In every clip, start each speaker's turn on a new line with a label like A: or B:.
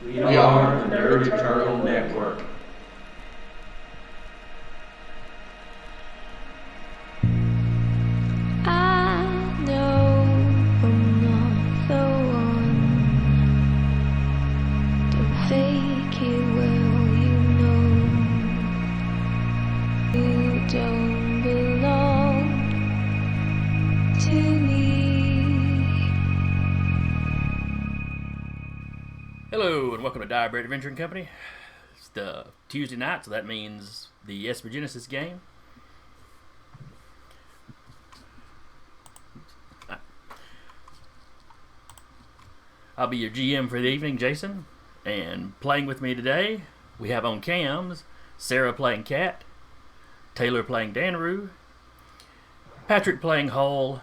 A: We are the Nerd Eternal Network.
B: I know I'm not the one. Don't fake it well, you don't belong to me.
C: Hello and welcome to Direbird Adventuring Company. It's the Tuesday night, so that means the Esper Genesis game. I'll be your GM for the evening, Jason. And playing with me today, we have on cams Sarah playing Cat, Taylor playing Danru, Patrick playing Hull,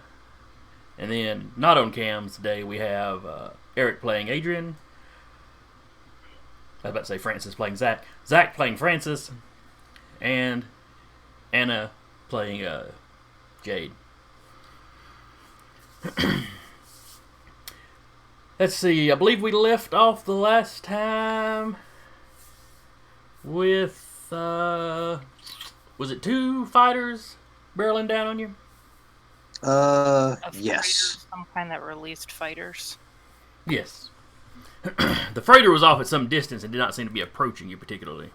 C: and then not on cams today we have Eric playing Adrian. I was about to say Francis playing Zach. Zach playing Francis. And Anna playing Jade. Let's see. I believe we left off the last time with... was it 2 fighters barreling down on you?
D: Yes.
E: Some kind that released fighters.
C: Yes. The freighter was off at some distance and did not seem to be approaching you particularly.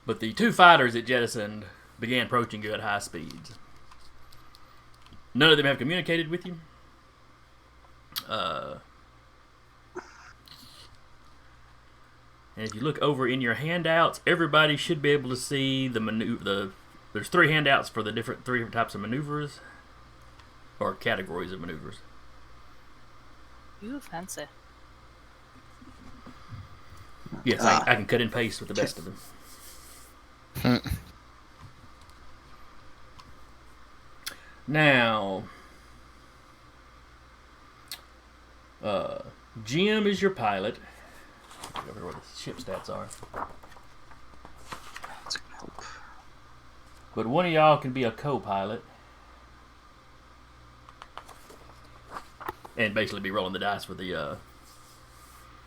C: But the 2 fighters it jettisoned began approaching you at high speeds. None of them have communicated with you. And if you look over in your handouts, everybody should be able to see the maneuver. There's 3 handouts for the three different types of maneuvers. Or categories of maneuvers.
E: Ooh, fancy.
C: Yes, I can cut and paste with the best of them. Now, Jim is your pilot. Get over where the ship stats are.
D: That's gonna help.
C: But one of y'all can be a co-pilot. And basically be rolling the dice for the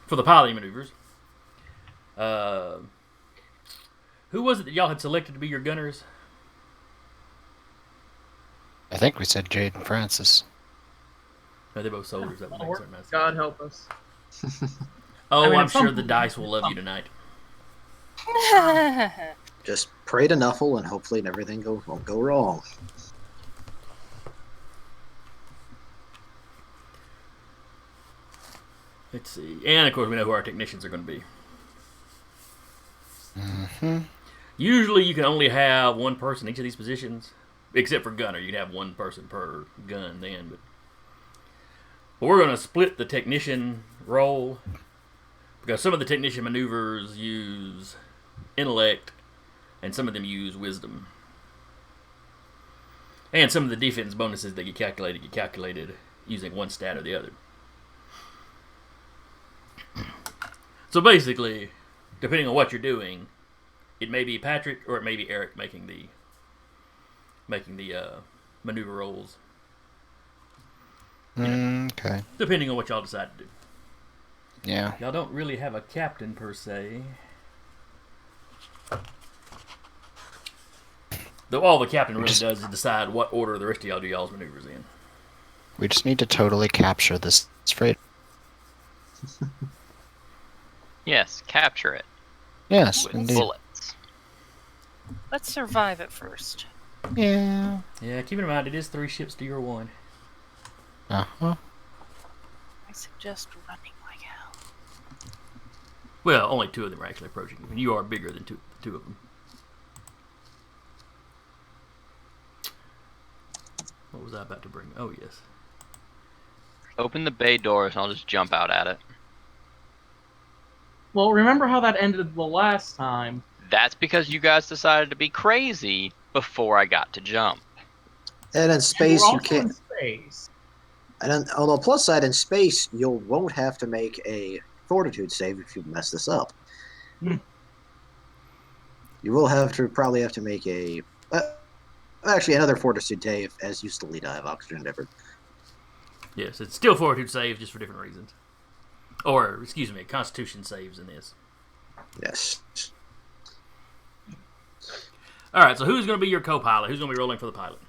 C: piloting maneuvers. Who was it that y'all had selected to be your gunners?
F: I think we said Jade and Francis.
C: No, they're both soldiers. That would make certain sense.
G: God help us.
C: Oh,
G: I mean,
C: I'm
G: at some
C: sure the
G: point-
C: dice will love you tonight.
D: Just pray to Nuffle and hopefully everything won't go wrong.
C: Let's see. And, of course, we know who our technicians are going to be.
F: Mm-hmm.
C: Usually you can only have one person in each of these positions. Except for gunner. You can have one person per gun then. But we're going to split the technician role. Because some of the technician maneuvers use intellect. And some of them use wisdom. And some of the defense bonuses that get calculated using one stat or the other. So basically, depending on what you're doing, it may be Patrick or it may be Eric making the maneuver rolls.
F: Okay.
C: Depending on what y'all decide to do.
F: Yeah.
C: Y'all don't really have a captain per se. Though all the captain really does is decide what order the rest of y'all do y'all's maneuvers in.
F: We just need to totally capture this freight.
H: Yes, capture it
F: Yes,
H: with
F: indeed.
H: bullets.
E: Let's survive it first.
F: Yeah.
C: Yeah, keep in mind it is 3 ships to your 1.
F: Uh-huh.
E: I suggest running like hell.
C: Well, only 2 of them are actually approaching you, and you are bigger than two of them. What was I about to bring? Oh, yes.
H: Open the bay doors and I'll just jump out at it.
G: Well, remember how that ended the last time?
H: That's because you guys decided to be crazy before I got to jump.
D: And in space,
G: We're
D: you
G: also
D: can't.
G: in space.
D: And on the plus side, in space, you won't have to make a fortitude save if you mess this up.
G: Hmm.
D: You will probably have to make a actually another fortitude save as you slowly die of oxygen effort.
C: Yes, it's still fortitude saves, just for different reasons. Or, excuse me, Constitution saves in this.
D: Yes.
C: All right, so who's going to be your co-pilot? Who's going to be rolling for the pilot?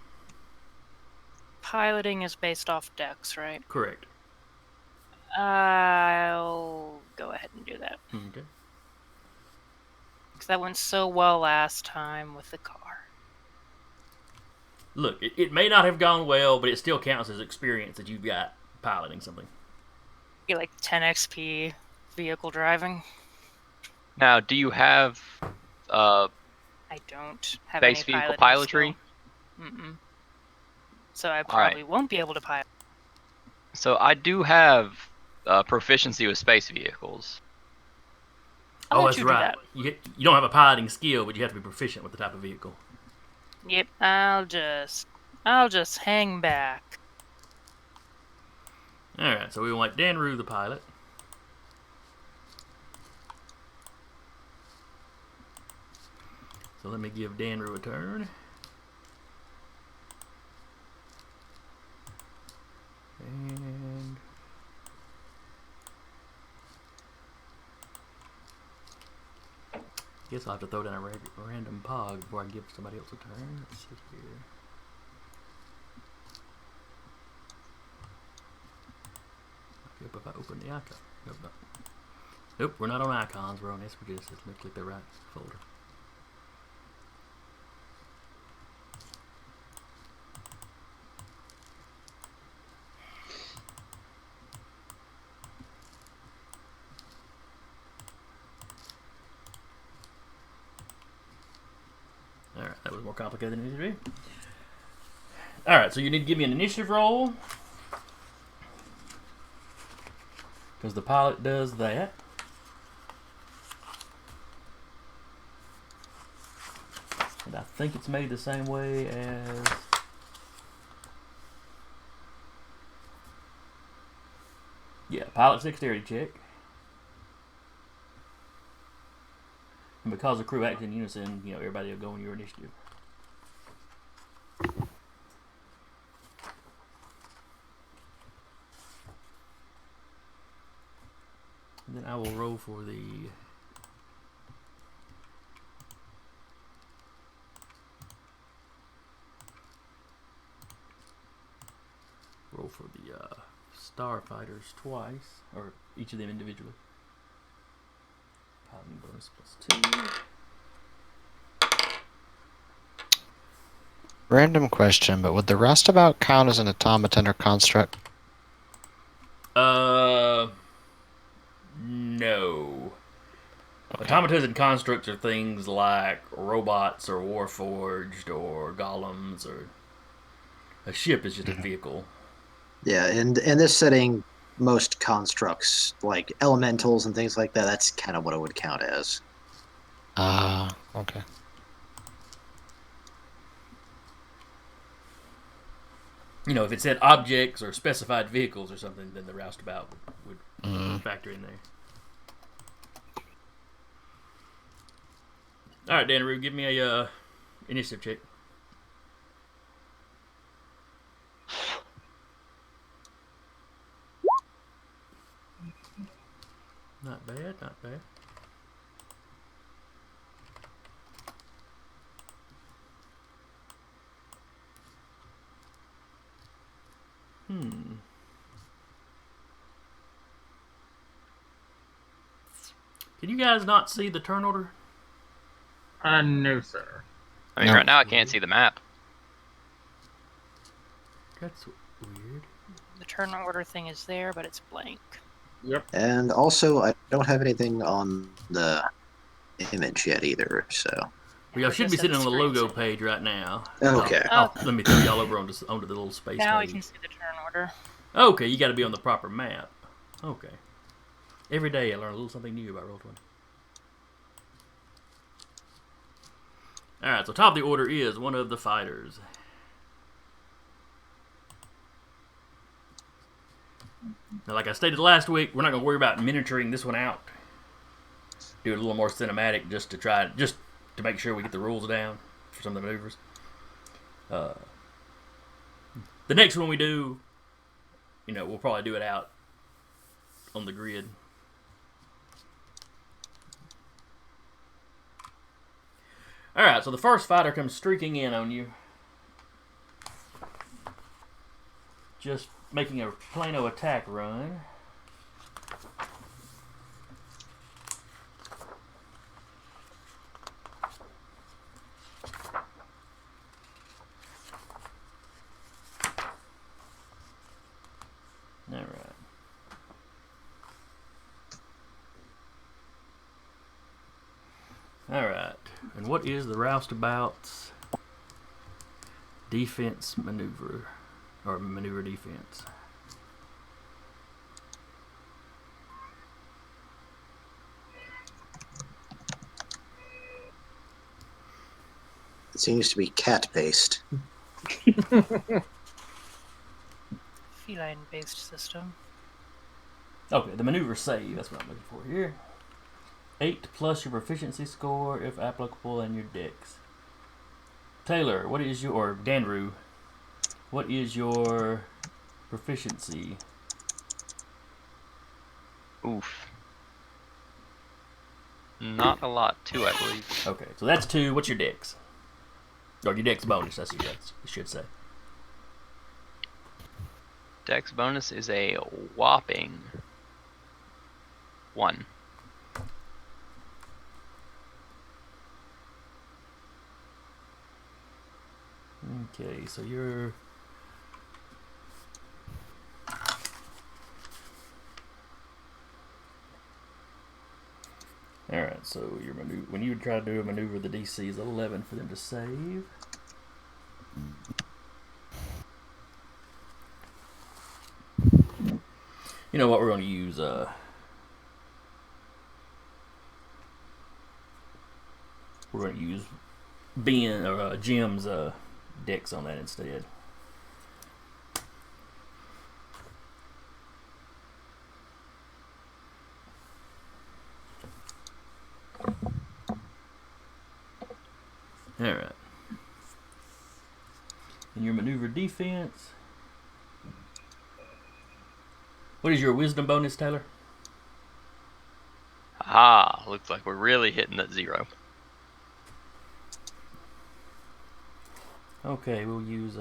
E: Piloting is based off Dex, right?
C: Correct.
E: I'll go ahead and do that.
C: Okay.
E: Because that went so well last time with the car.
C: Look, it may not have gone well, but it still counts as experience that you've got piloting something.
E: Get like 10 XP vehicle driving.
H: Now, do you have
E: I don't have
H: base
E: any
H: vehicle
E: piloting
H: pilotry?
E: skill. So I probably won't be able to pilot.
H: So I do have proficiency with space vehicles.
E: I'll
C: Oh,
E: let
C: that's
E: you do
C: right.
E: that.
C: You don't have a piloting skill, but you have to be proficient with the type of vehicle.
E: Yep, I'll just hang back.
C: All right, so we want Danru the pilot. So let me give Danru a turn. And guess I'll have to throw down a random pog before I give somebody else a turn. Let's see here. Yep, if I open the icon. Nope, no. Nope, we're not on icons. We're on SPGS. Let me click the right folder. Alright, that was more complicated than it needed to be. Alright, so you need to give me an initiative roll. Because the pilot does that. And I think it's made the same way as... Yeah, pilot's dexterity check. And because the crew acts in unison, you know, everybody will go on your initiative. And then I will roll for the... Roll for the starfighters twice, or each of them individually. Piloting bonus +2.
F: Random question, but would the Roustabout count as an automaton or construct?
C: No.
F: Okay.
C: Automatons and constructs are things like robots or warforged or golems, or a ship is just a vehicle.
D: Yeah, and in this setting, most constructs, like elementals and things like that, that's kind of what it would count as.
F: Okay.
C: You know, if it said objects or specified vehicles or something, then the roustabout would factor in there. All right, Danaroo, give me a initiative check. Not bad, not bad. Can you guys not see the turn order?
G: No, sir.
H: I mean,
F: No.
H: right now I can't see the map.
C: That's weird.
E: The turn order thing is there, but it's blank.
G: Yep.
D: And also, I don't have anything on the image yet either, so...
C: Well, y'all should be
E: Just
C: sitting
E: at
C: on the
E: the
C: logo
E: screen.
C: page right now.
D: Okay.
C: Let me throw y'all over onto the little space
E: Now we
C: page.
E: can see the turn order.
C: Okay, you got to be on the proper map. Okay. Every day I learn a little something new about Roll20. Alright, so top of the order is one of the fighters. Now, like I stated last week, we're not going to worry about miniaturing this one out. Do it a little more cinematic just to make sure we get the rules down for some of the maneuvers. The next one we do, we'll probably do it out on the grid. All right, so the first fighter comes streaking in on you, just making a Plano attack run. All right. All right. And what is the Roustabout's defense maneuver, or maneuver defense?
D: It seems to be cat-based.
E: Feline-based system.
C: Okay, the maneuver save, that's what I'm looking for here. 8 plus your proficiency score, if applicable, and your dex. Taylor, what is your, or Danru, what is your proficiency?
H: Oof. Not a lot, too, I believe.
C: Okay, so that's 2. What's your dex? Or your dex bonus, that's your dex, you should say.
H: Dex bonus is a whopping 1.
C: Okay, so you're... Alright, so your maneuver, when you would try to do a maneuver, the DC is 11 for them to save. You know what, we're going to use, we're going to use Ben, or Jim's, dex on that instead. Alright. And your maneuver defense. What is your wisdom bonus, Taylor?
H: Ah, looks like we're really hitting that 0.
C: Okay, we'll use,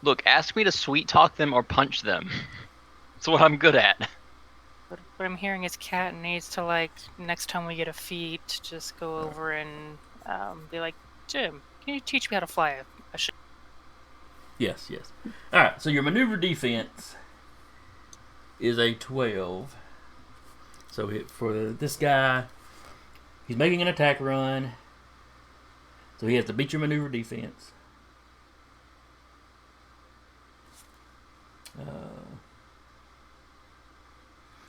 H: Look, ask me to sweet talk them or punch them. That's what I'm good at.
E: What I'm hearing is Cat needs to, like, next time we get a feat, just go over and be like, Jim, can you teach me how to fly a ship?
C: yes, yes. Alright, so your maneuver defense is a 12. So for this guy, he's making an attack run. So he has to beat your maneuver defense.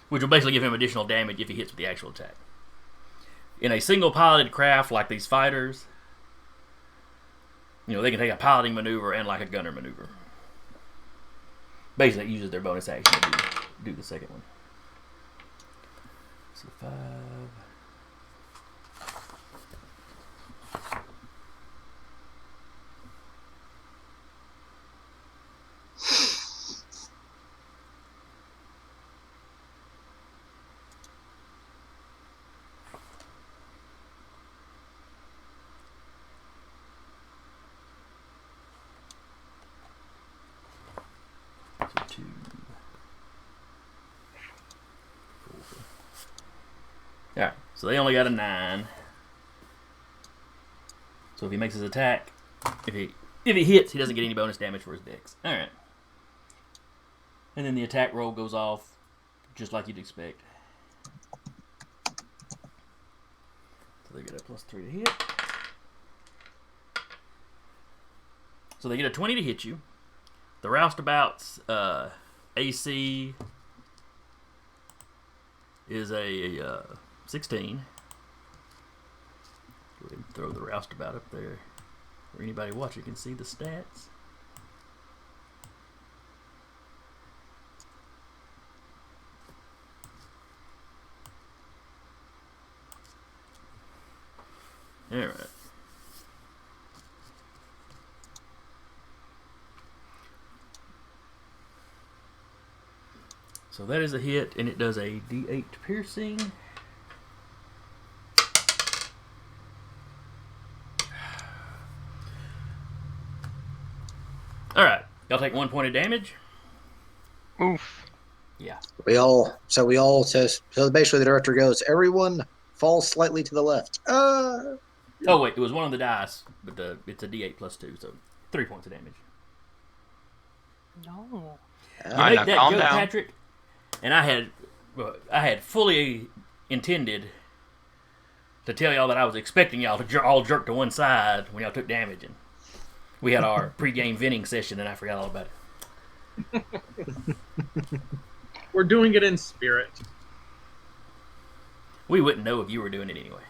C: Which will basically give him additional damage if he hits with the actual attack. In a single piloted craft like these fighters, they can take a piloting maneuver and like a gunner maneuver. Basically, it uses their bonus action to do the second one. So 5. So 2. 4. Alright, so they only got a 9. So if he makes his attack, if he hits, he doesn't get any bonus damage for his dex. Alright. And then the attack roll goes off just like you'd expect. So they get a +3 to hit. So they get a 20 to hit you. The Roustabout's AC is a 16. Go ahead and throw the Roustabout up there where anybody watching can see the stats. Alright. So that is a hit, and it does a D8 piercing. All right, y'all take 1 point of damage.
H: Oof.
C: Yeah.
D: So basically the director goes, everyone fall slightly to the left.
C: Oh wait, it was one of the dice, but it's a D8 plus 2, so 3 points of damage.
E: No.
C: You
H: Alright,
C: make
H: now
C: that
H: calm
C: joke,
H: down.
C: Patrick, and I had fully intended to tell y'all that I was expecting y'all to all jerk to one side when y'all took damage, and we had our pre-game venting session, and I forgot all about it.
G: We're doing it in spirit.
C: We wouldn't know if you were doing it anyway.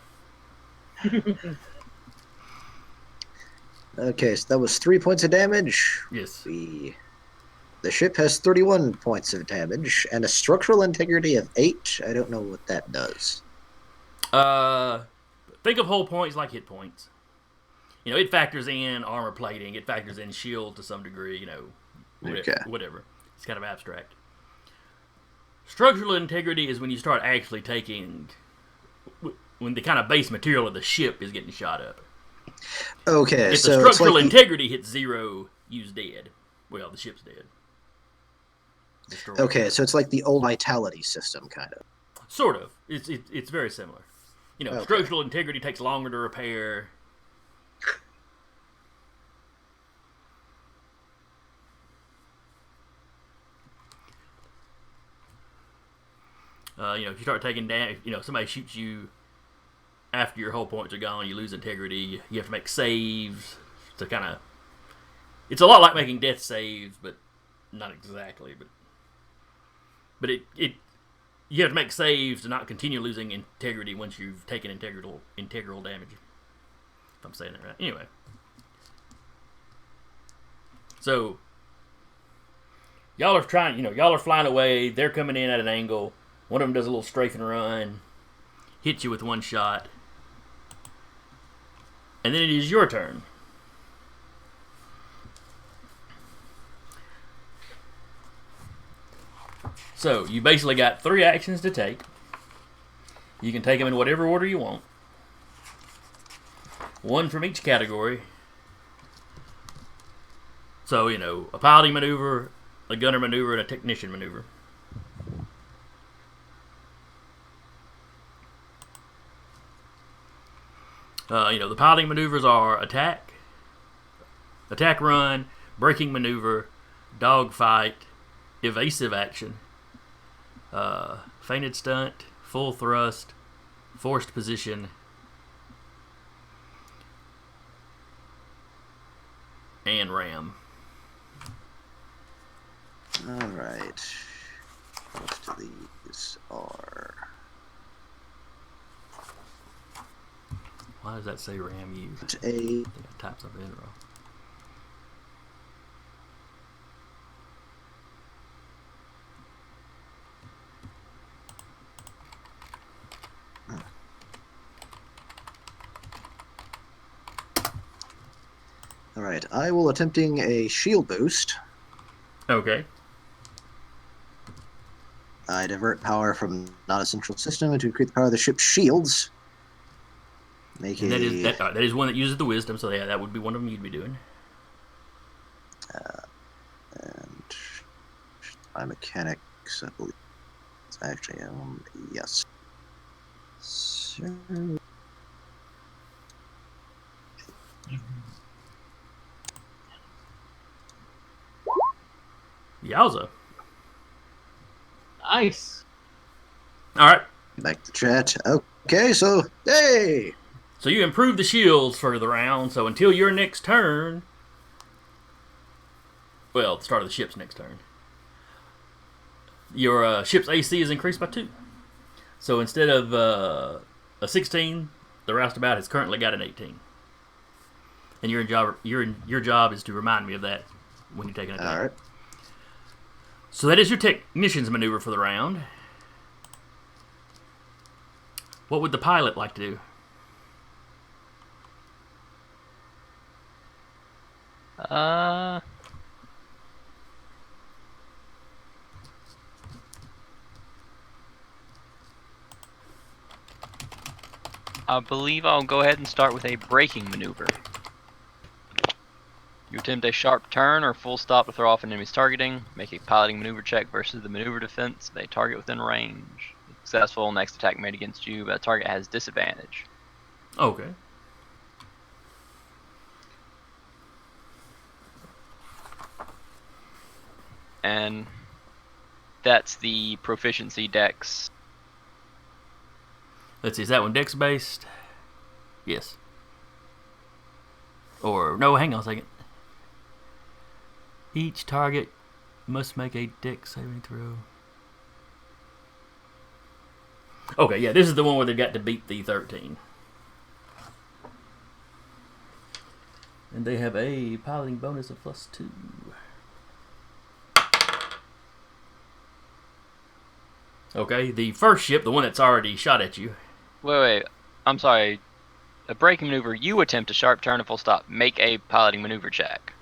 D: Okay, so that was 3 points of damage.
C: Yes.
D: The ship has 31 points of damage and a structural integrity of 8. I don't know what that does.
C: Think of hull points like hit points. You know, it factors in armor plating. It factors in shield to some degree. You know, whatever. It's kind of abstract. Structural integrity is when you start actually taking, when the kind of base material of the ship is getting shot up.
D: Okay,
C: If
D: so
C: the
D: it's
C: structural
D: like
C: integrity hits 0, you's dead. Well, the ship's dead. Destroyed.
D: okay, so it's like the old vitality system, kind of.
C: Sort of. It's very similar. You know,
D: Okay.
C: structural integrity takes longer to repair. You know, if you start taking damage, you know, somebody shoots you after your whole points are gone, you lose integrity. You have to make saves to kind of. It's a lot like making death saves, but not exactly. But it you have to make saves to not continue losing integrity once you've taken integral damage. If I'm saying that right. Anyway, so y'all are trying. You know, y'all are flying away. They're coming in at an angle. One of them does a little strafe and run, hits you with one shot, and then it is your turn. So you basically got 3 actions to take. You can take them in whatever order you want. 1 from each category. So, you know, a piloting maneuver, a gunner maneuver, and a technician maneuver. You know, the piloting maneuvers are attack run, braking maneuver, dogfight, evasive action, feinted stunt, full thrust, forced position, and ram.
D: All right. Most of these are.
C: Why does that say ram used?
D: A.
C: I think I typed something in wrong.
D: All right. I will attempting a shield boost.
C: Okay.
D: I divert power from non-essential system to increase the power of the ship's shields. Make
C: And
D: a.
C: that is one that uses the wisdom, so yeah, that would be one of them you'd be doing.
D: And my mechanics, I believe. Actually, yes. So,
C: Yowza.
G: Nice.
C: All right.
D: back to chat. Okay, so hey.
C: So you improve the shields for the round, so until your next turn, well, the start of the ship's next turn, your ship's AC is increased by 2. So instead of a 16, the Roustabout has currently got an 18. And your job is to remind me of that when you take an attack.
D: All right.
C: So that is your technician's maneuver for the round. What would the pilot like to do?
H: I believe I'll go ahead and start with a braking maneuver. You attempt a sharp turn or full stop to throw off an enemy's targeting. Make a piloting maneuver check versus the maneuver defense of a target within range. If successful, next attack made against you, but a target has disadvantage.
C: Okay.
H: And that's the proficiency dex.
C: Let's see, is that one dex based? Yes. Or, no, hang on a second. Each target must make a dex saving throw. Okay, yeah, this is the one where they've got to beat the 13. And they have a piloting bonus of +2. Okay, the first ship, the one that's already shot at you.
H: Wait, I'm sorry. A braking maneuver, you attempt a sharp turn and full stop. Make a piloting maneuver check.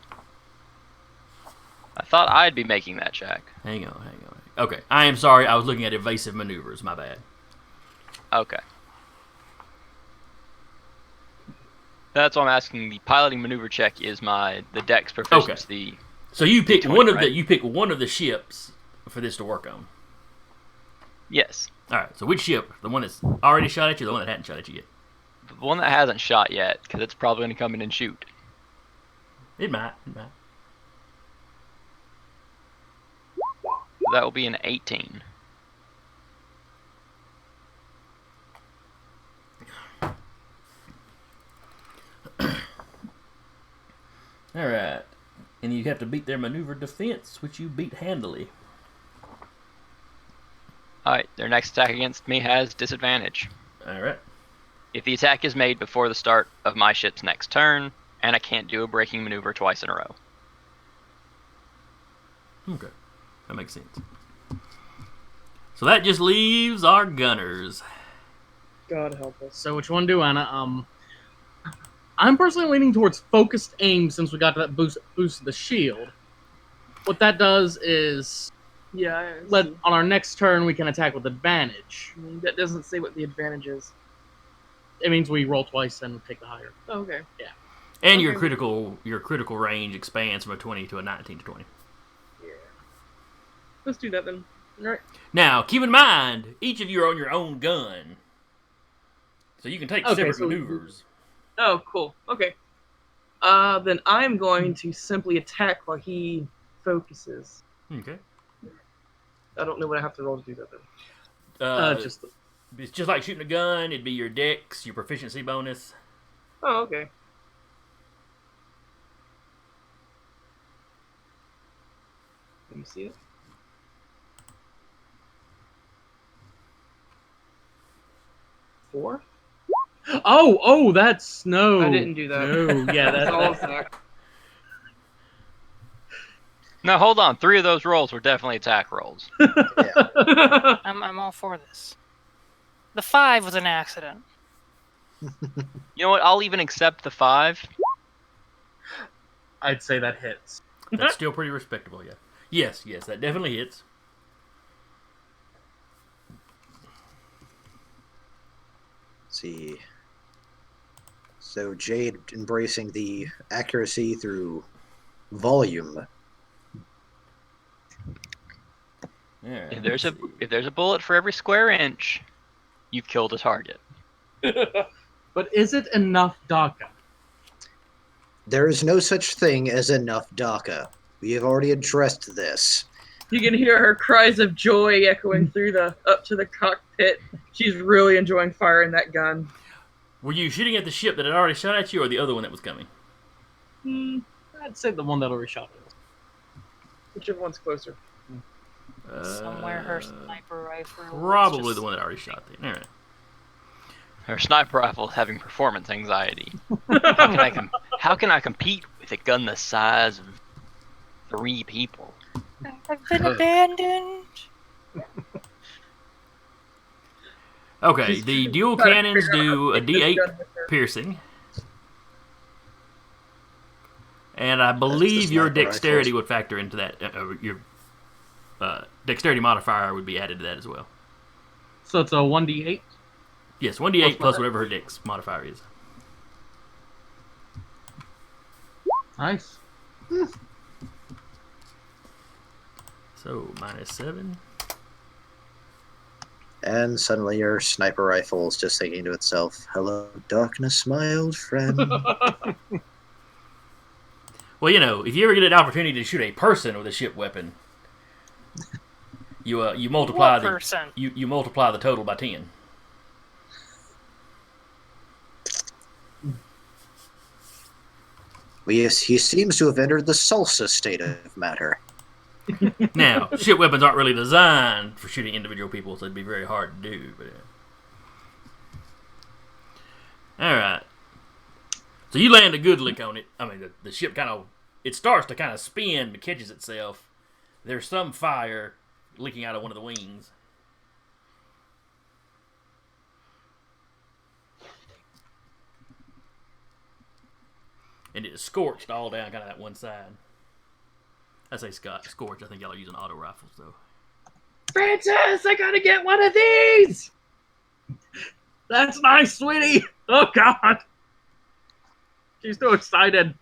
H: I thought I'd be making that check.
C: Hang on. Okay, I am sorry, I was looking at evasive maneuvers, my bad.
H: Okay. That's why I'm asking. The piloting maneuver check is the dex proficiency.
C: Okay. So you pick
H: D20,
C: one of
H: right?
C: one of the ships for this to work on.
H: Yes.
C: Alright, so which ship? The one that's already shot at you or the one that hadn't shot at you yet?
H: The one that hasn't shot yet, because it's probably going to come in and shoot.
C: It might.
H: That will be an 18.
C: Alright. And you have to beat their maneuver defense, which you beat handily.
H: Alright, their next attack against me has disadvantage.
C: Alright.
H: If the attack is made before the start of my ship's next turn, and I can't do a braking maneuver twice in a row.
C: Okay. That makes sense. So that just leaves our gunners.
I: God help us.
G: So which one do Anna? I'm personally leaning towards focused aim since we got that boost of the shield. What that does is
I: Yeah,
G: on our next turn we can attack with advantage.
I: that doesn't say what the advantage is.
G: It means we roll twice and take the higher.
I: Oh, okay.
C: And your
I: Okay.
C: critical range expands from a 20 to a 19 to 20.
I: Yeah. Let's do that then. All right.
C: Now, keep in mind, each of you are on your own gun. So you can take
I: Okay,
C: separate
I: so-
C: maneuvers.
I: Oh, cool. Okay. Then I'm going to simply attack while he focuses.
C: Okay.
I: I don't know what I have to roll to do that then.
G: Just
C: It's just like shooting a gun. It'd be your dex, your proficiency bonus.
I: Oh, okay. Let me see it. Four?
G: That's no.
I: I didn't do that.
G: No, yeah,
I: That's all
G: that's
I: attack.
H: No, hold on. 3 of those rolls were definitely attack rolls.
E: I'm all for this. The 5 was an accident.
H: You know what? I'll even accept the 5.
G: I'd say that hits.
C: That's still pretty respectable, yeah. Yes, that definitely hits.
D: Let's see. So Jade embracing the accuracy through volume.
C: Alright,
H: If there's a bullet for every square inch, you've killed a target.
G: But is it enough DACA?
D: There is no such thing as enough DACA. We have already addressed this.
I: You can hear her cries of joy echoing through up to the cockpit. She's really enjoying firing that gun.
C: Were you shooting at the ship that had already shot at you or the other one that was coming?
G: I'd say the one that already shot us.
I: Whichever one's closer.
E: Somewhere her sniper rifle. was
C: Probably
E: just-
C: the one that already shot there. Alright.
H: Her sniper rifle is having performance anxiety. How can I compete with a gun the size of 3 people?
E: I've been abandoned.
C: Okay,
I: She's
C: the dual
I: trying to
C: cannons
I: figure out
C: do
I: how
C: a
I: to get this
C: D8
I: gun with her.
C: piercing. And I
D: the
C: believe your
D: sniper
C: dexterity
D: rifles.
C: would factor into that. Your dexterity modifier would be added to that as well.
G: So it's a 1d8.
C: Yes, 1d8 plus whatever her dex modifier is.
G: Nice.
C: So, -7.
D: And suddenly your sniper rifle is just thinking to itself, "Hello, darkness, my old friend."
C: Well, you know, if you ever get an opportunity to shoot a person with a ship weapon, you multiply
E: What
C: the
E: person?
C: you multiply the total by 10.
D: Well, yes, he seems to have entered the salsa state of matter.
C: Now, ship weapons aren't really designed for shooting individual people, so it'd be very hard to do. But all right, so you land a good lick on it. I mean, the ship it starts to kind of spin, but catches itself. There's some fire leaking out of one of the wings. And it is scorched all down kind of that one side. I say scorched. I think y'all are using auto rifles, though.
G: Francis, I gotta get one of these! That's nice, sweetie! Oh, God! She's so excited.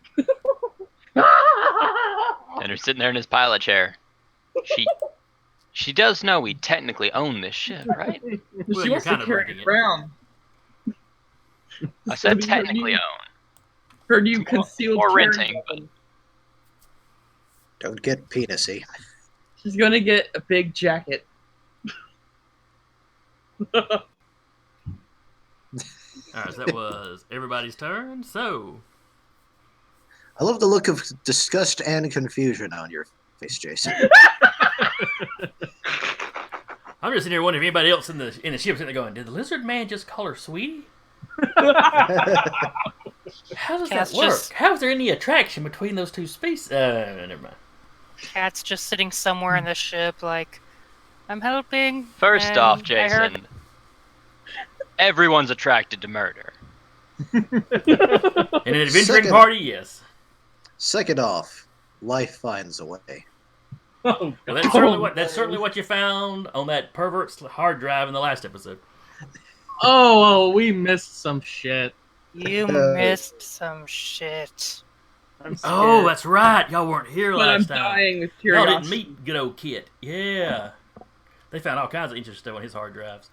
H: And her sitting there in his pilot chair. She does know we technically own this ship, right?
C: Well,
I: She
C: you're
I: wants to
C: kind of
I: carry
C: breaking
I: it
C: it.
I: around.
H: I said
I: Her
H: technically
I: new-
H: own.
I: Her new concealed
H: or
I: carry
H: renting,
I: weapon.
D: Don't get penisy.
I: She's gonna get a big jacket.
C: All right, so that was everybody's turn. So,
D: I love the look of disgust and confusion on your face, Jason.
C: I'm just sitting here wondering if anybody else in the ship sitting there going, "Did the lizard man just call her sweetie? How does
E: Cat's
C: that work?
E: just-
C: How is there any attraction between those two species?" Never mind.
E: Cat's just sitting somewhere in the ship, like, I'm helping.
H: First
E: and
H: off,
E: I heard-
H: Jason, everyone's attracted to murder.
C: In an adventuring
D: Second-
C: party, yes.
D: Second off, life finds a way.
G: Oh,
C: Well, that's certainly what you found on that pervert's hard drive in the last episode.
G: Oh, we missed some shit.
E: You missed some shit.
G: I'm scared.
C: Oh, that's right. Y'all weren't here
I: But I'm
C: last time.
I: dying with
C: Y'all
I: curiosity.
C: didn't meet good old Kit. Yeah. They found all kinds of interesting stuff on his hard drives.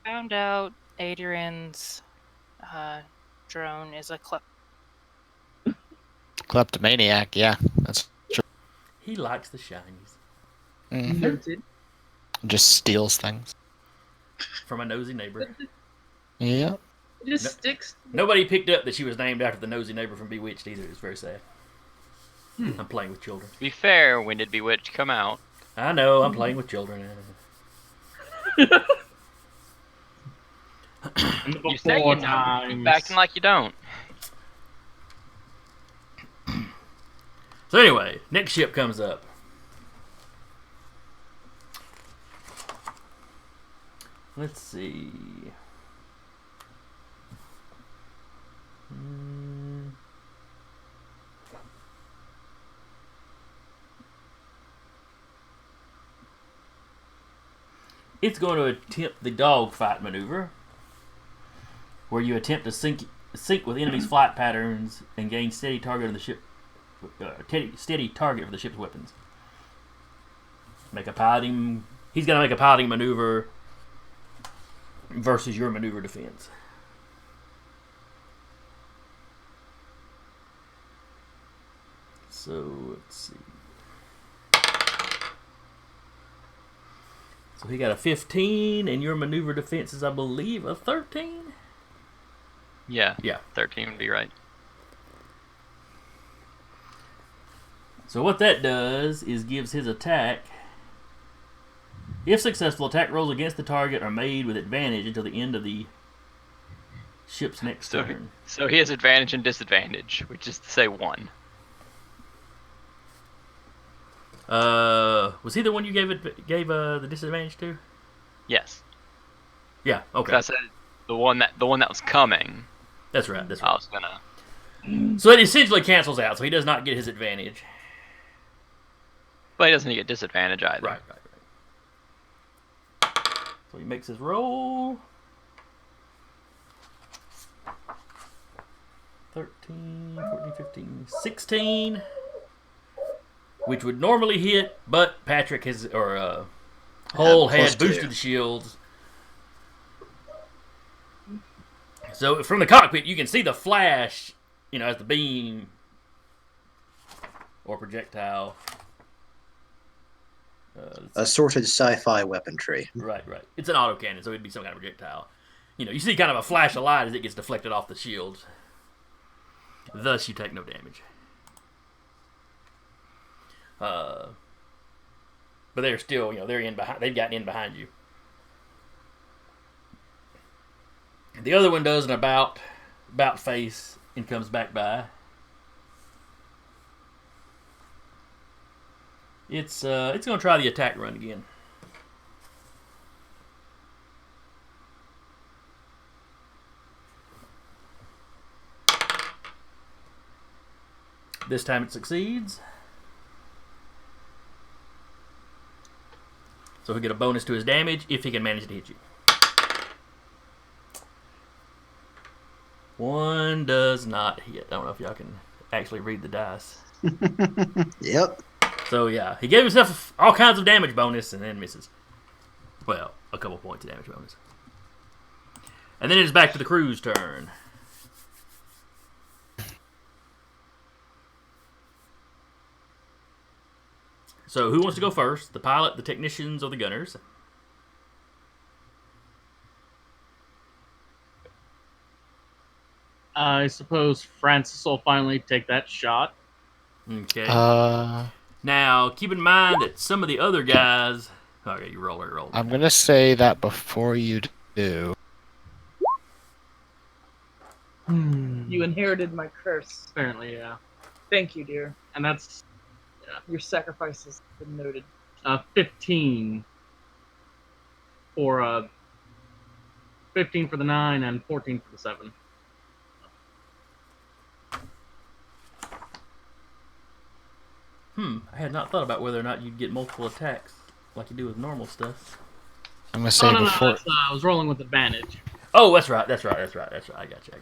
E: Found out Adrian's drone is a
F: Kleptomaniac, yeah. That's true.
C: He likes the shinies.
F: Mhm.
I: Noted.
F: Just steals things.
C: From a nosy neighbor.
F: Yeah.
I: It just
C: No.
I: sticks.
C: Nobody picked up that she was named after the nosy neighbor from Bewitched either. It's very sad. I'm playing with children.
H: To be fair, when did Bewitched come out?
C: I know, I'm playing with children.
H: You say you know, keep acting like you don't.
C: So anyway, next ship comes up. Let's see. It's going to attempt the dogfight maneuver, where you attempt to sync with enemy's flight patterns and gain steady target of the ship. Steady target for the ship's weapons. Make a piloting. He's got to make a piloting maneuver versus your maneuver defense. So let's see. So he got a 15, and your maneuver defense is, I believe, a 13.
H: Yeah.
C: Yeah.
H: 13 would be right.
C: So what that does is gives his attack. If successful, attack rolls against the target are made with advantage until the end of the ship's next turn.
H: So he has advantage and disadvantage, which is to say 1.
C: Was he the one you gave the disadvantage to?
H: Yes.
C: Yeah. Okay.
H: 'Cause I said the one that was coming.
C: That's right. That's
H: I
C: right.
H: was gonna.
C: So it essentially cancels out. So he does not get his advantage.
H: But he doesn't get disadvantage either.
C: Right. So he makes his roll. 13, 14, 15, 16. Which would normally hit, but Patrick has, or Hull had
D: +2.
C: boosted shields. So from the cockpit, you can see the flash, as the beam or projectile.
D: Assorted sci-fi weaponry.
C: Right. It's an autocannon, so it'd be some kind of projectile. You see kind of a flash of light as it gets deflected off the shield. Thus, you take no damage. But they're still, they're in behind. They've gotten in behind you. The other one does an about face and comes back by. It's going to try the attack run again. This time it succeeds. So he'll get a bonus to his damage if he can manage to hit you. One does not hit. I don't know if y'all can actually read the dice.
D: Yep.
C: So yeah, he gave himself all kinds of damage bonus and then misses. Well, a couple points of damage bonus. And then it's back to the crew's turn. So who wants to go first? The pilot, the technicians, or the gunners?
G: I suppose Francis will finally take that shot.
C: Okay. Now, keep in mind that some of the other guys... Okay, you roll.
F: I'm going to say that before you do.
I: You inherited my curse.
G: Apparently, yeah.
I: Thank you, dear.
G: And that's
I: Your sacrifice has been noted.
G: 15 for 15 for the 9 and 14 for the 7.
C: I had not thought about whether or not you'd get multiple attacks like you do with normal stuff.
F: I'm going to say
G: No,
F: before.
G: that's, I was rolling with advantage.
C: Oh, that's right. I got you.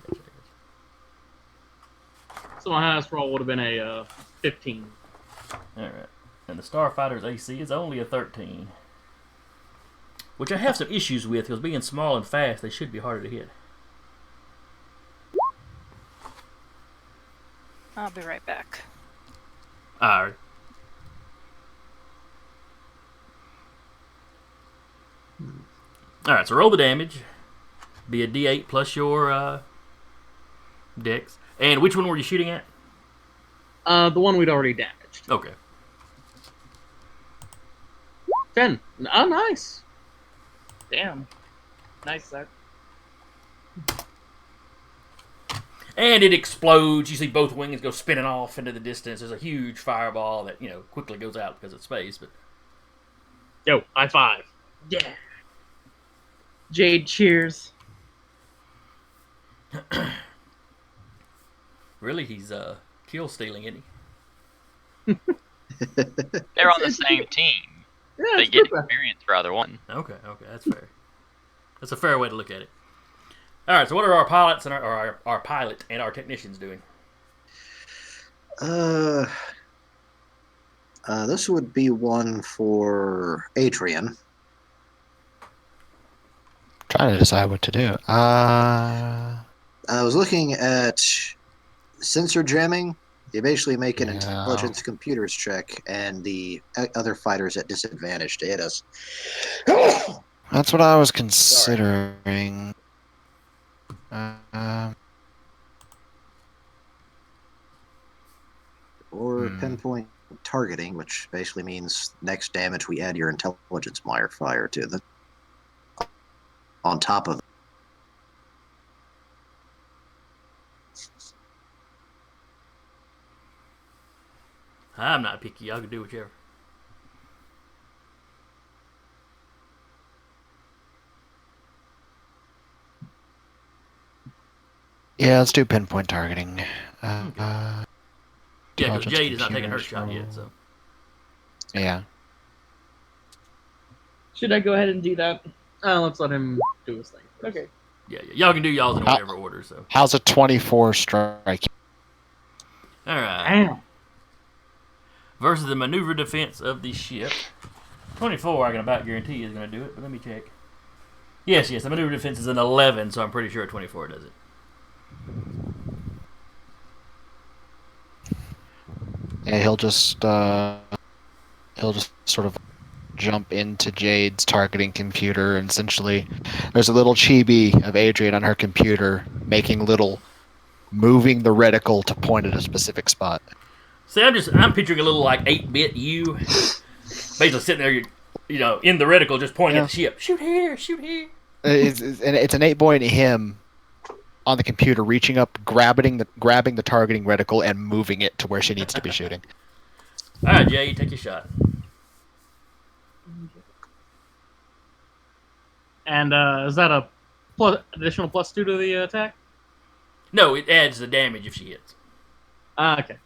G: So my highest roll would have been a 15.
C: All right. And the Starfighter's AC is only a 13. Which I have some issues with, because being small and fast, they should be harder to hit.
E: I'll be right back.
C: Alright. Alright, so roll the damage. Be a D8 plus your dex. And which one were you shooting at?
G: The one we'd already damaged.
C: Okay.
G: 10. Oh, nice.
I: Damn. Nice, Zach.
C: And it explodes. You see both wings go spinning off into the distance. There's a huge fireball that, quickly goes out because of space. But
G: Yo, high five.
I: Yeah. Jade cheers.
C: really, he's kill stealing, isn't he?
H: They're on the same team.
I: Yeah,
H: They
I: it's
H: get
I: good.
H: experience for either one.
C: Okay, that's fair. That's a fair way to look at it. All right, so what are our pilots and our pilot and our technicians doing?
D: This would be one for Adrian.
F: Trying to decide what to do.
D: I was looking at sensor jamming. You basically make an intelligence computers check, and the other fighters at disadvantage to hit us.
F: That's what I was considering.
D: Or pinpoint targeting, which basically means next damage we add your intelligence modifier to the on top of.
C: I'm not picky. Y'all can do whichever.
F: Yeah, let's do pinpoint targeting.
C: Yeah, because
F: intelligence
C: Jade is not taking her
F: computers
C: shot yet,
F: roll.
C: so.
F: Yeah.
I: Should I go ahead and do that?
G: Let's let him do his thing first.
I: Okay.
C: Yeah, y'all can do y'all's in whatever order. So.
F: How's a 24 strike?
C: All right.
G: Damn.
C: Versus the maneuver defense of the ship. 24, I can about guarantee is going to do it, but let me check. Yes, the maneuver defense is an 11, so I'm pretty sure a 24 does it.
F: Yeah, he'll just sort of jump into Jade's targeting computer, and essentially there's a little chibi of Adrian on her computer moving the reticle to point at a specific spot.
C: See, I'm picturing a little like 8-bit you, basically sitting there, in the reticle, just pointing at the ship. Shoot here, shoot here.
F: It's an 8-point him on the computer, reaching up, grabbing the targeting reticle, and moving it to where she needs to be shooting.
C: All right, Jay, take your shot.
G: And is that a additional +2 to the attack?
C: No, it adds the damage if she hits.
G: Okay.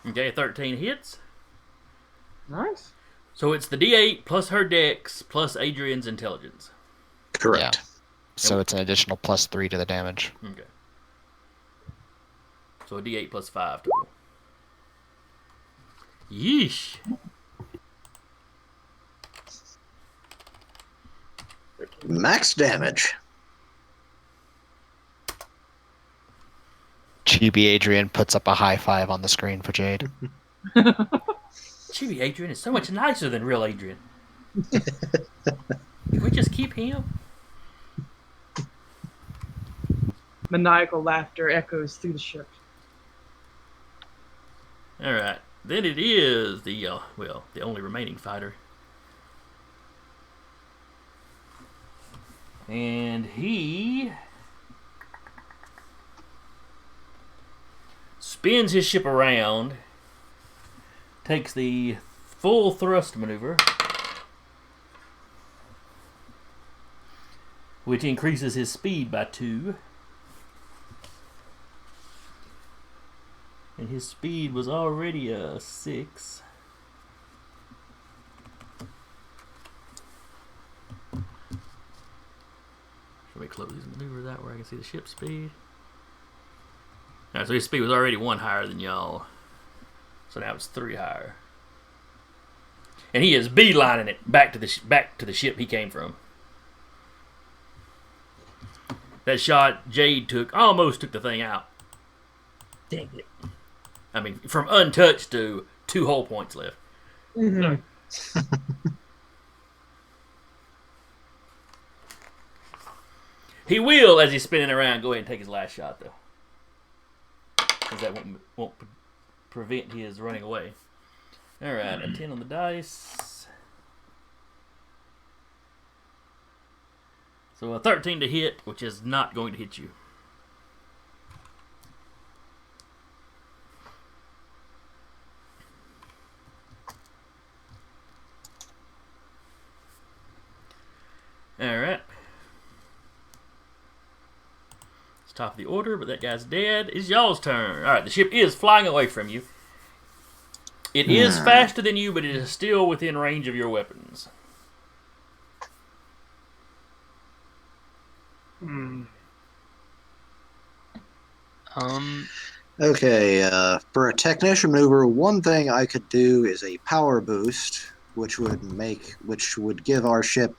C: Okay, 13 hits.
G: Nice.
C: So it's the D8 plus her dex plus Adrian's intelligence.
D: Correct.
F: Yeah. So it's an additional +3 to the damage.
C: Okay. So a D8 plus 5 total. Yeesh.
D: Max damage.
F: Chibi Adrian puts up a high five on the screen for Jade.
C: Chibi Adrian is so much nicer than real Adrian. Can we just keep him?
I: Maniacal laughter echoes through the ship.
C: All right. Then it is the only remaining fighter. And he spins his ship around, takes the full thrust maneuver, which increases his speed by 2. And his speed was already a 6. Let me close these maneuvers out where I can see the ship speed. Alright, so his speed was already 1 higher than y'all. So now it's 3 higher. And he is beelining it back to the ship he came from. That shot Jade almost took the thing out. Dang it. I mean, from untouched to 2 whole points left.
I: Mm-hmm.
C: He will, as he's spinning around, go ahead and take his last shot, though. Because that won't prevent his running away. Alright, a 10 on the dice. So a 13 to hit, which is not going to hit you. Alright. It's top of the order, but that guy's dead. It's y'all's turn. Alright, the ship is flying away from you. It is faster than you, but it is still within range of your weapons.
D: Okay, for a technician maneuver, one thing I could do is a power boost, which would give our ship,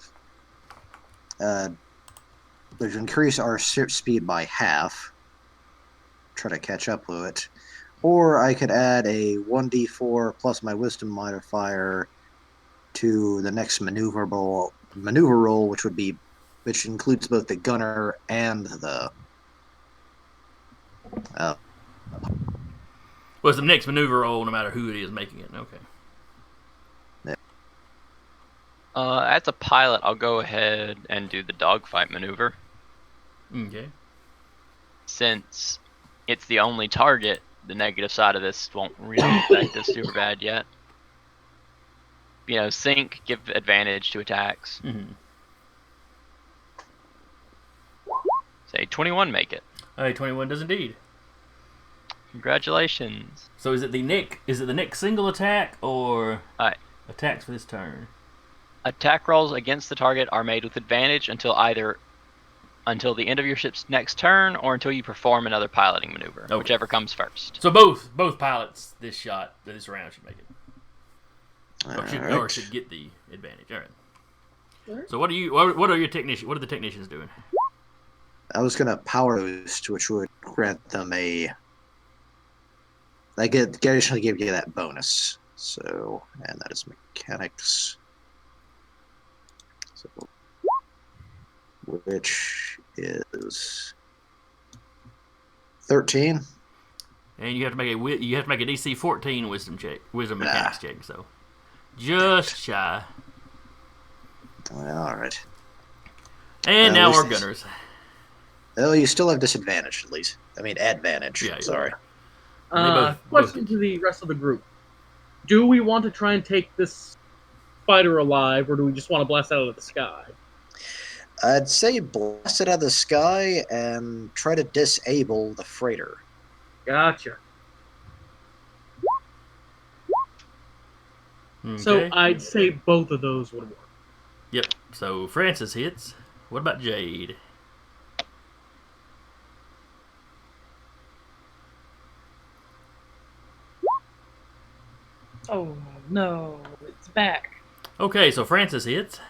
D: which would increase our ship speed by half. Try to catch up with it. Or I could add a 1d4 plus my wisdom modifier to the next maneuver roll, which includes both the gunner and the.
C: Well, it's the next maneuver roll, no matter who it is making it. Okay.
H: As a pilot, I'll go ahead and do the dogfight maneuver.
C: Okay.
H: Since it's the only target, the negative side of this won't really affect us super bad yet. Sync, give advantage to attacks.
C: Mm-hmm.
H: Say 21 make it.
C: All right, 21 does indeed.
H: Congratulations.
C: So is it the Nick single attack or
H: Alright.
C: attacks for this turn?
H: Attack rolls against the target are made with advantage until the end of your ship's next turn, or until you perform another piloting maneuver,
C: Okay.
H: whichever comes first.
C: So both pilots this round should make it.
D: All
C: Or should get the advantage. All right. So what are the technicians doing?
D: I was gonna power boost, which would grant them a. I additionally give you that bonus. So, and that is mechanics. So, which is 13.
C: And you have to make a DC 14 wisdom mechanics check. So just shy.
D: All right.
C: And now our gunners.
D: Oh, you still have disadvantage at least. I mean, advantage.
C: Yeah,
D: Sorry.
G: Question to the rest of the group: do we want to try and take this fighter alive, or do we just want to blast it out of the sky?
D: I'd say blast it out of the sky and try to disable the freighter.
G: Gotcha.
C: Okay.
G: So I'd say both of those would work.
C: Yep. So Francis hits. What about Jade?
I: Oh no, it's back.
C: Okay, so Francis hits.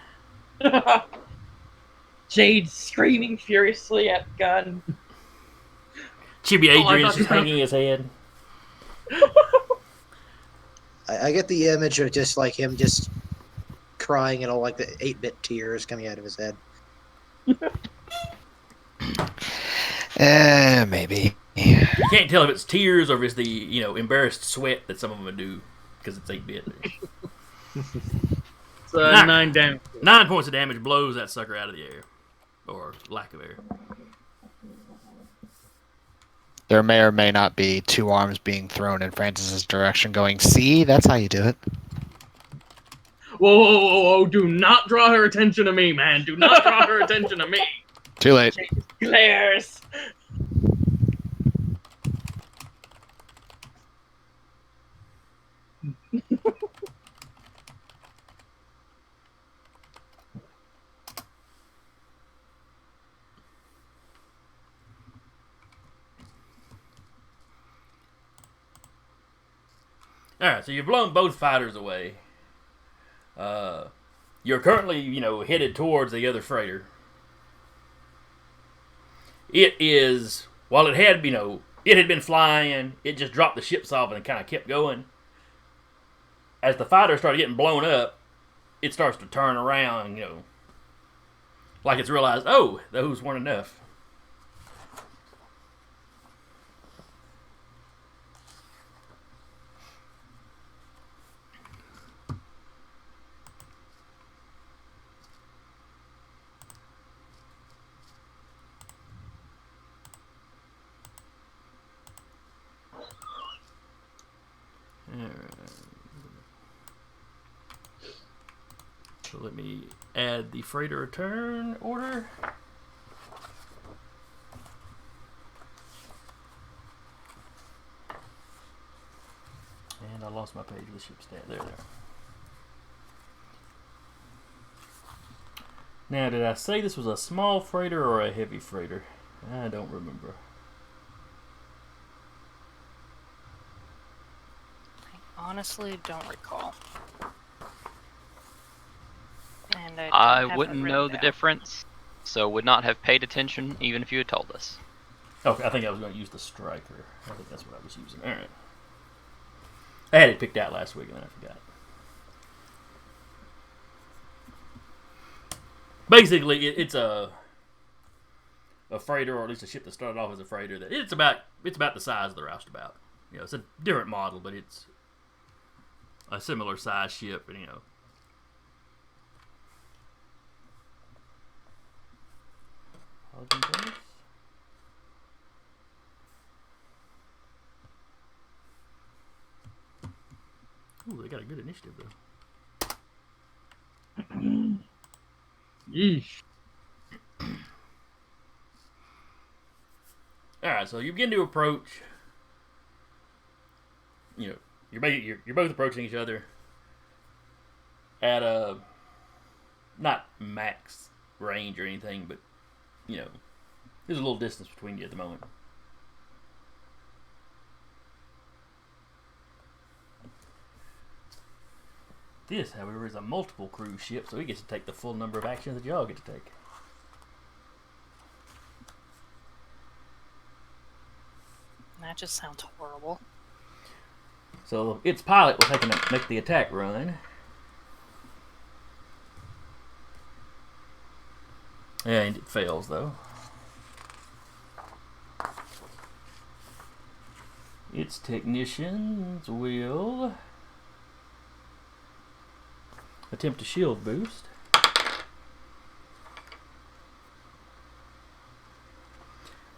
I: Jade screaming furiously at gun.
C: Chibi Adrian's
G: thought-
C: just hanging his head.
D: I get the image of just like him just crying and all like the 8-bit tears coming out of his head.
F: Maybe.
C: You can't tell if it's tears or if it's the embarrassed sweat that some of them would do because it's 8-bit.
G: It's 9 damage.
C: 9 points of damage blows that sucker out of the air, or lack of air.
F: There may or may not be 2 arms being thrown in Francis's direction going, see, that's how you do it.
G: Whoa, do not draw her attention to me, man. Do not draw her attention to me.
F: Too late.
I: Jade glares.
C: Alright, so you've blown both fighters away. You're currently, headed towards the other freighter. It is, while it had, it had been flying, it just dropped the ships off and kind of kept going. As the fighter started getting blown up, it starts to turn around, like it's realized, oh, those weren't enough. So let me add the freighter return order. And I lost my page with the ship stat. There. Now, did I say this was a small freighter or a heavy freighter? I don't remember.
E: I honestly don't recall. And
H: I wouldn't know the difference, so would not have paid attention even if you had told us.
C: Okay, I think I was going to use the striker. I think that's what I was using. Alright. I had it picked out last week and then I forgot. Basically, it's a freighter, or at least a ship that started off as a freighter. That it's about the size of the Roustabout. It's a different model, but it's a similar size ship, and Ooh, they got a good initiative though.
G: Yeesh.
C: Alright, so you begin to approach. You're both approaching each other at a not max range or anything, but you know, there's a little distance between you at the moment. This, however, is a multiple cruise ship, so he gets to take the full number of actions that y'all get to take.
E: That just sounds horrible.
C: So its pilot will make the attack run. And it fails, though. Its technicians will attempt a shield boost.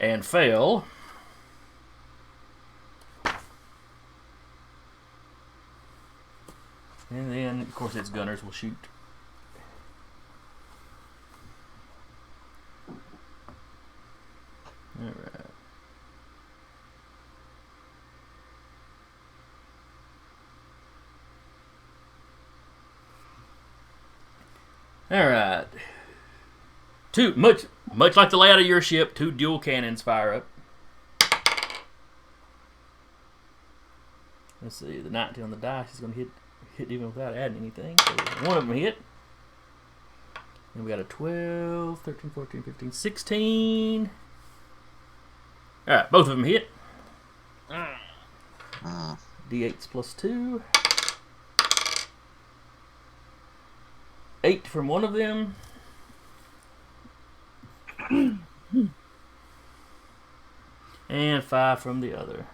C: And fail. And then, of course, its gunners will shoot. Alright. Alright. Much like the layout of your ship, 2 dual cannons fire up. Let's see, the 19 on the dice is going to hit even without adding anything. So one of them hit. And we got a 12, 13, 14, 15, 16. Alright, both of them hit. D8s plus 2. 8 from one of them. And 5 from the other.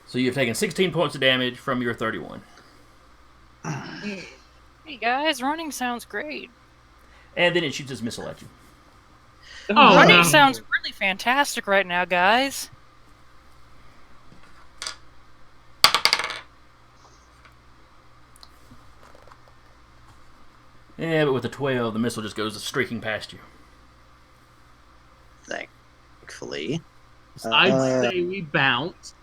C: So you've taken 16 points of damage from your 31.
E: Hey guys, running sounds great.
C: And then it shoots its missile at you.
G: Oh,
E: Running
G: no.
E: sounds really fantastic right now, guys.
C: Yeah, but with the 12, the missile just goes streaking past you.
D: Thankfully.
G: I'd say we bounce.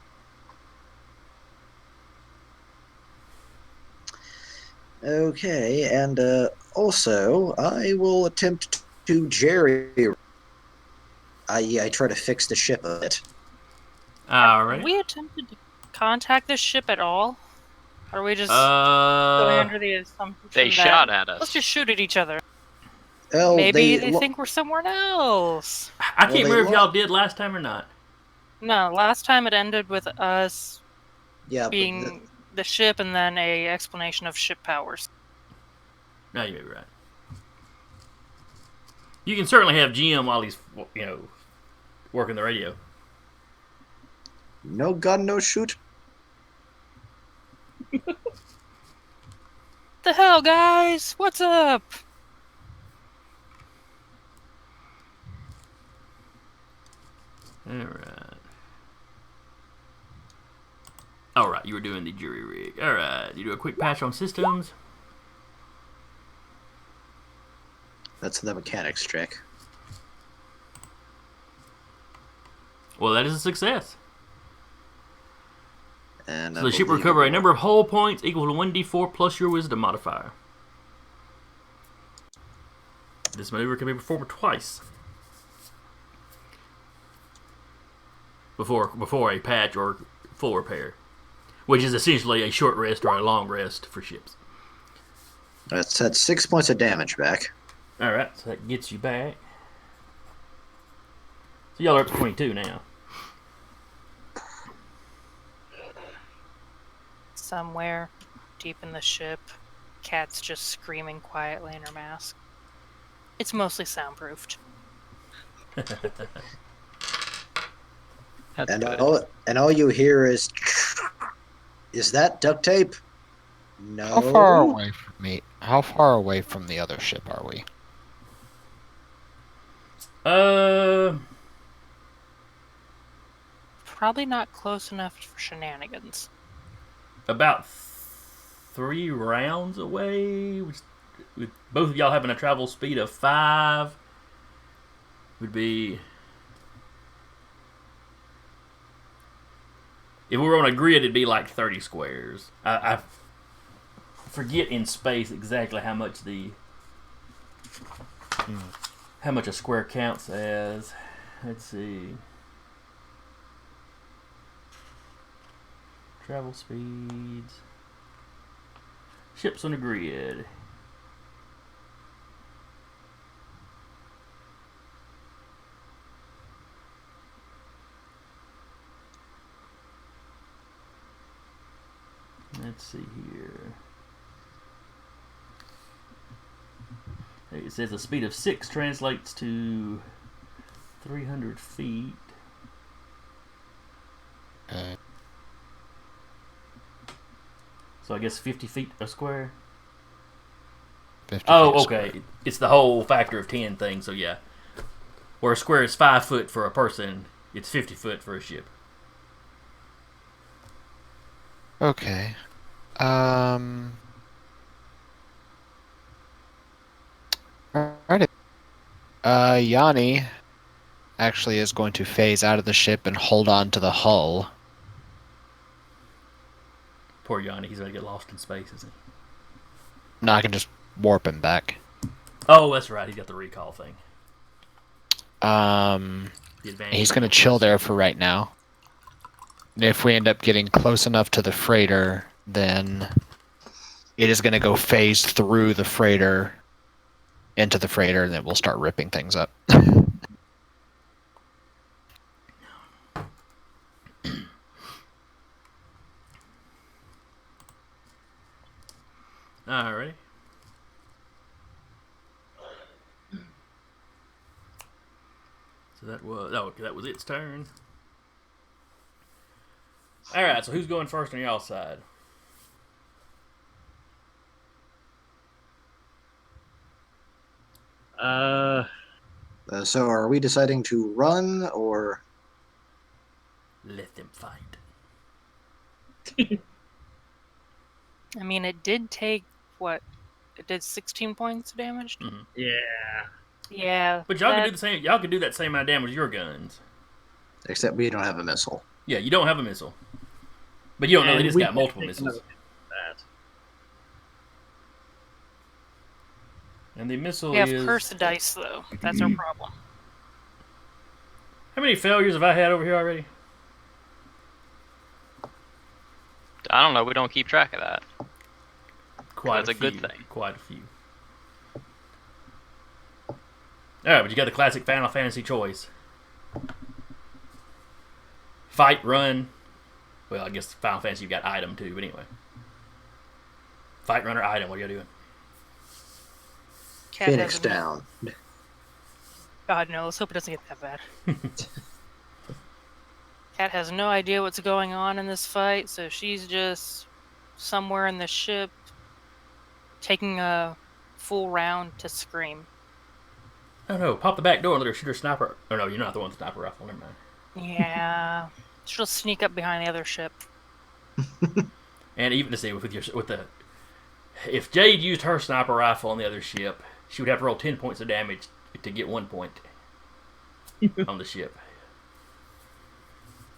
D: Okay, and also, I will attempt to jerry. I try to fix the ship a bit.
C: Alright.
E: Have we attempted to contact this ship at all? Or are we just going
C: Uh,
E: under the assumption
H: They
E: that
H: shot at
E: let's
H: us.
E: just shoot at each other?
D: Well,
E: Maybe they think we're somewhere else.
C: I can't
D: they
C: remember if
D: lo-
C: y'all did last time or not.
E: No, last time it ended with us
D: yeah, but
E: being the ship and then a explanation of ship powers.
C: No, you may be right. You can certainly have GM while he's, working the radio.
D: no gun, no shoot.
E: The hell, guys? What's up?
C: Alright, you were doing the jury rig. Alright, you do a quick patch on systems.
D: That's the mechanics check.
C: Well, that is a success.
D: And
C: So the ship will recover a number of hull points equal to 1d4 plus your wisdom modifier. This maneuver can be performed twice. Before a patch or full repair. Which is essentially a short rest or a long rest for ships.
D: That's 6 points of damage back.
C: Alright, so that gets you back. So y'all are up to 22 now.
E: Somewhere deep in the ship, Kat's just screaming quietly in her mask. It's mostly soundproofed.
H: That's
D: And
H: good.
D: all you hear is that duct tape? No.
F: How far away from me? How far away from the other ship are we?
E: Probably not close enough for shenanigans.
C: About 3 rounds away. With both of y'all having a travel speed of 5, would be If we were on a grid, it'd be like 30 squares. I forget in space exactly how much how much a square counts as. Let's see. Travel speeds. Ships on a grid. Let's see here. It says the speed of 6 translates to 300 feet. So I guess 50 feet a square?
F: 50
C: Oh,
F: feet
C: okay.
F: square.
C: It's the whole factor of 10 thing, so yeah. Where a square is 5 foot for a person, it's 50 foot for a ship.
F: Okay. Alright. Yanni actually is going to phase out of the ship and hold on to the hull.
C: Poor Yanni, he's going to get lost in space, isn't he?
F: No, I can just warp him back.
C: Oh, that's right. He's got the recall thing.
F: Um,
C: The advantage.
F: he's going to chill there for right now. And if we end up getting close enough to the freighter, then it is going to go phase through the freighter into the freighter, and then we'll start ripping things up.
C: Alrighty. So that was its turn. All right. So who's going first on y'all's side?
D: So are we deciding to run or?
C: Let them fight.
E: I mean, it did take what? It did 16 points of damage.
G: Yeah.
E: Yeah.
C: But y'all can do the same. Y'all can do that same amount of damage with your guns.
D: Except we don't have a missile.
C: Yeah, you don't have a missile, but you don't know they
G: And
C: just
G: we
C: got
G: can
C: multiple
G: take
C: missiles.
G: another hit at
C: And the missile
E: We have
C: is.
E: cursed dice, though. That's our problem.
C: How many failures have I had over here already?
H: I don't know. We don't keep track of that.
C: Quite
H: That's a good thing.
C: Quite a few. Alright, but you got the classic Final Fantasy choice. Fight, run. Well, I guess Final Fantasy you've got item too, but anyway. Fight, run, or item, what are you doing?
E: Cat
D: Phoenix
E: has a-
D: down.
E: God, no. Let's hope it doesn't get that bad. Cat has no idea what's going on in this fight, so she's just somewhere in the ship taking a full round to scream.
C: Oh no, pop the back door and let her shoot her sniper. Oh no, you're not the one with the sniper rifle, never mind.
E: Yeah. She'll sneak up behind the other ship.
C: And even to see with the if Jade used her sniper rifle on the other ship, she would have to roll 10 points of damage to get 1 point on the ship.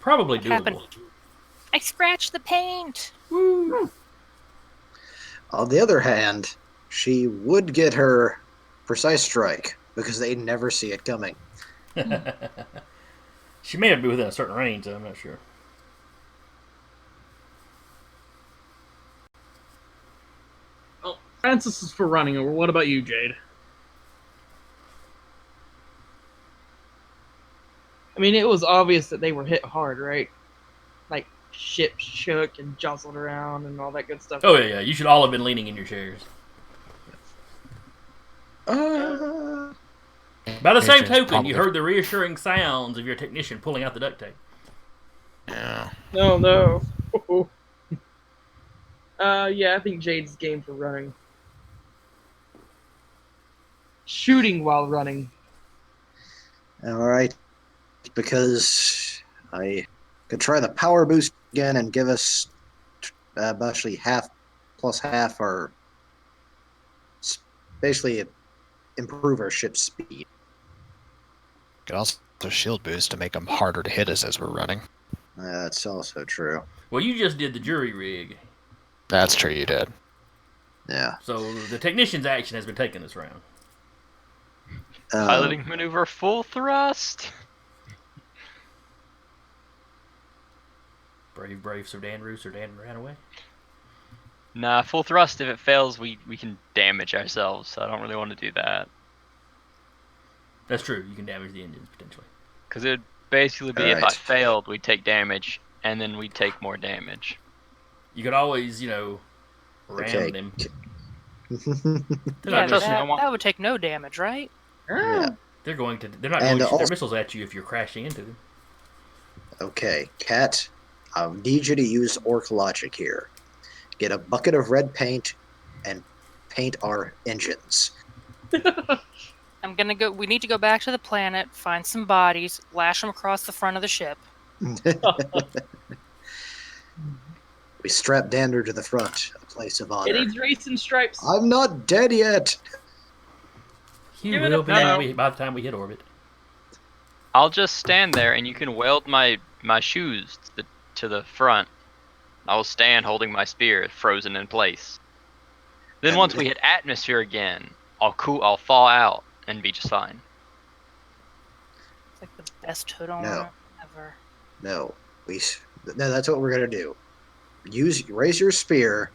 C: Probably
E: What
C: doable.
E: happened? I scratched the paint!
C: Woo!
D: On the other hand, she would get her precise strike because they never see it coming.
C: She may have to be within a certain range, though, I'm not sure.
G: Well, Francis is for running. Or what about you, Jade? I mean, it was obvious that they were hit hard, right? Like, ships shook and jostled around and all that good stuff.
C: Oh yeah. You should all have been leaning in your chairs. By the same
F: Patrons
C: token,
F: probably-
C: you heard the reassuring sounds of your technician pulling out the duct tape.
F: Yeah.
G: No, no. Yeah, I think Jade's game for running. Shooting while running.
D: All right, because I could try the power boost again and give us actually half plus half, or basically improve our ship speed.
F: Could also shield boost to make them harder to hit us as we're running.
D: That's also true.
C: Well, you just did the jury rig,
F: That's true, you did.
D: Yeah.
C: so the technician's action has been taken this round.
H: Piloting maneuver full thrust.
C: Brave Sir Danru. Sir Dan ran away.
H: Nah, full thrust. If it fails, we can damage ourselves. So I don't really want to do that.
C: That's true. You can damage the engines potentially.
H: Because it would basically be if I
D: Alright.
H: failed, we'd take damage, and then we'd take more damage.
C: You could always, ram
D: Okay.
C: them.
E: Yeah,
H: trust me, I
E: that,
H: want-
E: that would take no damage, right?
D: Yeah.
C: They're going to. They're not
D: And
C: going to shoot their
D: also-
C: missiles at you if you're crashing into them.
D: Okay, Cat, I need you to use orc logic here. Get a bucket of red paint and paint our engines.
E: I'm gonna go. We need to go back to the planet, find some bodies, lash them across the front of the ship.
D: We strap Dander to the front, a place of
I: It
D: honor.
I: needs racing stripes.
D: I'm not dead yet.
C: He
I: Give it
C: will
I: a
C: be
I: no.
C: by the time we hit orbit.
H: I'll just stand there, and you can weld my shoes to the front. I will stand holding my spear frozen in place. Then
D: And
H: once
D: then-
H: we hit atmosphere again, I'll fall out and be just fine.
E: It's like the best hood on
D: No.
E: ever.
D: No, no. That's what we're gonna do. Raise your spear.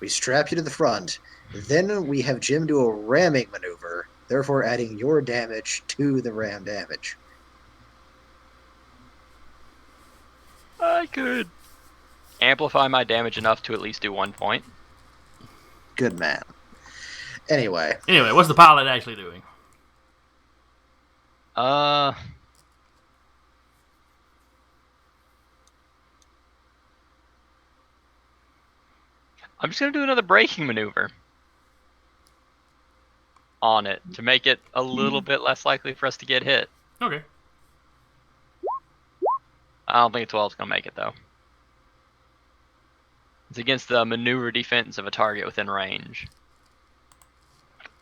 D: We strap you to the front. Then we have Jim do a ramming maneuver, therefore adding your damage to the ram damage.
H: I could amplify my damage enough to at least do 1 point.
D: Good man. Anyway,
C: Anyway, what's the pilot actually doing?
H: I'm just gonna do another braking maneuver on it to make it a little bit less likely for us to get hit.
C: Okay.
H: I don't think a 12 is gonna make it though. It's against the maneuver defense of a target within range.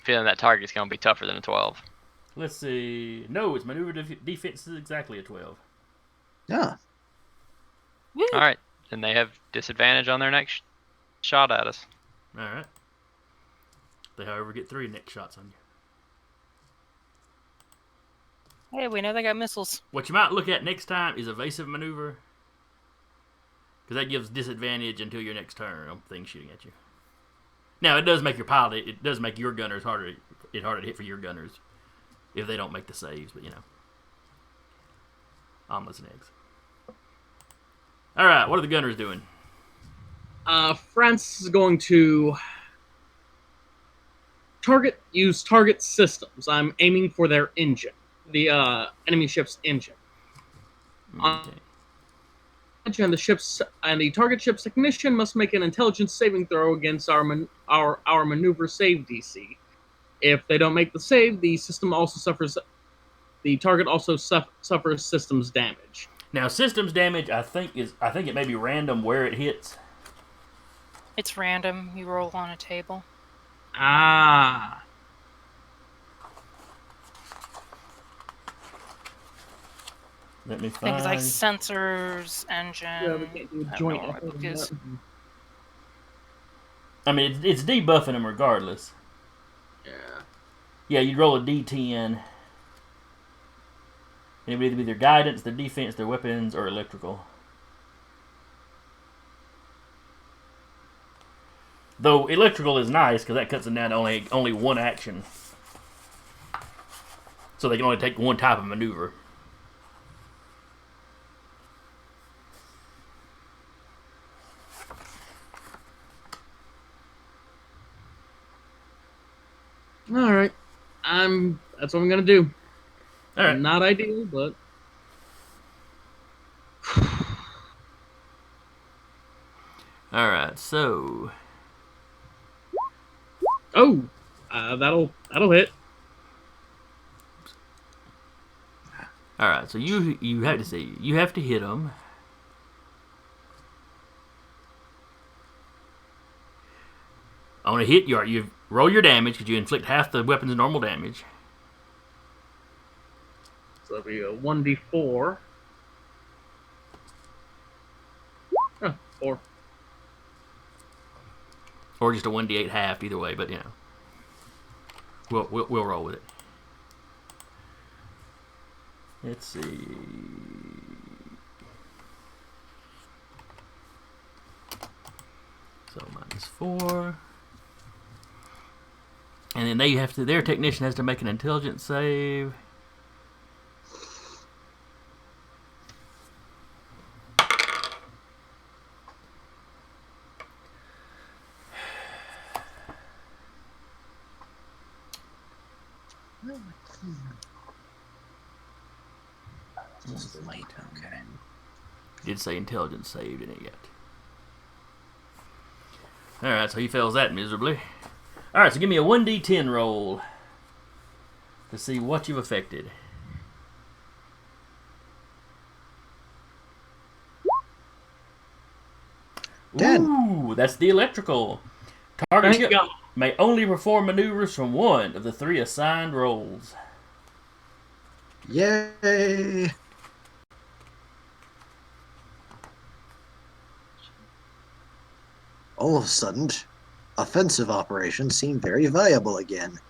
H: Feeling that target's gonna be tougher than a 12.
C: Let's see. No, its maneuver defense is exactly a 12.
D: yeah.
E: Woo!
H: All right, then they have disadvantage on their next shot at us.
C: All right. They, however, get 3 next shots on you.
E: Hey, we know they got missiles.
C: What you might look at next time is evasive maneuver, because that gives disadvantage until your next turn on things shooting at you. Now, it does make your pilot. It does make your gunners harder. It harder to hit for your gunners if they don't make the saves. But omelets and eggs. All right, what are the gunners doing?
G: France is going to use target systems. I'm aiming for their engine, the enemy ship's engine.
C: Okay.
G: And the target ship's technician must make an intelligence saving throw against our maneuver save DC. If they don't make the save, the target also suffers systems damage.
C: Now, systems damage, I think it may be random where it hits.
E: It's random. You roll on a table.
G: Ah.
C: Let me
E: I think it's like
C: find.
E: sensors, engine.
G: Yeah, we can't do
E: I don't
G: joint
E: know what my book
G: effort on
E: is.
G: that.
C: I mean, it's debuffing them regardless.
G: Yeah.
C: Yeah, you'd roll a D10. It would either be their guidance, their defense, their weapons, or electrical. Though electrical is nice because that cuts them down to only one action, so they can only take one type of maneuver.
G: All right. That's what I'm gonna do.
C: All right.
G: Not ideal, but
C: All right. So
G: that'll hit.
C: all right. So you have to see. You have to hit them. On a hit, you roll your damage because you inflict half the weapon's normal damage.
G: So that'll be a 1d4. 4.
C: Or just a 1d8 half, either way, but you know. We'll roll with it. Let's see. So -4. And then their technician has to make an intelligence save.
D: Okay.
C: Did say intelligence save, didn't it yet? Alright, so he fails that miserably. Alright, so give me a 1d10 roll to see what you've affected. Ooh, that's the electrical. Target
G: Thank
C: ship
G: God.
C: may only perform maneuvers from one of the 3 assigned roles.
D: Yay! All of a sudden, offensive operations seem very viable again.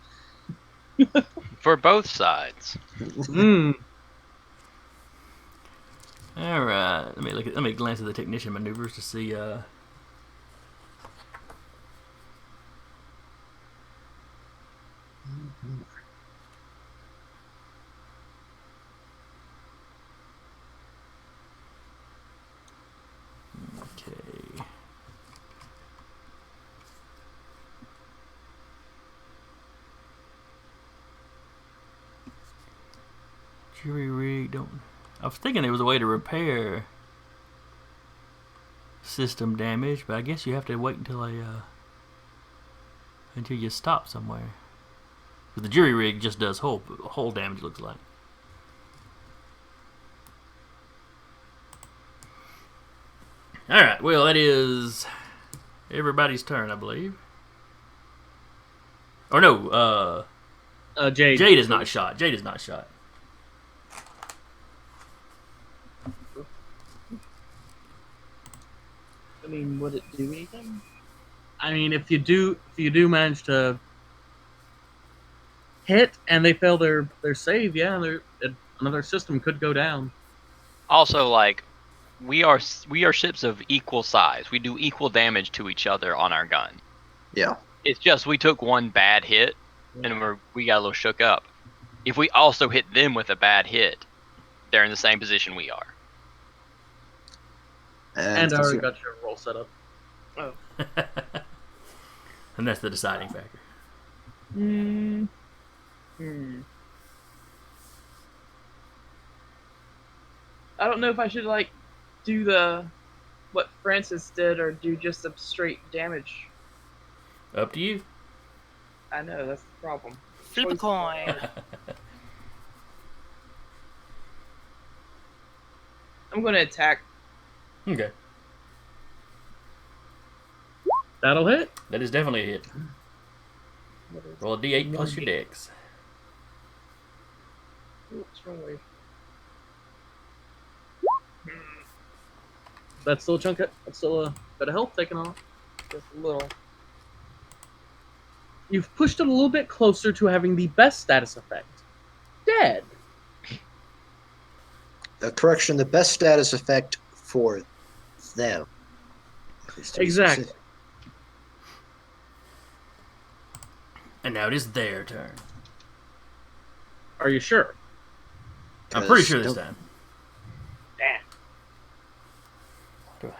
H: For both sides.
G: Hmm.
C: All right, let me glance at the technician maneuvers to see. Okay. Jury rig don't. I was thinking there was a way to repair system damage, but I guess you have to wait until until you stop somewhere. But the jury rig just does whole damage. Looks like. All right. Well, that is everybody's turn, I believe. Or no,
G: Jade.
C: Jade is not shot. Jade is not shot.
I: I mean, would it do anything?
G: I mean, if you do manage to hit and they fail their save, yeah, another system could go down.
H: Also, like, we are ships of equal size. We do equal damage to each other on our gun.
D: Yeah.
H: It's just we took one bad hit and we got a little shook up. If we also hit them with a bad hit, they're in the same position we are.
G: And I already got your roll set up.
I: Oh.
C: And that's the deciding factor.
I: I don't know if I should like do what Francis did or do just a straight damage.
C: Up to you.
I: I know that's the problem.
E: Flip a
I: Choice.
E: coin.
I: I'm going to attack.
C: Okay.
G: That'll hit.
C: That is definitely a hit. Roll a d8 plus your dex.
I: Oops, wrong way.
G: That's still a chunk. That's still a bit of health taken off.
I: Just a little.
G: You've pushed it a little bit closer to having the best status effect. Dead.
D: Correction, the best status effect for them.
G: Exactly.
C: And now it is their turn.
G: Are you sure?
C: I'm pretty sure this time.
G: Damn.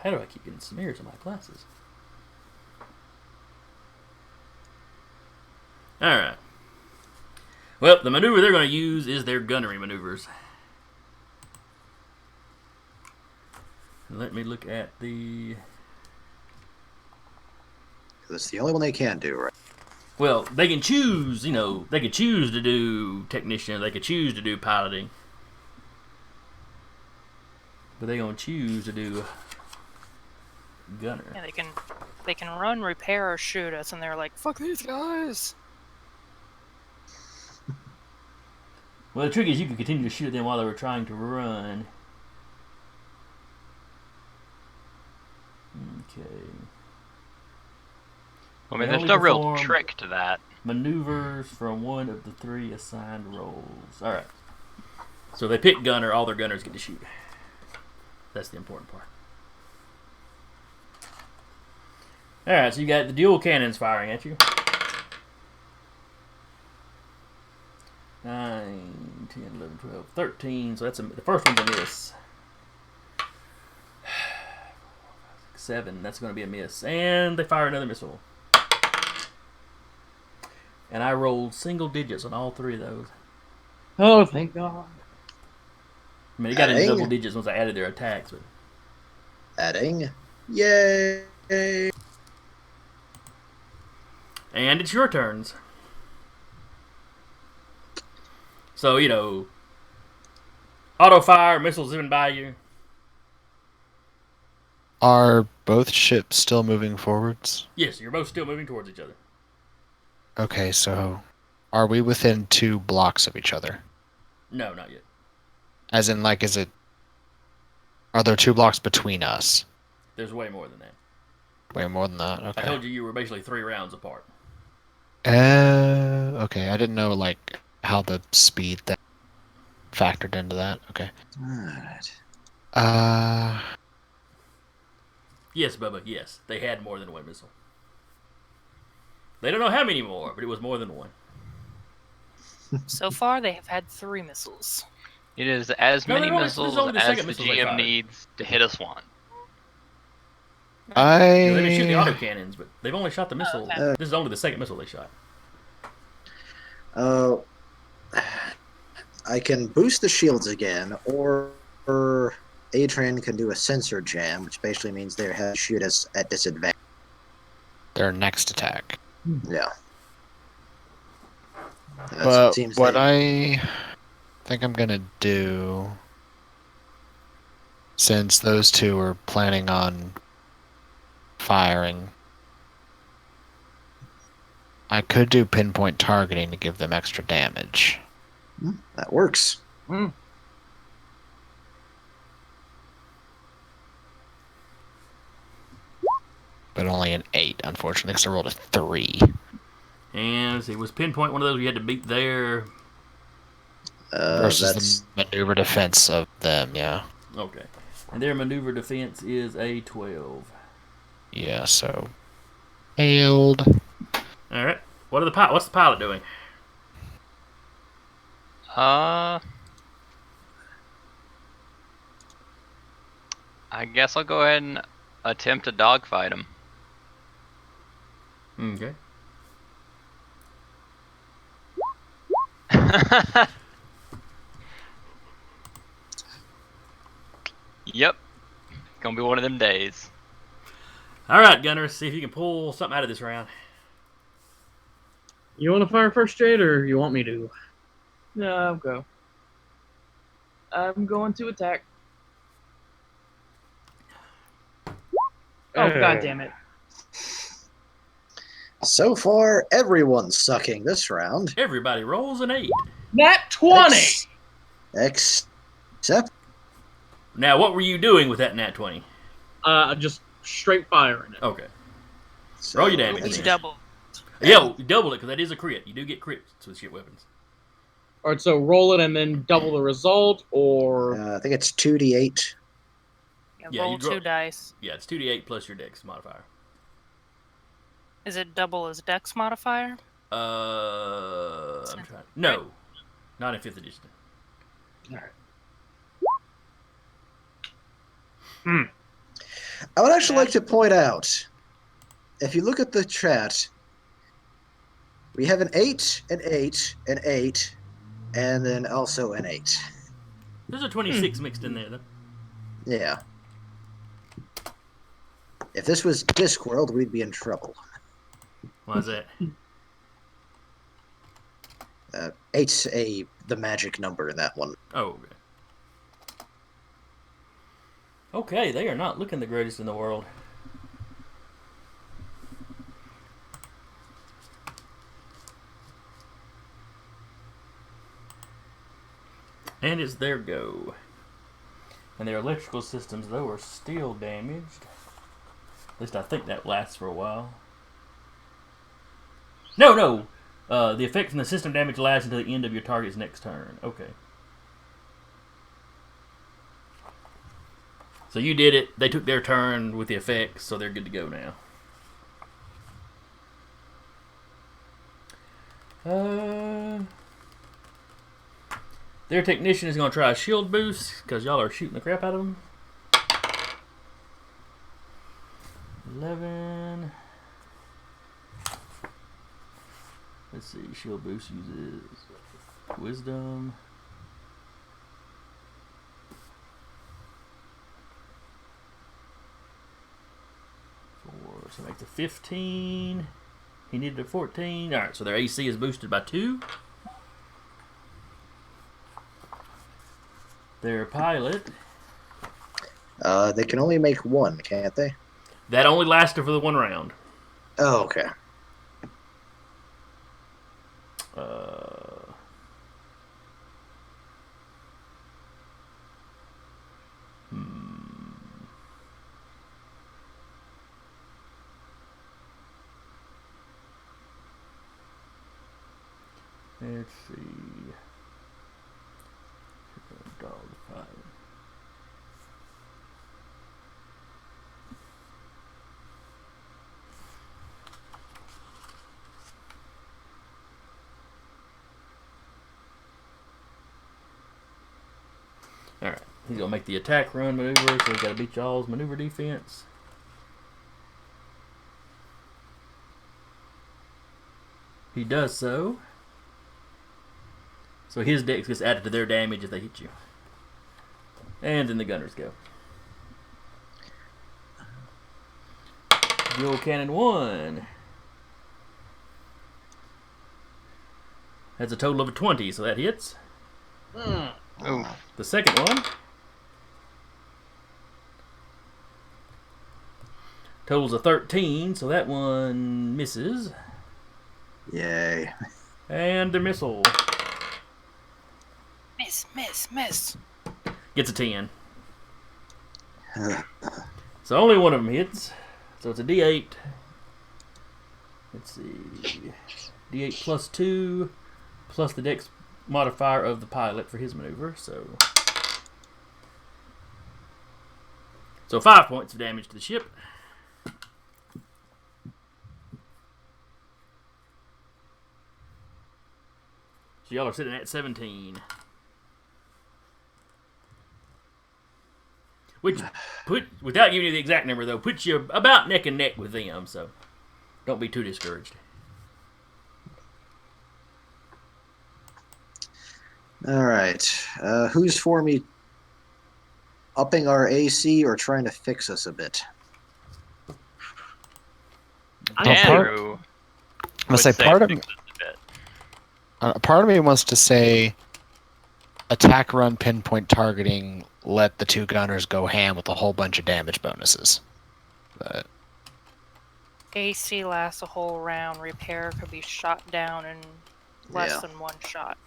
C: How do I keep getting smears on my glasses? Alright. Well, the maneuver they're going to use is their gunnery maneuvers. Let me look at the...
D: That's the only one they can do, right?
C: Well, they can choose, they could choose to do technician, they could choose to do piloting. But they're going to choose to do gunner.
E: Yeah, they can run, repair, or shoot us, and they're like, fuck these guys.
C: Well, the trick is you could continue to shoot them while they were trying to run. Okay.
H: I
C: They
H: mean, there's
C: only
H: no real
C: perform
H: trick to that.
C: maneuvers from one of the 3 assigned roles. All right. So they pick gunner. All their gunners get to shoot. That's the important part. All right. So you got the dual cannons firing at you. 9, 10, 11, 12, 13. So the first one's a miss. 7. That's going to be a miss. And they fire another missile. And I rolled single digits on all 3 of those.
G: Oh, thank God.
C: I mean, it got into
D: Adding.
C: double digits once I added their attacks. But
D: Adding. Yay!
C: and it's your turns. So, auto fire, missiles zooming by you.
F: Are both ships still moving forwards?
C: Yes, you're both still moving towards each other.
F: Okay, so are we within 2 blocks of each other?
C: No, not yet.
F: As in, like, are there 2 blocks between us?
C: There's way more than that.
F: Way more than that,
C: I
F: okay.
C: told you were basically 3 rounds apart.
F: Okay, I didn't know, like, how the speed that factored into that. Okay.
D: Alright.
C: Yes, Bubba, yes. They had more than 1 missile. They don't know how many more, but it was more than 1.
E: So far, they have had 3 missiles.
H: It is as
C: No,
H: many
C: no, this is
H: missiles
C: only the
H: as
C: second
H: the
C: missile they
H: GM
C: fired.
H: needs to hit us one.
C: They've been shooting the autocannons, but they've only shot the missile.
E: okay.
C: This is only the second missile they shot.
D: I can boost the shields again, or Adrian can do a sensor jam, which basically means they have to shoot us at disadvantage.
F: Their next attack.
D: Yeah.
F: But what I think I'm gonna do, since those 2 are planning on firing, I could do pinpoint targeting to give them extra damage.
D: That works.
G: Mm.
F: But only an 8, unfortunately, because I rolled a 3.
C: And let's see, was pinpoint one of those you had to beat their...
F: Versus the maneuver defense of them, yeah.
C: Okay. And their maneuver defense is a 12.
F: Yeah, so... Failed.
C: Alright. What's the pilot doing?
H: I guess I'll go ahead and attempt to dogfight him.
C: Okay.
H: Yep. Gonna be one of them days.
C: Alright, Gunners, see if you can pull something out of this round.
G: You want to fire first, Jade, or you want me to?
I: No, I'll go. I'm going to attack. Oh, God damn it.
D: So far, everyone's sucking this round.
C: Everybody rolls an 8.
I: Nat 20!
D: Except
C: Now, what were you doing with that nat 20?
G: Just straight firing it.
C: Okay. Roll your damage.
E: You
C: then.
E: double.
C: Yeah, you double it, because that is a crit. You do get crits with shit weapons.
G: Alright, so roll it and then double the result, or...
D: I think it's 2d8.
C: Yeah,
E: Roll
C: you draw-
E: 2 dice.
C: Yeah, it's 2d8 plus your dex modifier.
E: Is it double as dex modifier?
C: I'm trying. No, not in 5th edition.
D: I would actually like to point out, if you look at the chat, we have an 8, an 8, an 8, and then also an 8.
C: There's a 26 mixed in there, though.
D: Yeah. If this was Discworld, we'd be in trouble.
C: Why is that?
D: 8's the magic number in that one.
C: Oh, okay. Okay, they are not looking the greatest in the world. And it's their go. And their electrical systems, though, are still damaged. At least I think that lasts for a while. No. The effect from the system damage lasts until the end of your target's next turn. Okay. So you did it. They took their turn with the effects, so they're good to go now. Their technician is going to try a shield boost because y'all are shooting the crap out of them. 11. Let's see. Shield boost uses wisdom. 4. So make the 15. He needed a 14. Alright, so their AC is boosted by 2. Their pilot.
D: They can only make one, can't they?
C: That only lasted for the 1 round.
D: Oh, okay.
C: Let's see. Dog fight. Alright, he's gonna make the attack run maneuver, so he's gotta beat y'all's maneuver defense. He does so. So his dex gets added to their damage if they hit you. And then the gunners go. Dual Cannon 1. Has a total of a 20, so that hits.
H: Oof.
C: The second one totals a 13, so that one misses.
D: Yay.
C: And the missile
E: Miss.
C: gets a 10. So only one of them hits. So it's a D8. Let's see. D8 plus 2 plus the dex modifier of the pilot for his maneuver. So 5 points of damage to the ship. So y'all are sitting at 17. Which, without giving you the exact number though, puts you about neck and neck with them, so don't be too discouraged.
D: All right. Who's for me upping our AC or trying to fix us a bit?
H: Andrew.
F: I'm gonna say part of me. Part of me wants to say attack run pinpoint targeting, let the 2 gunners go ham with a whole bunch of damage bonuses. But
E: AC lasts a whole round. Repair could be shot down in less than 1 shot.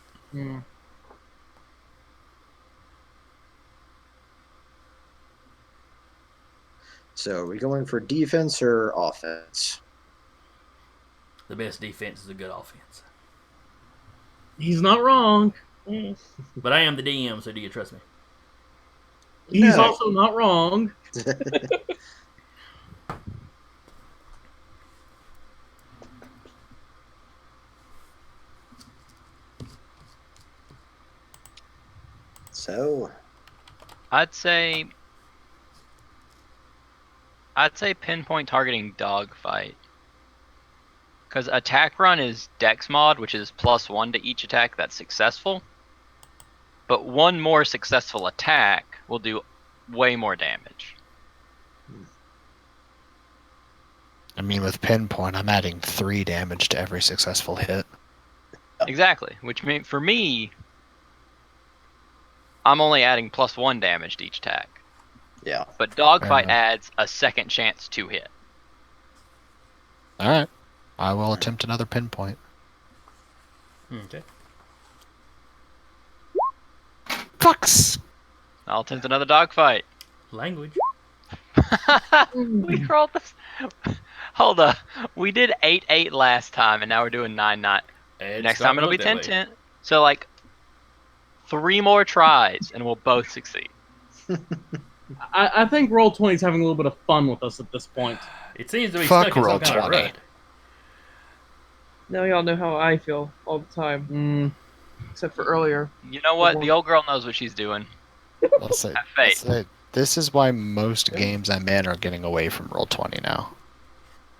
D: So are we going for defense or offense?
C: The best defense is a good offense.
G: He's not wrong.
C: But I am the DM, so do you trust me?
G: He's
D: No.
G: also not wrong.
D: So
H: I'd say pinpoint targeting dogfight. Because attack run is dex mod, which is +1 to each attack that's successful. But 1 more successful attack will do way more damage.
F: I mean, with pinpoint, I'm adding 3 damage to every successful hit.
H: Exactly. Which means for me, I'm only adding +1 damage to each attack.
D: yeah.
H: But dogfight
F: enough.
H: adds a second chance to hit.
F: All right, I will attempt another pinpoint.
C: Okay.
F: Fucks.
H: I'll attempt another dogfight.
C: Language.
H: We rolled this. Hold up. We did 8-8 last time, and now we're doing 9-9.
C: It's
H: Next
C: starting
H: time
C: to
H: it'll be
C: look that way.
H: 10-10. So, like, 3 more tries, and we'll both succeed.
G: I think Roll20's having a little bit of fun with us at this point.
C: It seems to be
F: Fuck
C: stuck in some kind of
F: Roll20.
C: rut.
I: Now y'all know how I feel all the time, except for earlier.
H: You know what? The old girl knows what she's doing.
F: Let's say,
H: Have faith.
F: this is why most games I'm in are getting away from Roll20 now.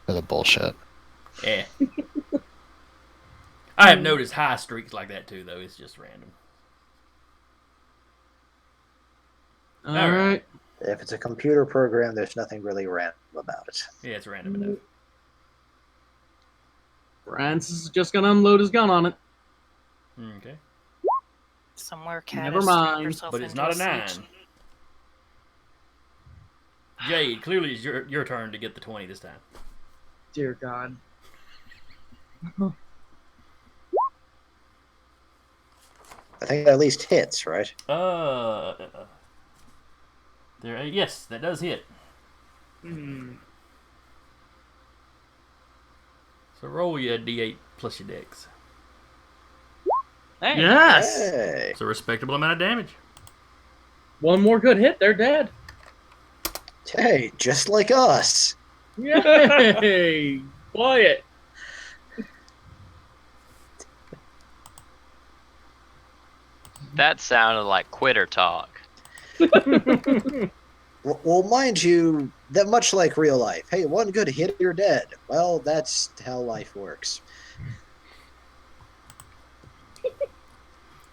F: For the bullshit.
C: Yeah. I have noticed high streaks like that too, though. It's just random.
G: All right.
D: If it's a computer program, there's nothing really random about it.
C: Yeah, it's random enough.
G: Francis is just gonna unload his gun on it.
C: Okay.
E: Somewhere Cat
G: Never
E: has thrown
G: mind.
E: herself
C: But it's
E: into
C: not a
E: sleep.
C: 9. Jade, clearly it's your turn to get the 20 this time.
I: Dear God.
D: I think that at least hits, right?
C: Yes, that does hit. So roll your D8 plus your dex.
I: Hey.
G: Yes.
D: Hey.
C: It's a respectable amount of damage.
G: One more good hit, they're dead.
D: Hey, just like us.
G: Yay! Quiet.
H: That sounded like quitter talk.
D: Well, mind you, that much like real life. Hey, one good hit, you're dead. Well, that's how life works.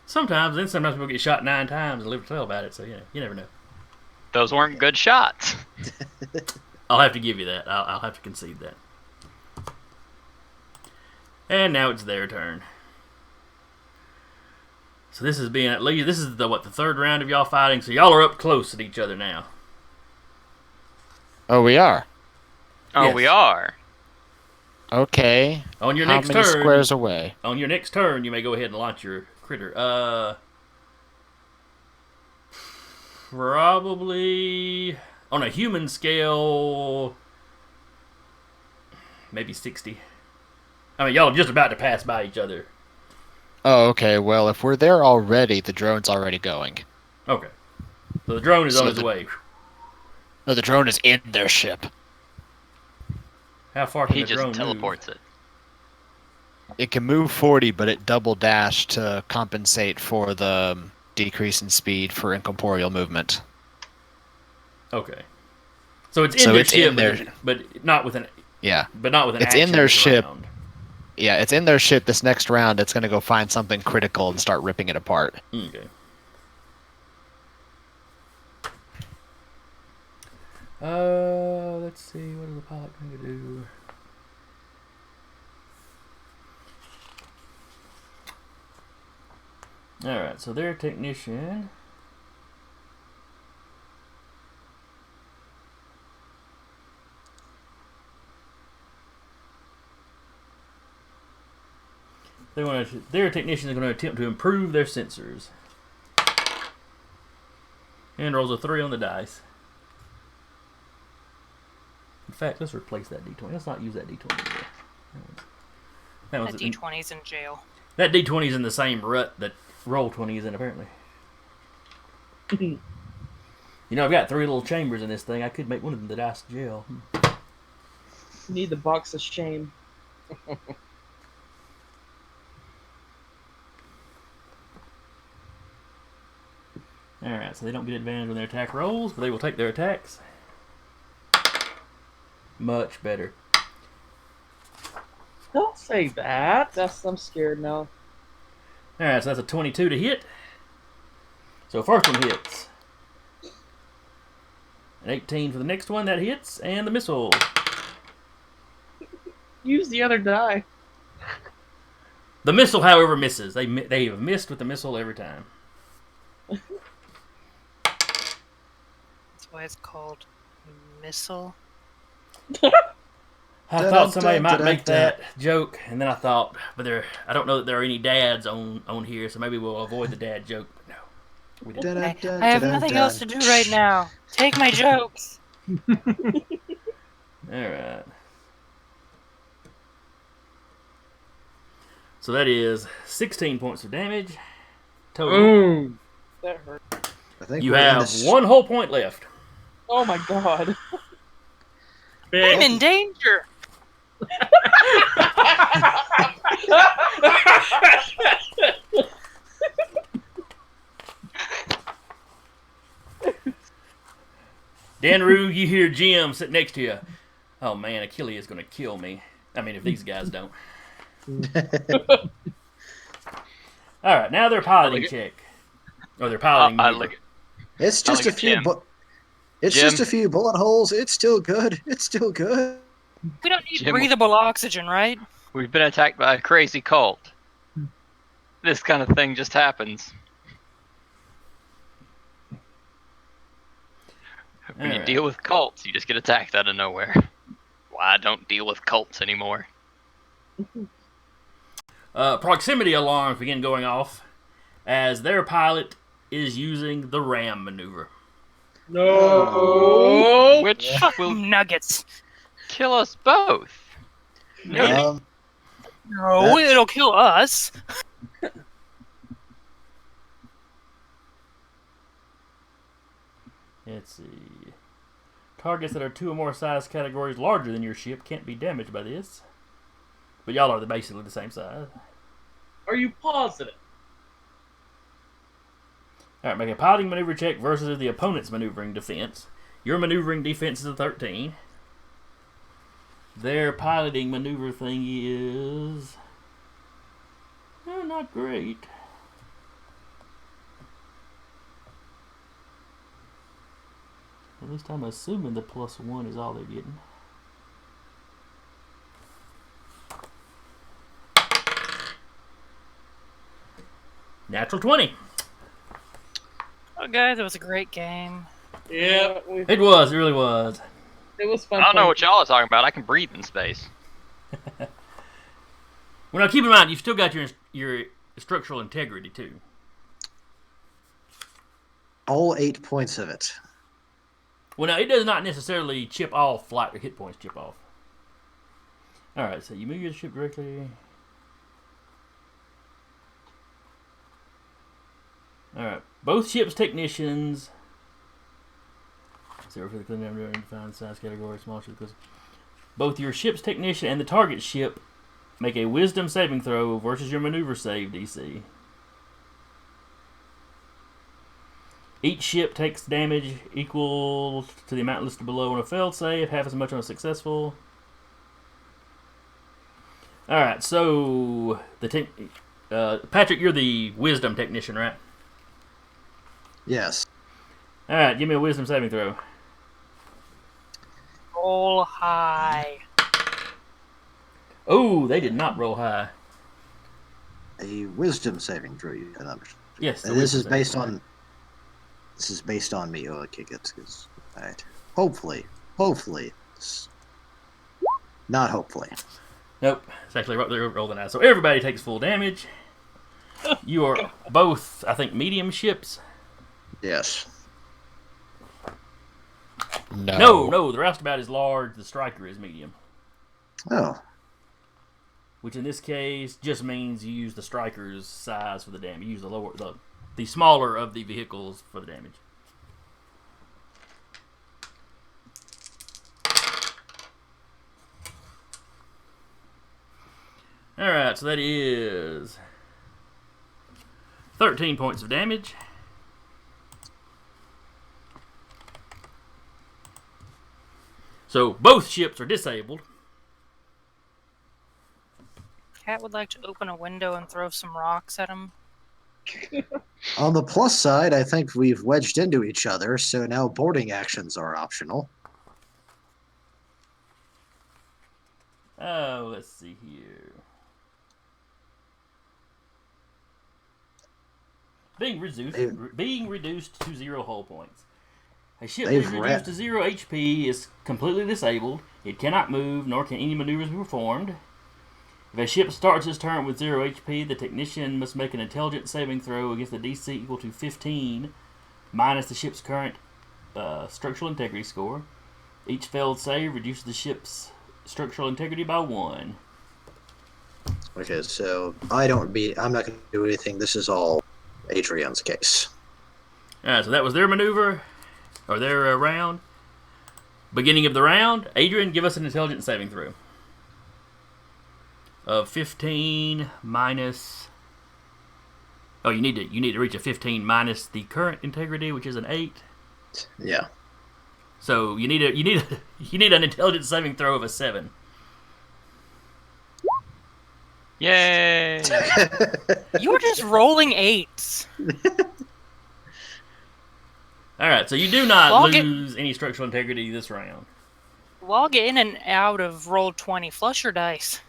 C: Sometimes people get shot 9 times and live to tell about it, so you never know.
H: Those weren't good shots.
C: I'll have to give you that. I'll have to concede that. And now it's their turn. So this is the third round of y'all fighting, so y'all are up close at each other now.
F: Oh, we are?
H: Oh,
C: Yes.
H: we are.
F: Okay.
C: On your
F: How
C: next
F: many
C: turn,
F: squares away?
C: On your next turn, you may go ahead and launch your critter. Probably on a human scale, maybe 60. I mean, y'all are just about to pass by each other.
F: Oh, okay. Well, if we're there already, the drone's already going.
C: Okay. So the drone is
F: So
C: on its way.
F: No, the drone is in their ship.
C: How far can
H: He
C: the
H: just
C: drone
H: teleports
C: move?
H: it.
F: It can move 40, but it double dash to compensate for the decrease in speed for incorporeal movement.
C: Okay. So it's in
F: So
C: their
F: it's
C: ship,
F: in their-
C: but not with an
F: Yeah.
C: It's
F: It's in
C: action
F: their
C: this
F: ship.
C: round.
F: Yeah, it's in their ship. This next round, it's going to go find something critical and start ripping it apart.
C: Okay. Let's see. What is the pilot going to do? Alright, so their technician. Their technician is going to attempt to improve their sensors. And rolls a 3 on the dice. In fact, let's replace that D20. Let's not use that D20 anymore.
E: That D20's in jail.
C: That D20 is in the same rut that Roll20 is in, apparently. You know, I've got 3 little chambers in this thing. I could make one of them the dice jail.
I: Need the box of shame.
C: Alright, so they don't get advantage on their attack rolls, but they will take their attacks. Much better.
I: Don't say that. I'm scared now.
C: Alright, so that's a 22 to hit. So first one hits. An 18 for the next one, that hits. And the missile.
I: Use the other die.
C: The missile, however, misses. They have missed with the missile every time.
E: That's why it's called missile.
C: I thought somebody might make that joke, and then I thought, but I don't know that there are any dads on here, so maybe we'll avoid the dad joke. But no, we didn't.
E: I have nothing else to do right now. Take my jokes.
C: Alright. So that is 16 points of damage total.
I: Boom. That hurt.
D: I think
C: You
D: we're in
C: have
D: this-
C: 1 whole point left.
I: Oh my god.
E: I'm in danger.
C: Danru, you hear Jim sitting next to you. Oh man, Achilles is going to kill me. I mean, if these guys don't. Alright, now they're piloting check. Or they're piloting
H: I
C: maneuver.
H: look.
D: It's just
H: like
D: a few.
H: Jim.
D: It's
H: Jim.
D: just a few bullet holes. It's still good. It's still good.
E: We don't need
H: Jim-
E: breathable oxygen, right?
H: We've been attacked by a crazy cult. This kind of thing just happens. When you
C: Alright.
H: deal with cults, you just get attacked out of nowhere. Why I don't deal with cults anymore.
C: Proximity alarms begin going off as their pilot is using the ram maneuver.
I: No.
H: Which will
E: Nuggets.
H: kill us both.
E: No,
D: That's-
E: it'll kill us.
C: Let's see. Targets that are 2 or more size categories larger than your ship can't be damaged by this. But y'all are basically the same size.
G: Are you positive?
C: Alright, make a piloting maneuver check versus the opponent's maneuvering defense. Your maneuvering defense is a 13. Their piloting maneuver thing is... not great. At least I'm assuming the +1 is all they're getting. Natural 20.
E: Oh, guys, it was a great game.
I: Yeah,
C: It was, it really was.
I: it was fun.
H: I don't know
I: playing.
H: what y'all are talking about. I can breathe in space.
C: Well, now keep in mind, you've still got your structural integrity too.
D: All 8 points of it.
C: Well, now it does not necessarily chip off flight or hit points chip off. All right, so you move your ship directly. All right, both ships' technicians. 0 for the clean number and defined size category, small ship. Both your ship's technician and the target ship make a wisdom saving throw versus your maneuver save DC. Each ship takes damage equal to the amount listed below on a failed save, half as much on a successful. Alright, so Patrick, you're the wisdom technician, right?
D: Yes.
C: Alright, give me a wisdom saving throw.
E: Roll high.
C: Oh, they did not roll high.
D: A wisdom saving throw. You can understand.
C: Yes,
D: And this is based on. This is based on me. Oh, okay, good. All right. Hopefully. Not hopefully.
C: Nope, it's actually what they're rolling out. So everybody takes full damage. You are both, I think, medium ships.
D: Yes.
C: No, the Roustabout is large, the Striker is medium.
D: Oh.
C: Which in this case just means you use the Striker's size for the damage. You use the smaller of the vehicles for the damage. Alright, so that is 13 points of damage. So both ships are disabled.
E: Cat would like to open a window and throw some rocks at him.
D: On the plus side, I think we've wedged into each other, so now boarding actions are optional.
C: Oh, let's see here. Being reduced to 0 hull points. A ship that is reduced to 0 HP is completely disabled. It cannot move, nor can any maneuvers be performed. If a ship starts its turn with 0 HP, the technician must make an intelligence saving throw against a DC equal to 15 minus the ship's current structural integrity score. Each failed save reduces the ship's structural integrity by 1.
D: Okay, so I'm not going to do anything. This is all Adrian's case.
C: Alright, so that was their maneuver, or their round. Beginning of the round, Adrian, give us an intelligence saving throw. Of 15 minus... Oh, you need to reach a 15 minus the current integrity, which is an 8.
D: Yeah.
C: So you need an intelligence saving throw of a 7.
H: Yay!
E: You're just rolling 8s.
C: Alright, so you do not
E: Log it.
C: lose any structural integrity this round.
E: Log in and out of roll 20. Flush your dice.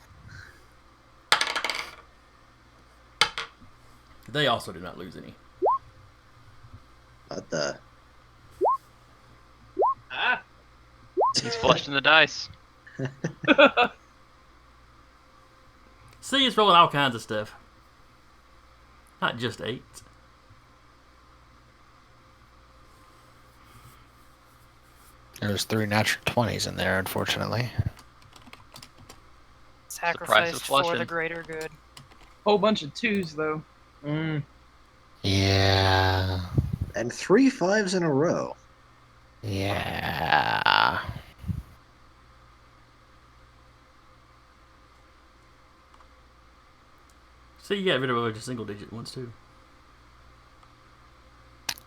C: They also do not lose any.
D: What the?
H: He's flushing the dice.
C: See, it's rolling all kinds of stuff. Not just 8s.
F: There's 3 natural 20s in there, unfortunately.
E: Sacrificed for
H: flushing.
E: the greater good.
I: Whole bunch of 2s though.
F: Yeah.
D: And 3 5s in a row.
F: Yeah.
C: See, you got rid of a bunch of single digit ones too.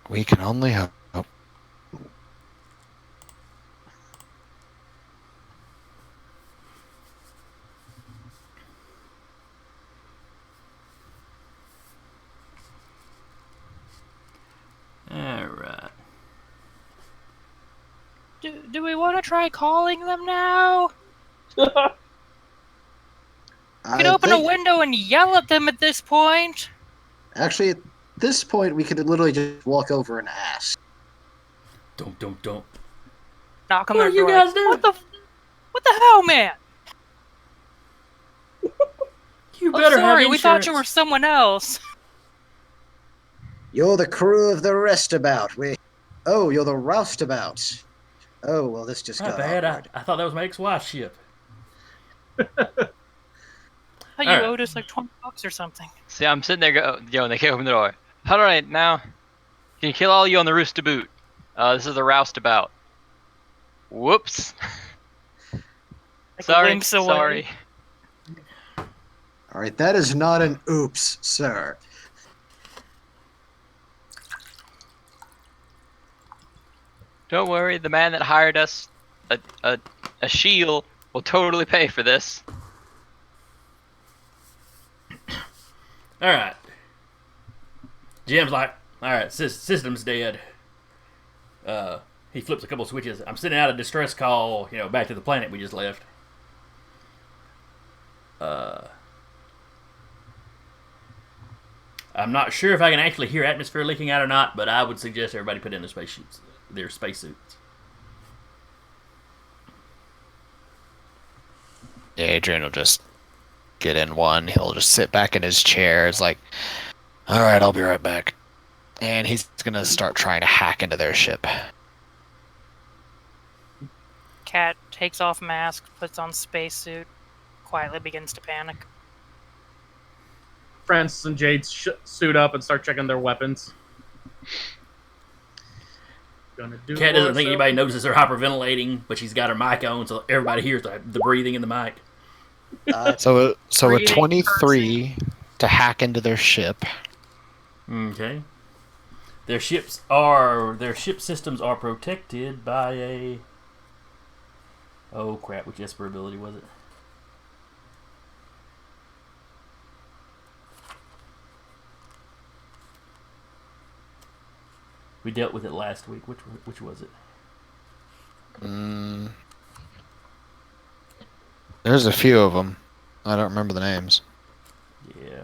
F: We can only hope.
C: Alright.
E: Do we want to try calling them now? We can open a window and yell at them at this point.
D: Actually, at this point, we could literally just walk over and ask.
C: Don't.
E: Knock on
C: What
E: their
C: are you
E: door.
C: guys
E: Like,
C: doing?
E: What the hell, man?
C: You
E: Oh,
C: better have
E: sorry,
C: insurance.
E: we thought you were someone else.
D: You're the crew of the Roustabout. You're the Roustabout. Oh, well, this just
C: Not
D: got
C: bad.
D: awkward.
C: I thought that was my ex-wife's ship.
E: I thought you
C: Alright.
E: owed us like $20 or something.
H: See, I'm sitting there going, they can't open the door. Alright, now, can you kill all you on the Roustabout? This is the Roustabout. Whoops.
E: Like limps away.
H: Sorry.
D: All right, that is not an oops, sir.
H: Don't worry, the man that hired us, a shield, will totally pay for this.
C: Alright. Jim's like, alright, system's dead. He flips a couple switches. I'm sending out a distress call, back to the planet we just left. I'm not sure if I can actually hear atmosphere leaking out or not, but I would suggest everybody put in their spacesuits.
F: Yeah, Adrian will just get in one. He'll just sit back in his chair. It's like, all right, I'll be right back. And he's going to start trying to hack into their ship.
E: Cat takes off mask, puts on spacesuit, quietly begins to panic.
G: Francis and Jade suit up and start checking their weapons.
C: Kat doesn't think anybody notices her hyperventilating, but she's got her mic on, so everybody hears the breathing in the mic.
F: So a
I: Breathing,
F: 23 to hack into their ship.
C: Okay. Their ship systems are protected by a... Oh crap, which Esper ability was it? We dealt with it last week. Which was it?
F: There's a few of them. I don't remember the names.
C: Yeah.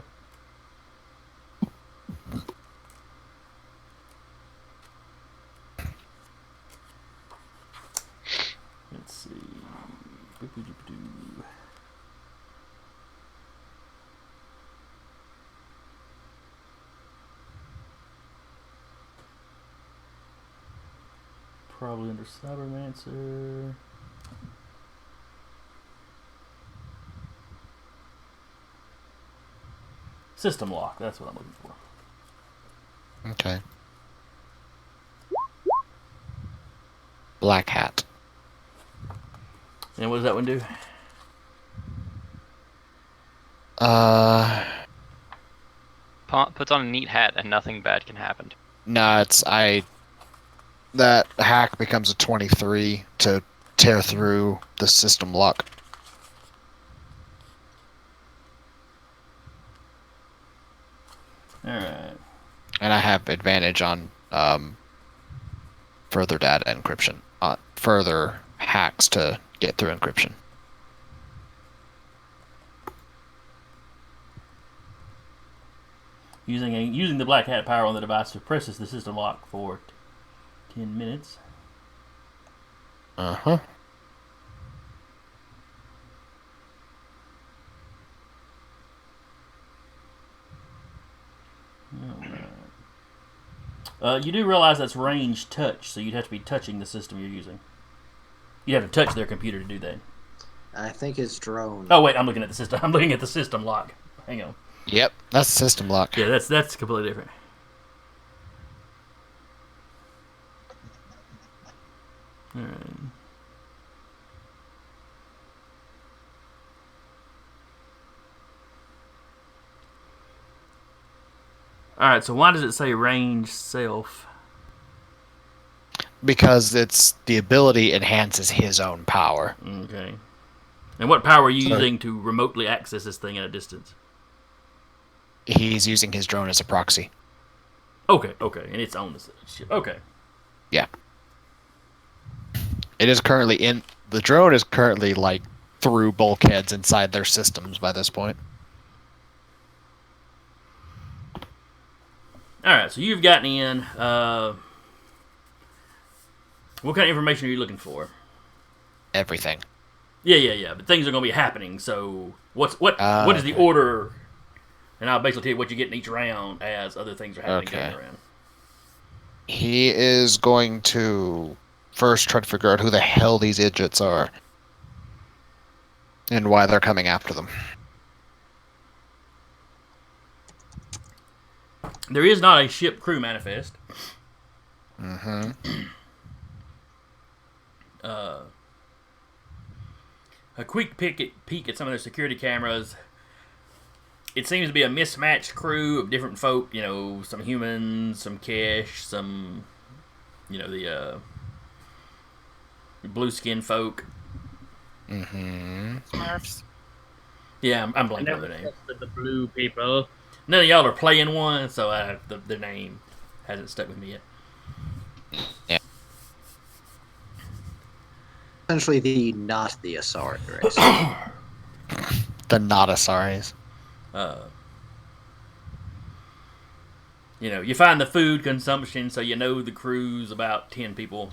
C: Let's see. Boop-a-doop-a-doo. probably under Cybermancer. System lock, that's what I'm looking for.
F: Okay. Black hat.
C: And what does that one do?
H: Puts on a neat hat and nothing bad can happen.
F: No, that hack becomes a 23 to tear through the system lock.
C: Alright.
F: And I have advantage on further data encryption. Further hacks to get through encryption.
C: Using the black hat power on the device suppresses the system lock for 10 minutes.
F: Uh-huh.
C: You do realize that's range touch, so you'd have to be touching the system you're using. You'd have to touch their computer to do that.
D: I think it's drone.
C: Oh wait, I'm looking at the system. I'm looking at the system lock. Hang on.
F: Yep, that's system lock.
C: Yeah, that's completely different. All right. All right. So why does it say range self?
F: Because it's the ability enhances his own power.
C: Okay. And what power are you using to remotely access this thing at a distance?
F: He's using his drone as a proxy.
C: Okay, and it's on the ship. Okay.
F: Yeah. It is currently the drone is currently like through bulkheads inside their systems by this point.
C: All right, so you've gotten in. What kind of information are you looking for?
F: Everything.
C: Yeah. But things are going to be happening. So what is the order? And I'll basically tell you what you get in each round as other things are happening during the round.
F: He is going to first try to figure out who the hell these idiots are and why they're coming after them.
C: There is not a ship crew manifest.
F: Mm-hmm.
C: A quick peek at some of their security cameras. It seems to be a mismatched crew of different folk. You know, some humans, some Kesh, some, the blue skin folk.
F: Mm-hmm.
E: Smurfs.
C: Yeah, I'm
G: I
C: blanking on
G: never
C: their name.
G: trusted the blue people.
C: None of y'all are playing one, so the name hasn't stuck with me yet.
F: Yeah.
D: Essentially, not the Asari race.
F: The not Asaris.
C: You find the food consumption, so you know the crew's about 10 people.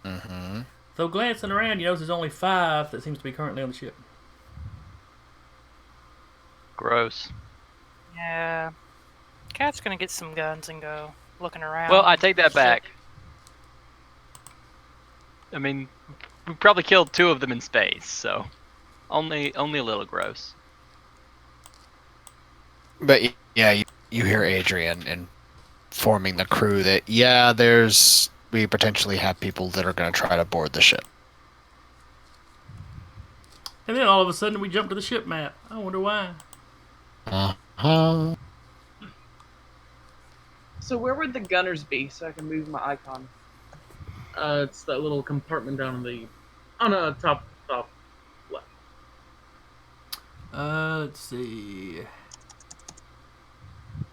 F: Mm-hmm.
C: So glancing around, you notice there's only 5 that seems to be currently on the ship.
H: Gross.
E: Yeah. Cat's gonna get some guns and go looking around.
H: Well, I take that back. I mean, we probably killed 2 of them in space, so only a little gross.
F: But yeah, you hear Adrian informing the crew that we potentially have people that are going to try to board the ship.
C: And then all of a sudden we jump to the ship map. I wonder why.
F: Uh-huh.
I: So where would the gunners be so I can move my icon?
G: It's that little compartment down on the top left.
C: Let's see.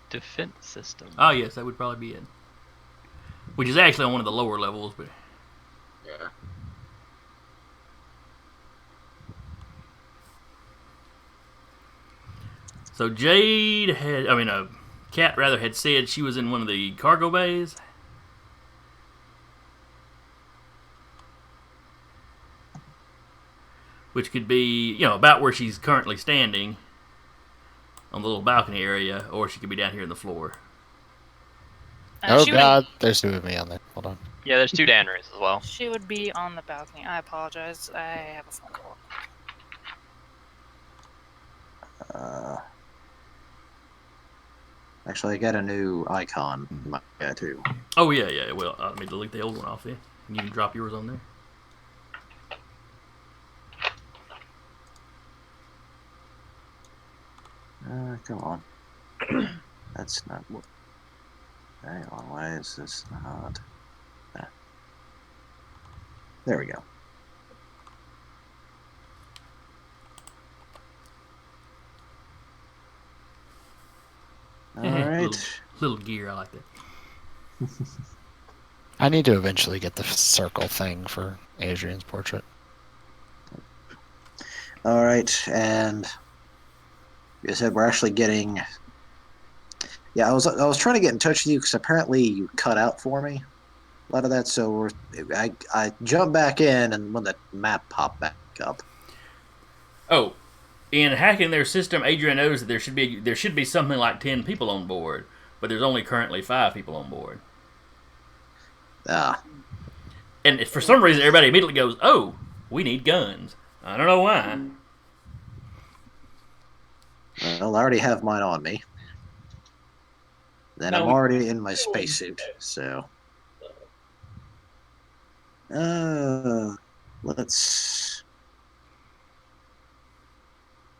H: Defense system.
C: Oh, yes, that would probably be it. Which is actually on one of the lower levels, but...
G: Yeah.
C: So Kat had said she was in one of the cargo bays. Which could be, about where she's currently standing on the little balcony area, or she could be down here on the floor.
F: Oh god, there's 2 of me on there. Hold on.
H: Yeah, there's 2 Danrys as well.
E: She would be on the balcony. I apologize. I have a phone call.
D: Actually, I got a new icon in my guy too.
C: Oh yeah. Well, let me delete the old one off there. You can drop yours on there.
D: Come on. That's not what. Hang on, why is this not? There we go. All right.
C: Little gear, I like that.
F: I need to eventually get the circle thing for Adrian's portrait.
D: All right, and you said we're actually getting. Yeah, I was trying to get in touch with you because apparently you cut out for me a lot of that. So I jumped back in, and when the map popped back up.
C: Oh, in hacking their system, Adrian knows that there should be something like 10 people on board, but there's only currently 5 people on board. And for some reason, everybody immediately goes, "Oh, we need guns." I don't know why.
D: Well, I already have mine on me. Then
G: No,
D: I'm
G: we-
D: already in my spacesuit, so. Let's.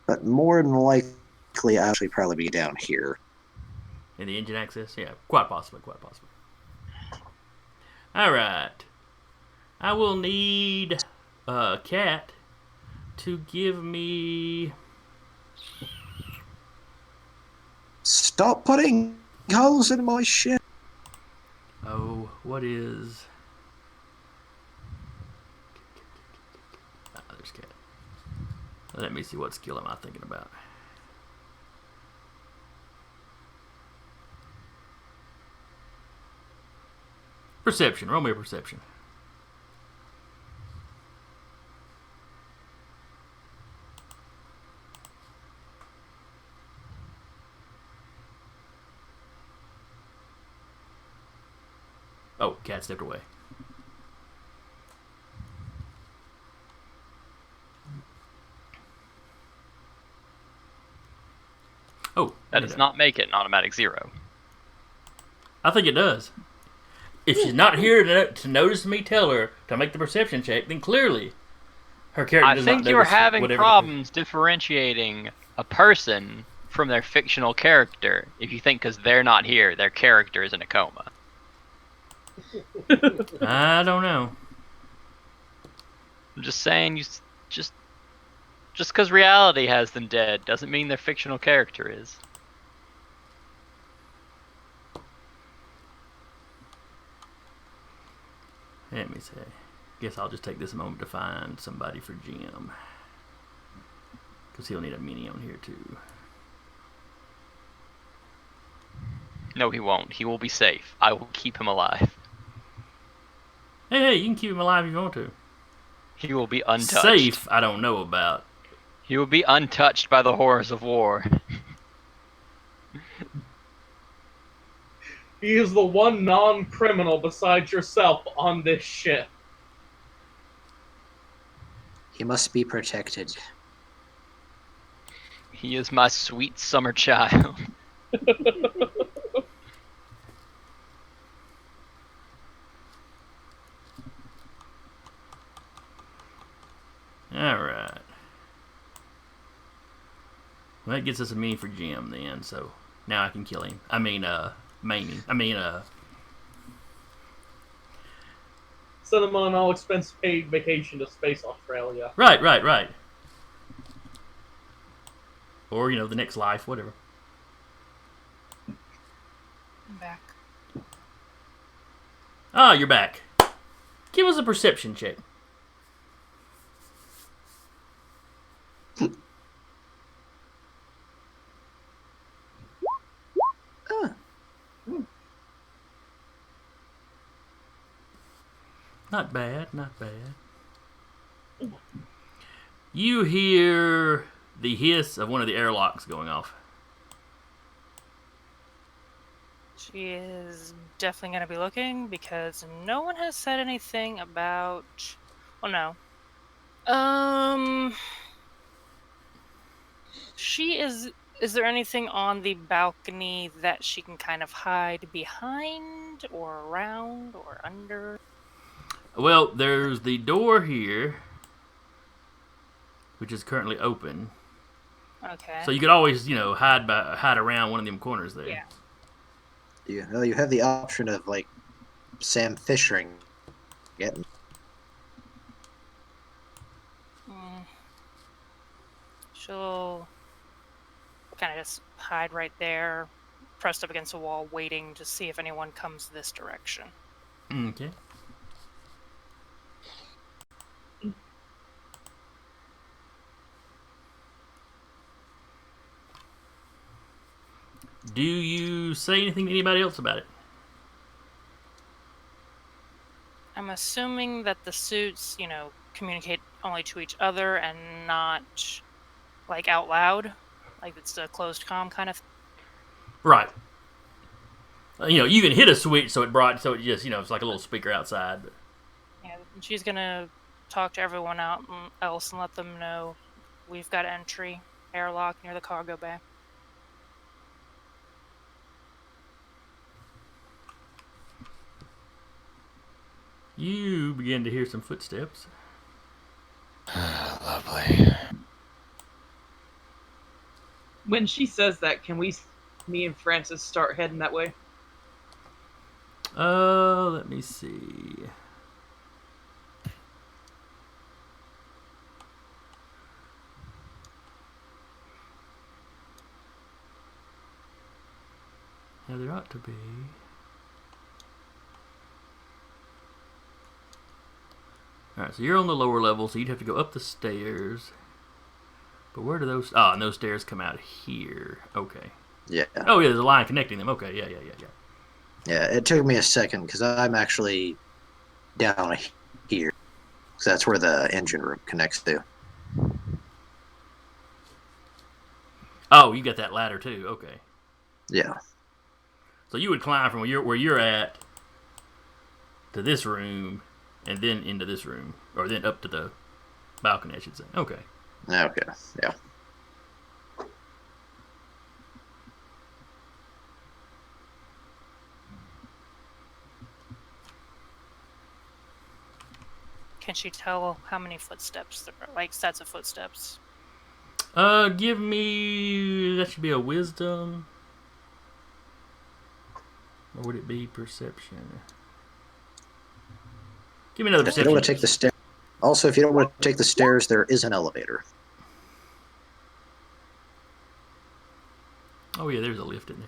D: But more than likely, I'll actually probably be down here.
C: In the engine access, yeah, quite possibly. All right, I will need Cat to give me.
D: Stop putting holes in my ship.
C: Oh, what is? There's Cat. Let me see what skill am I thinking about. Perception. Roll me a perception. Oh, Cat stepped away. Oh,
H: That does not make it an automatic 0.
C: I think it does. If she's not here to notice me tell her to make the perception check, then clearly her character
H: I
C: does not
H: think you're
C: notice
H: having
C: whatever
H: problems differentiating a person from their fictional character if you think because they're not here, their character is in a coma.
C: I don't know.
H: I'm just saying, just because reality has them dead doesn't mean their fictional character is.
C: Let me see. Guess I'll just take this moment to find somebody for Jim. Because he'll need a mini on here too.
H: No, he won't. He will be safe. I will keep him alive.
C: Hey, you can keep him alive if you want to.
H: He will be untouched.
C: Safe, I don't know about.
H: He will be untouched by the horrors of war.
G: He is the one non-criminal besides yourself on this ship.
D: He must be protected.
H: He is my sweet summer child.
C: Alright. Well, that gets us a mini for Jim then, so now I can kill him.
G: Send him on an all-expense paid vacation to Space Australia.
C: Right. Or, the next life, whatever.
E: I'm back.
C: Ah, you're back. Give us a perception check. Not bad. You hear the hiss of one of the airlocks going off.
E: She is definitely going to be looking because no one has said anything about. Well, no. She is. Is there anything on the balcony that she can kind of hide behind, or around, or under?
C: Well, there's the door here, which is currently open.
E: Okay.
C: So you could always, hide around one of them corners there.
E: Yeah.
D: You have the option of like Sam Fishering getting.
E: She'll kind of just hide right there, pressed up against a wall, waiting to see if anyone comes this direction.
C: Okay. Do you say anything to anybody else about it?
E: I'm assuming that the suits, communicate only to each other and not, like, out loud. Like, it's a closed comm kind of thing.
C: Right. You can hit a switch so it just, it's like a little speaker outside. But...
E: Yeah, and she's gonna talk to everyone else and let them know we've got entry, airlock near the cargo bay.
C: You begin to hear some footsteps.
F: Lovely.
I: When she says that, can me and Francis start heading that way?
C: Let me see. Yeah, there ought to be. Alright, so you're on the lower level, so you'd have to go up the stairs. But where do those... Ah, and those stairs come out here. Okay.
D: Yeah.
C: Oh, yeah, there's a line connecting them. Okay, yeah.
D: Yeah, it took me a second because I'm actually down here. So that's where the engine room connects to.
C: Oh, you got that ladder too. Okay.
D: Yeah.
C: So you would climb from where you're at to this room, and then into this room, or then up to the balcony, I should say. Okay.
D: Okay. Yeah.
E: Can she tell how many footsteps there are, like sets of footsteps?
C: Give me... That should be a wisdom. Or would it be perception? Give me another
D: If you
C: perception.
D: don't want to take the stairs. Also, if you don't want to take the stairs, there is an elevator.
C: Oh, yeah, there's a lift in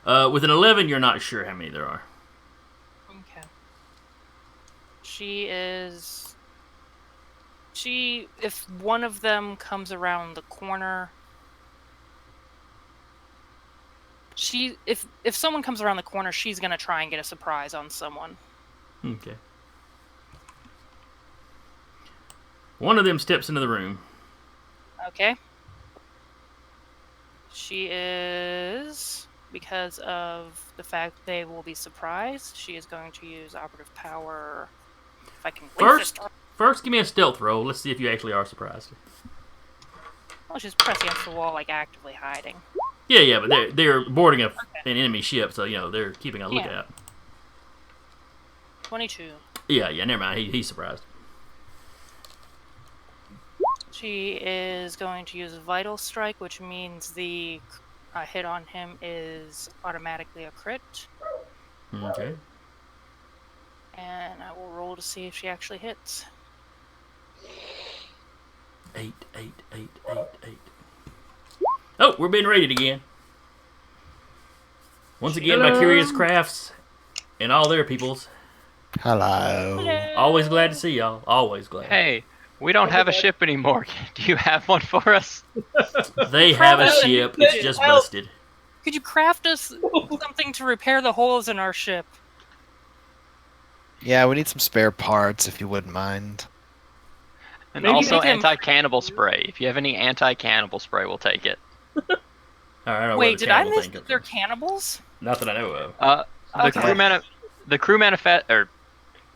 C: there. With an 11, you're not sure how many there are.
E: Okay. If one of them comes around the corner, if someone comes around the corner, she's gonna try and get a surprise on someone.
C: Okay. One of them steps into the room.
E: Okay. She is, because of the fact they will be surprised, she is going to use operative power. If I can
C: First, give me a stealth roll. Let's see if you actually are surprised.
E: Well, she's pressed against the wall, like actively hiding.
C: Yeah, but they're boarding an enemy ship, so they're keeping a lookout.
E: 22.
C: Yeah, never mind. He's surprised.
E: She is going to use Vital Strike, which means the hit on him is automatically a crit.
C: Okay.
E: And I will roll to see if she actually hits.
C: 8. Oh, we're being raided again. Once again by Curious Crafts and all their peoples.
F: Hello.
C: Always glad to see y'all. Always glad.
H: Hey, we don't have a ship anymore. Do you have one for us?
C: They have a ship. It's just busted.
E: Could you craft us something to repair the holes in our ship?
F: Yeah, we need some spare parts if you wouldn't mind.
H: And
I: Maybe
H: also
E: make him-
H: anti-cannibal spray. If you have any anti-cannibal spray, we'll take it.
C: All right, I don't know where
E: Wait,
C: the
E: did I
C: cannibal
E: miss
C: thing
E: that
C: comes
E: they're
C: from.
E: cannibals?
C: Not that I know of.
E: Okay.
H: The crew manifest or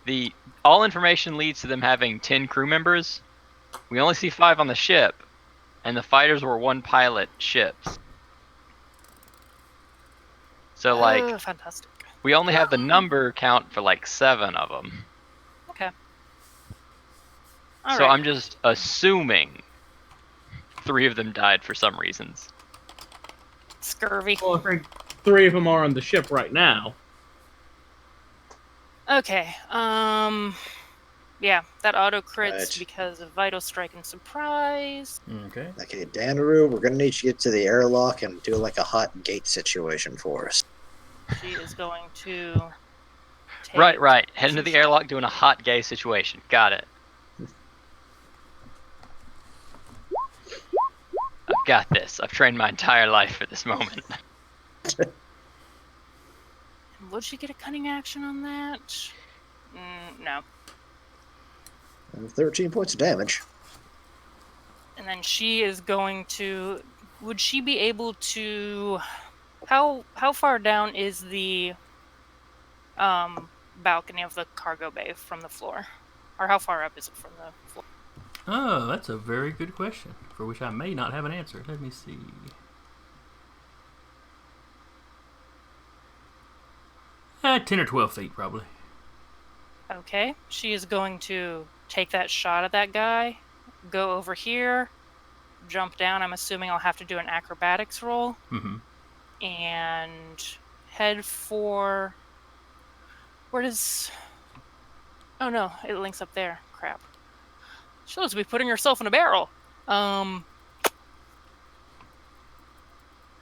H: the all information leads to them having 10 crew members. We only see 5 on the ship, and the fighters were 1 pilot ships. So like
E: Fantastic.
H: we only have the number count for like 7 of them.
E: Okay.
H: So
E: Alright.
H: I'm just assuming 3 of them died for some reasons.
E: Scurvy.
G: Well, I think 3 of them are on the ship right now.
E: Okay. Yeah, that auto crits
D: Right.
E: because of Vital Strike and Surprise.
C: Okay.
D: Okay, Danaru, we're gonna need you to get to the airlock and do like a hot gate situation for us.
E: She is going to take
H: Right. Head into
E: 2
H: the
E: shots.
H: airlock doing a hot gay situation. Got it. I've got this. I've trained my entire life for this moment.
E: Would she get a cunning action on that? No.
D: And 13 points of damage.
E: And then she is going to. Would she be able to? How far down is the balcony of the cargo bay from the floor, or how far up is it from the floor?
C: Oh, that's a very good question, for which I may not have an answer. Let me see. 10 or 12 feet, probably.
E: Okay, she is going to take that shot at that guy, go over here, jump down. I'm assuming I'll have to do an acrobatics roll.
C: Mm-hmm.
E: And head for. Where does. Oh no, it links up there. Crap. She's supposed to be putting herself in a barrel.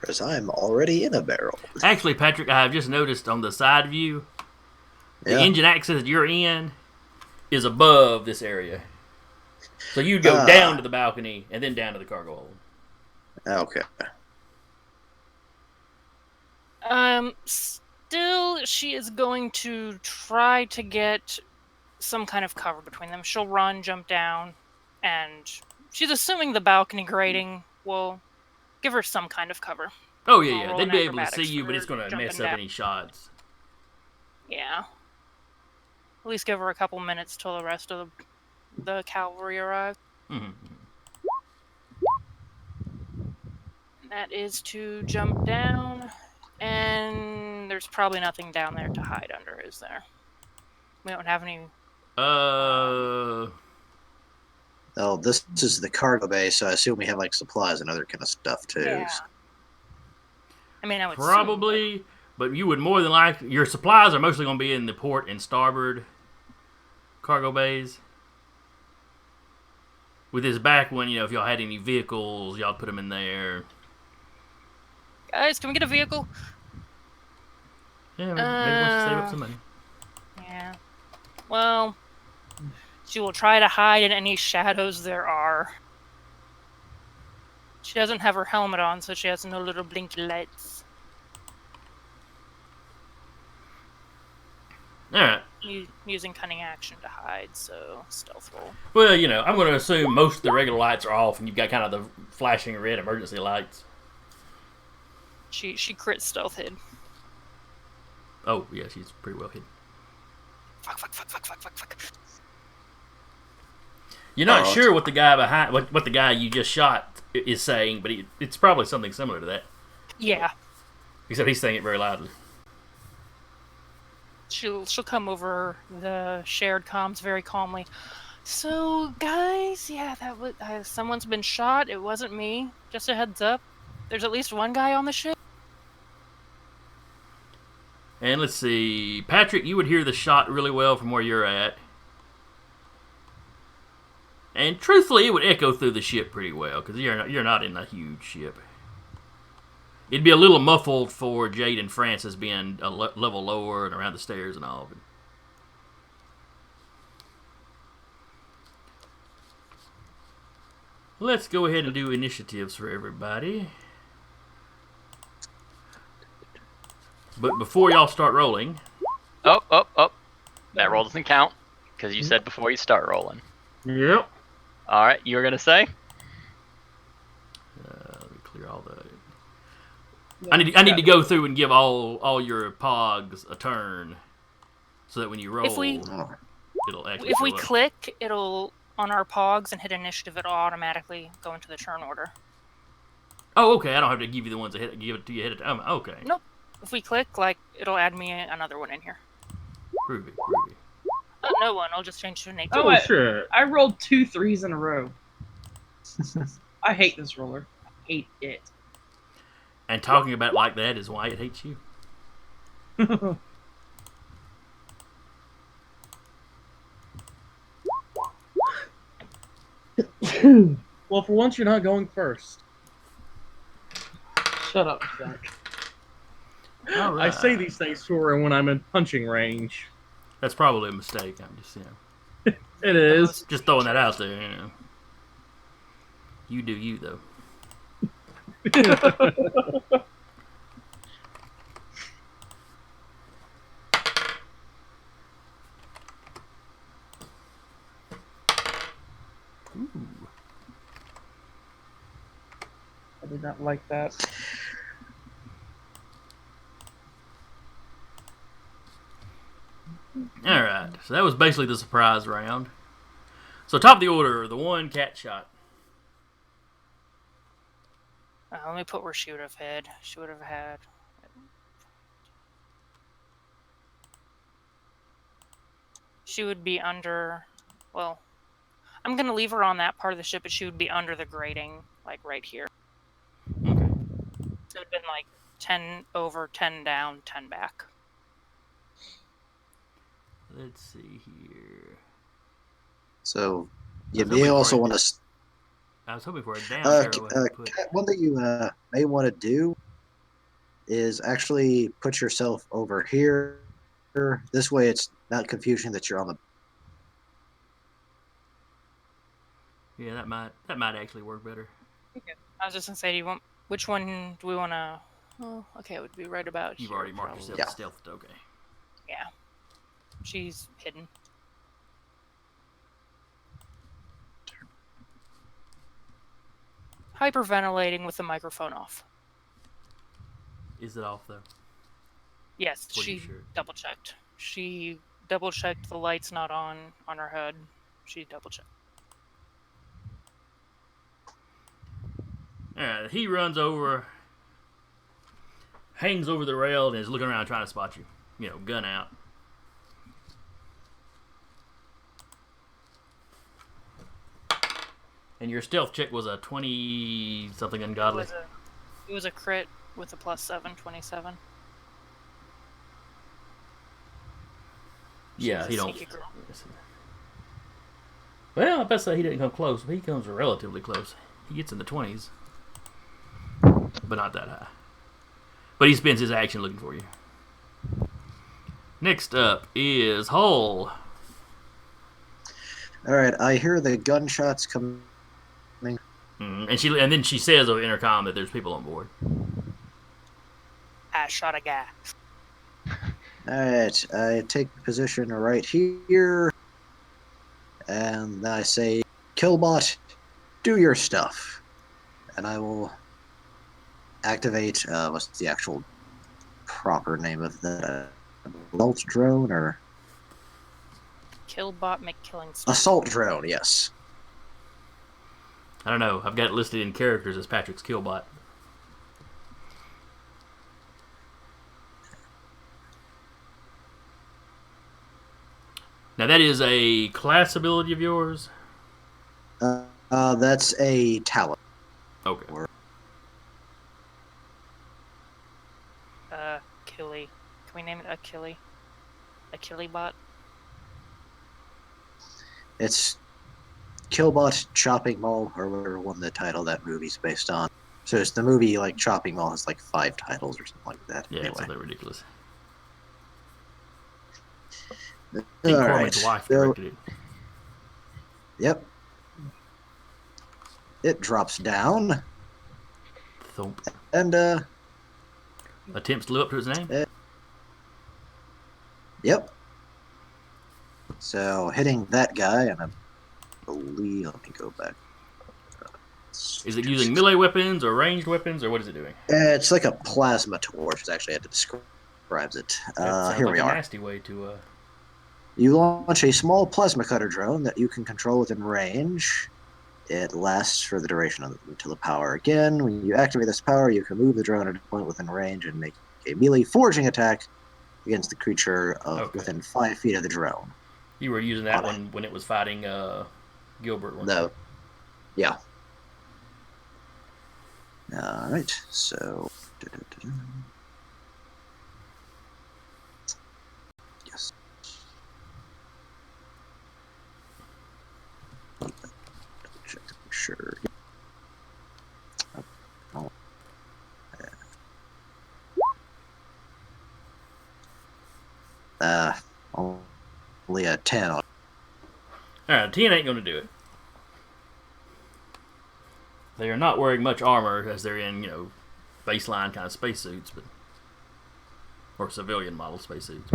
D: Because I'm already in a barrel.
C: Actually, Patrick, I have just noticed on the side view, the engine axis that you're in is above this area. So you go down to the balcony and then down to the cargo hold.
D: Okay.
E: Still, she is going to try to get some kind of cover between them. She'll run, jump down, and she's assuming the balcony grating will give her some kind of cover.
C: Oh,
E: I'll
C: yeah.
E: roll
C: They'd
E: an
C: be able to
E: acrobatics
C: see you,
E: for
C: but it's going to
E: jumping
C: mess up
E: down.
C: any shots.
E: Yeah. At least give her a couple minutes till the rest of the cavalry arrive.
C: Mm-hmm.
E: That is to jump down, and there's probably nothing down there to hide under, is there? We don't have any.
D: Oh, this is the cargo bay, so I assume we have like supplies and other kind of stuff too.
E: Yeah. I mean, I would
C: Probably, but you would more than likely. Your supplies are mostly going to be in the port and starboard cargo bays. With this back one, if y'all had any vehicles, y'all put them in there.
E: Guys, can we get a vehicle?
C: Yeah, maybe once you save up some money.
E: Yeah. Well, she will try to hide in any shadows there are. She doesn't have her helmet on, so she has no little blinky lights.
C: Alright.
E: Using cunning action to hide, so stealth roll.
C: Well, I'm going to assume most of the regular lights are off, and you've got kind of the flashing red emergency lights.
E: She crit stealth hid.
C: Oh, yeah, she's pretty well hidden.
E: Fuck.
C: You're not sure what the guy behind what the guy you just shot is saying, but it's probably something similar to that.
E: Yeah.
C: Except he's saying it very loudly.
E: She'll come over the shared comms very calmly. So, guys, yeah, that was someone's been shot. It wasn't me. Just a heads up. There's at least one guy on the ship.
C: And let's see, Patrick, you would hear the shot really well from where you're at. And truthfully, it would echo through the ship pretty well, because you're not in a huge ship. It'd be a little muffled for Jade and Francis being a level lower and around the stairs and all. But let's go ahead and do initiatives for everybody. But before y'all start rolling...
H: Oh. That roll doesn't count, because you said before you start rolling.
G: Yep.
H: Alright, you were going to say?
C: Let me clear all the... I need to go through and give all your pogs a turn, so that when you roll,
E: If we
C: it'll actually.
E: if we
C: show up.
E: click, it'll on our pogs and hit initiative, it'll automatically go into the turn order.
C: Oh, okay. I don't have to give you the ones that give it to you ahead of time. Okay.
E: Nope. If we click, like, it'll add me another one in here.
C: Groovy.
E: No one. I'll just change to an 8.
I: Oh,
G: Sure.
I: I rolled 2 3s in a row. I hate this roller. I hate it.
C: And talking about it like that is why it hates you.
G: Well, for once, you're not going first. Shut up, Zach.
C: All right.
G: I say these things to her when I'm in punching range.
C: That's probably a mistake. I'm just
G: It is.
C: just throwing that out there. You do you though. Ooh.
G: I did not like that.
C: All right. So that was basically the surprise round. So top of the order, the one cat shot.
E: Let me put where she would have had. She would have had. She would be under. Well, I'm gonna leave her on that part of the ship, but she would be under the grating, like right here.
C: Okay.
E: So it would have been like 10 over, 10 down, 10 back.
C: Let's see here.
D: So you
C: was
D: may
C: hoping
D: also
C: for
D: want to.
C: I was hoping for a down arrow. Put.
D: Kat, one that you may want to do is actually put yourself over here. This way, it's not confusing that you're on the.
C: Yeah, that might actually work better.
E: I was just gonna say, do you want which one do we want to? Oh, okay, it would be right about
C: You've
E: here.
C: already marked
E: probably.
C: yourself as stealth. Okay.
E: Yeah, she's hidden. Hyperventilating with the microphone off.
C: Is it off though?
E: Yes,
C: What are you
E: she
C: sure?
E: double checked. She double checked the lights not on her head. She double checked.
C: All right. He runs over, hangs over the rail, and is looking around trying to spot you. You know, gun out. And your stealth check was a 20 something ungodly.
E: It was a crit with a +7, 27.
C: Yeah,
E: She's
C: he
E: a
C: don't.
E: sneaky girl.
C: Well, I bet say he didn't come close, but he comes relatively close. He gets in the 20s, but not that high. But he spends his action looking for you. Next up is Hull.
D: All right, I hear the gunshots coming.
C: And then she says over intercom that there's people on board.
E: I shot a guy.
D: All right, I take position right here, and I say, "Killbot, do your stuff," and I will activate. What's the actual proper name of the assault drone or
E: Killbot make killing spree.
D: assault drone? Yes.
C: I don't know. I've got it listed in characters as Patrick's Killbot. Now that is a class ability of yours.
D: That's a talent.
C: Okay.
E: Achille. Can we name it Achille? Achille bot?
D: It's Killbot Chopping Mall, or whatever one the title of that movie's based on. So it's the movie like Chopping Mall has like 5 titles or something like that.
C: Yeah, it's
D: anyway.
C: something ridiculous. I
D: All
C: think
D: right.
C: Corman's wife directed it.
D: Yep. It drops down
C: Thump.
D: and
C: Attempts to live up to his name.
D: yep. So hitting that guy, and I believe, let me go back.
C: Is it using melee weapons or ranged weapons, or what is it doing?
D: It's like a plasma torch. Is actually how it describes it.
C: That sounds
D: Here
C: like
D: we
C: a
D: are.
C: nasty way to.
D: You launch a small plasma cutter drone that you can control within range. It lasts for the duration until the power again. When you activate this power, you can move the drone at a point within range and make a melee forging attack against the creature within 5 feet of the drone.
C: You were using that one when it was fighting Gilbert.
D: No. Yeah. All right. So. Yes. Check to make sure. Only a 10.
C: All right, 10 ain't going to do it. They are not wearing much armor as they're in, baseline kind of spacesuits, or civilian model spacesuits.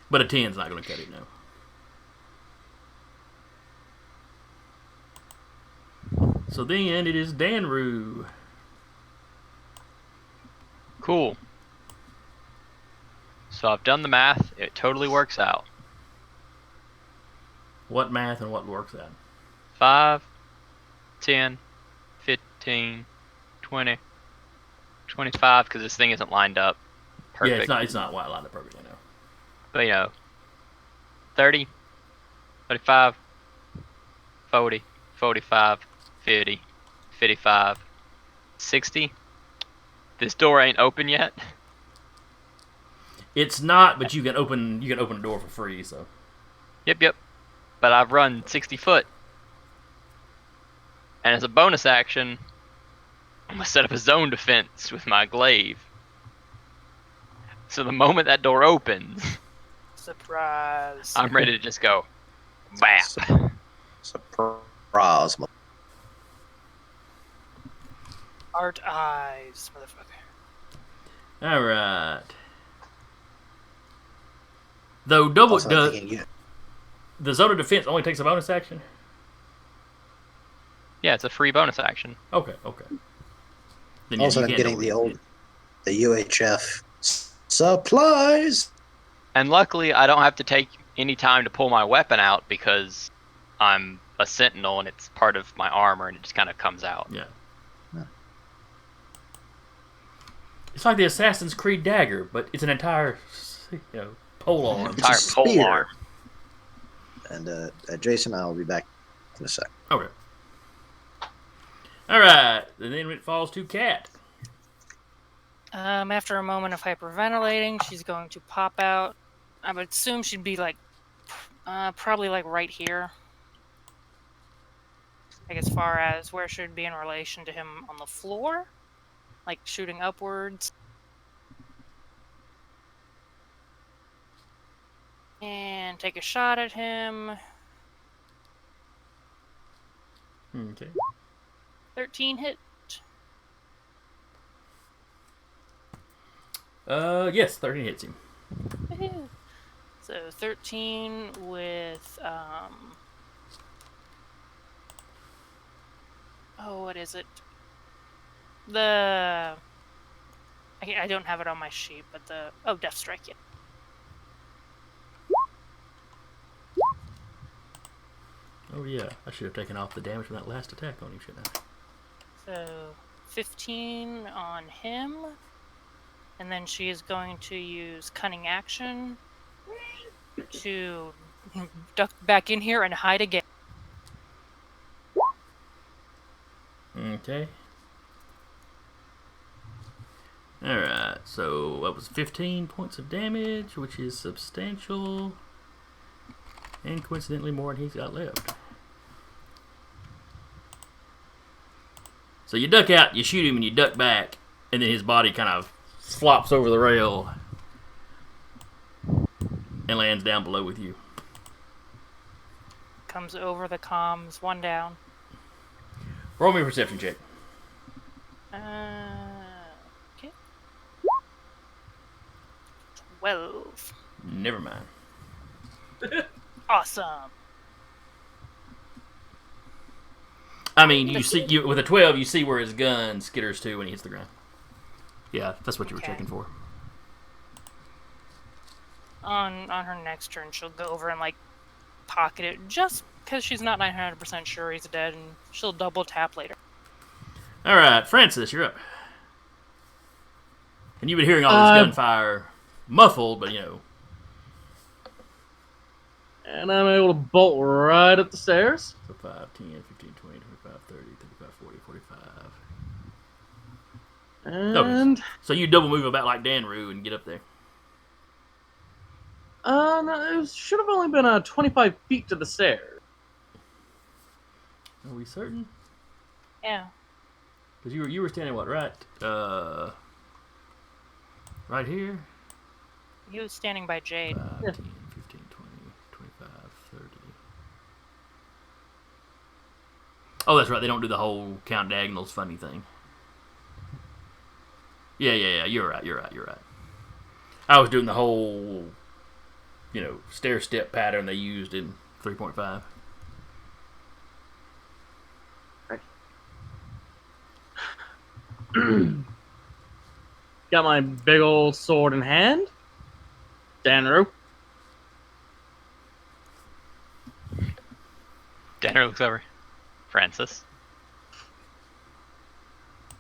C: But a 10's not going to cut it, no. So then it is Danru.
H: Cool. So I've done the math. It totally works out.
C: What math and what works out?
H: 5, 10, 15, 20, 25, because this thing isn't lined up perfect.
C: Yeah, it's not lined up perfectly, no.
H: But 30, 35, 40, 45, 50, 55, 60. This door ain't open yet.
C: It's not, but you can open the door for free, so.
H: Yep. But I've run 60 foot. And as a bonus action, I'm going to set up a zone defense with my glaive. So the moment that door opens,
E: Surprise.
H: I'm ready to just go, bam.
D: Surprise.
E: Art eyes, motherfucker.
C: All right. Though the zone of defense only takes a bonus action.
H: Yeah, it's a free bonus action.
C: Okay. Then
D: Also, I'm getting the UHF supplies.
H: And luckily, I don't have to take any time to pull my weapon out because I'm a sentinel and it's part of my armor and it just kind of comes out.
C: Yeah. It's like the Assassin's Creed dagger, but it's an entire, pole arm.
H: Entire pole arm.
D: And Jason, I'll be back in a sec.
C: Okay. All right, and then it falls to Cat.
E: After a moment of hyperventilating, she's going to pop out. I would assume she'd be probably right here. As far as where she'd be in relation to him on the floor, shooting upwards. And take a shot at him.
C: Okay.
E: 13 hit.
C: Yes, 13 hits him.
E: Woohoo. So 13 with what is it? I don't have it on my sheet, but Death Strike, yeah.
C: Oh yeah, I should have taken off the damage from that last attack on him, shouldn't I?
E: So 15 on him, and then she is going to use Cunning Action to duck back in here and hide again.
C: Okay. Alright, so that was 15 points of damage, which is substantial. And coincidentally more than he's got left. So you duck out, you shoot him, and you duck back, and then his body kind of flops over the rail and lands down below with you.
E: Comes over the comms, one down.
C: Roll me a perception check.
E: Okay. 12.
C: Never mind.
E: Awesome.
C: I mean, you with a 12, you see where his gun skitters to when he hits the ground. Yeah, that's what you were
E: Okay.
C: checking for.
E: On her next turn, she'll go over and like pocket it just because she's not 900% sure he's dead, and she'll double tap later.
C: All right, Francis, you're up. And you've been hearing all this gunfire, muffled, but
G: And I'm able to bolt right up the stairs.
C: So 5, 10, 15, 20, 25, 30, 35, 40, 45.
G: And
C: So you double move about like Danru and get up there.
G: no, it should have only been 25 feet to the stairs.
C: Are we certain?
E: Yeah.
C: Because you were standing what, right? Right here?
E: He was standing by Jade.
C: 5,
G: Yeah.
C: 10, 15, 20, 25, 30. Oh, that's right. They don't do the whole count diagonals funny thing. Yeah. You're right. I was doing the whole, stair step pattern they used in 3.5.
G: Got my big old sword in hand. Danru.
H: Danner looks over. Francis.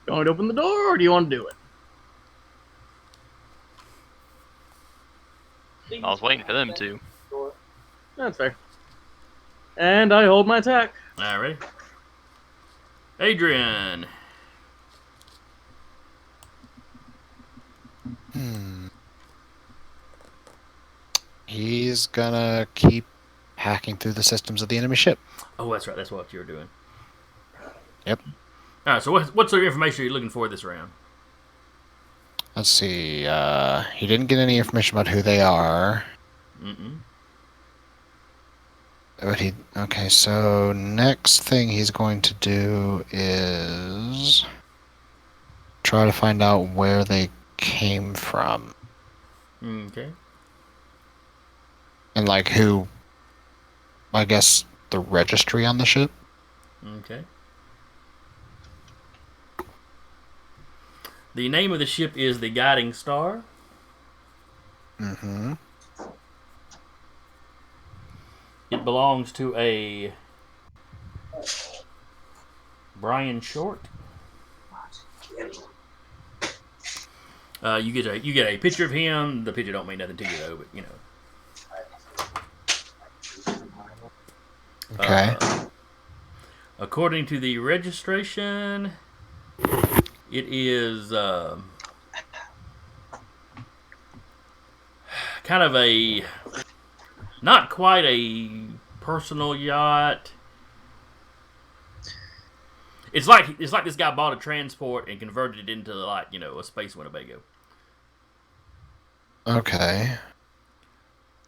G: You want to open the door, or do you want to do it?
H: I was waiting for them to.
G: That's fair. And I hold my attack.
C: All right, ready? Adrian.
F: He's gonna keep hacking through the systems of the enemy ship.
C: Oh, that's right. That's what you were doing.
F: Yep.
C: All right. So what sort of information are you looking for this round?
F: Let's see. He didn't get any information about who they are. But okay, so next thing he's going to do is try to find out where they came from.
C: Okay.
F: And like who, I guess, the registry on the ship.
C: Okay. The name of the ship is the Guiding Star.
F: Mm-hmm.
C: It belongs to a Brian Short. You get a picture of him. The picture don't mean nothing to you though, but
F: Okay.
C: According to the registration, it is kind of a not quite a personal yacht. It's like this guy bought a transport and converted it into a space Winnebago.
F: Okay.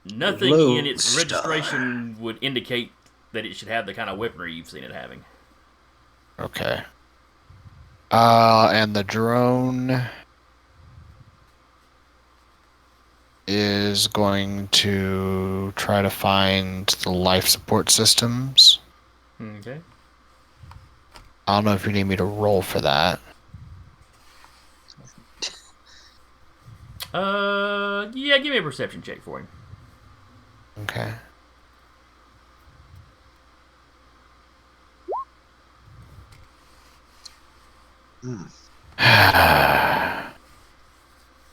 C: Nothing in its
D: Lodestar.
C: registration would indicate that it should have the kind of weaponry you've seen it having.
F: Okay. And the drone is going to try to find the life support systems.
C: Okay.
F: I don't know if you need me to roll for that.
C: Yeah, give me a perception check for him.
F: Okay.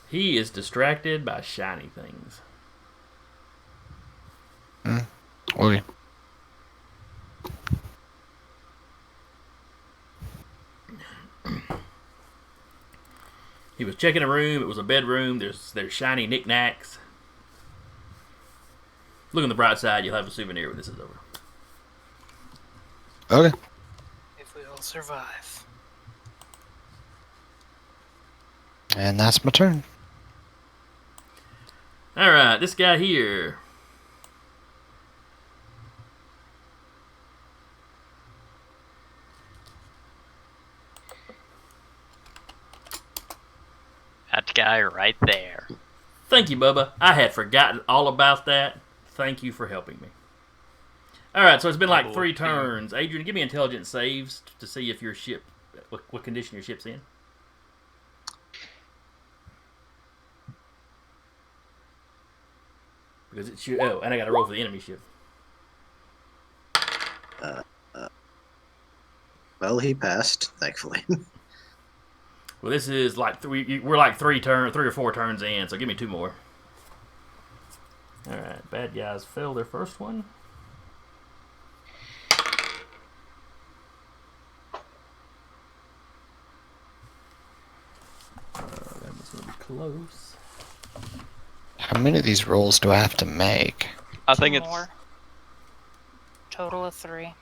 C: He is distracted by shiny things.
F: Okay.
C: He was checking a room. It was a bedroom. There's shiny knickknacks. Look on the bright side. You'll have a souvenir when this is over.
F: Okay.
E: If we all survive.
F: And that's my turn.
C: All right, this guy here.
H: That guy right there.
C: Thank you, Bubba. I had forgotten all about that. Thank you for helping me. All right, so it's been like
J: Double
C: 3
J: team.
C: turns. Adrian, give me intelligence saves to see if your ship, what condition your ship's in. Because it's your, oh, and I got to roll for the enemy ship.
D: Well, he passed, thankfully.
C: Well, this is like we're like 3 or 4 turns in, so give me 2 more. All right, bad guys failed their first one. That was going to be close.
F: How many of these rolls do I have to make?
H: I
E: 2
H: think it's
E: more. Total of 3.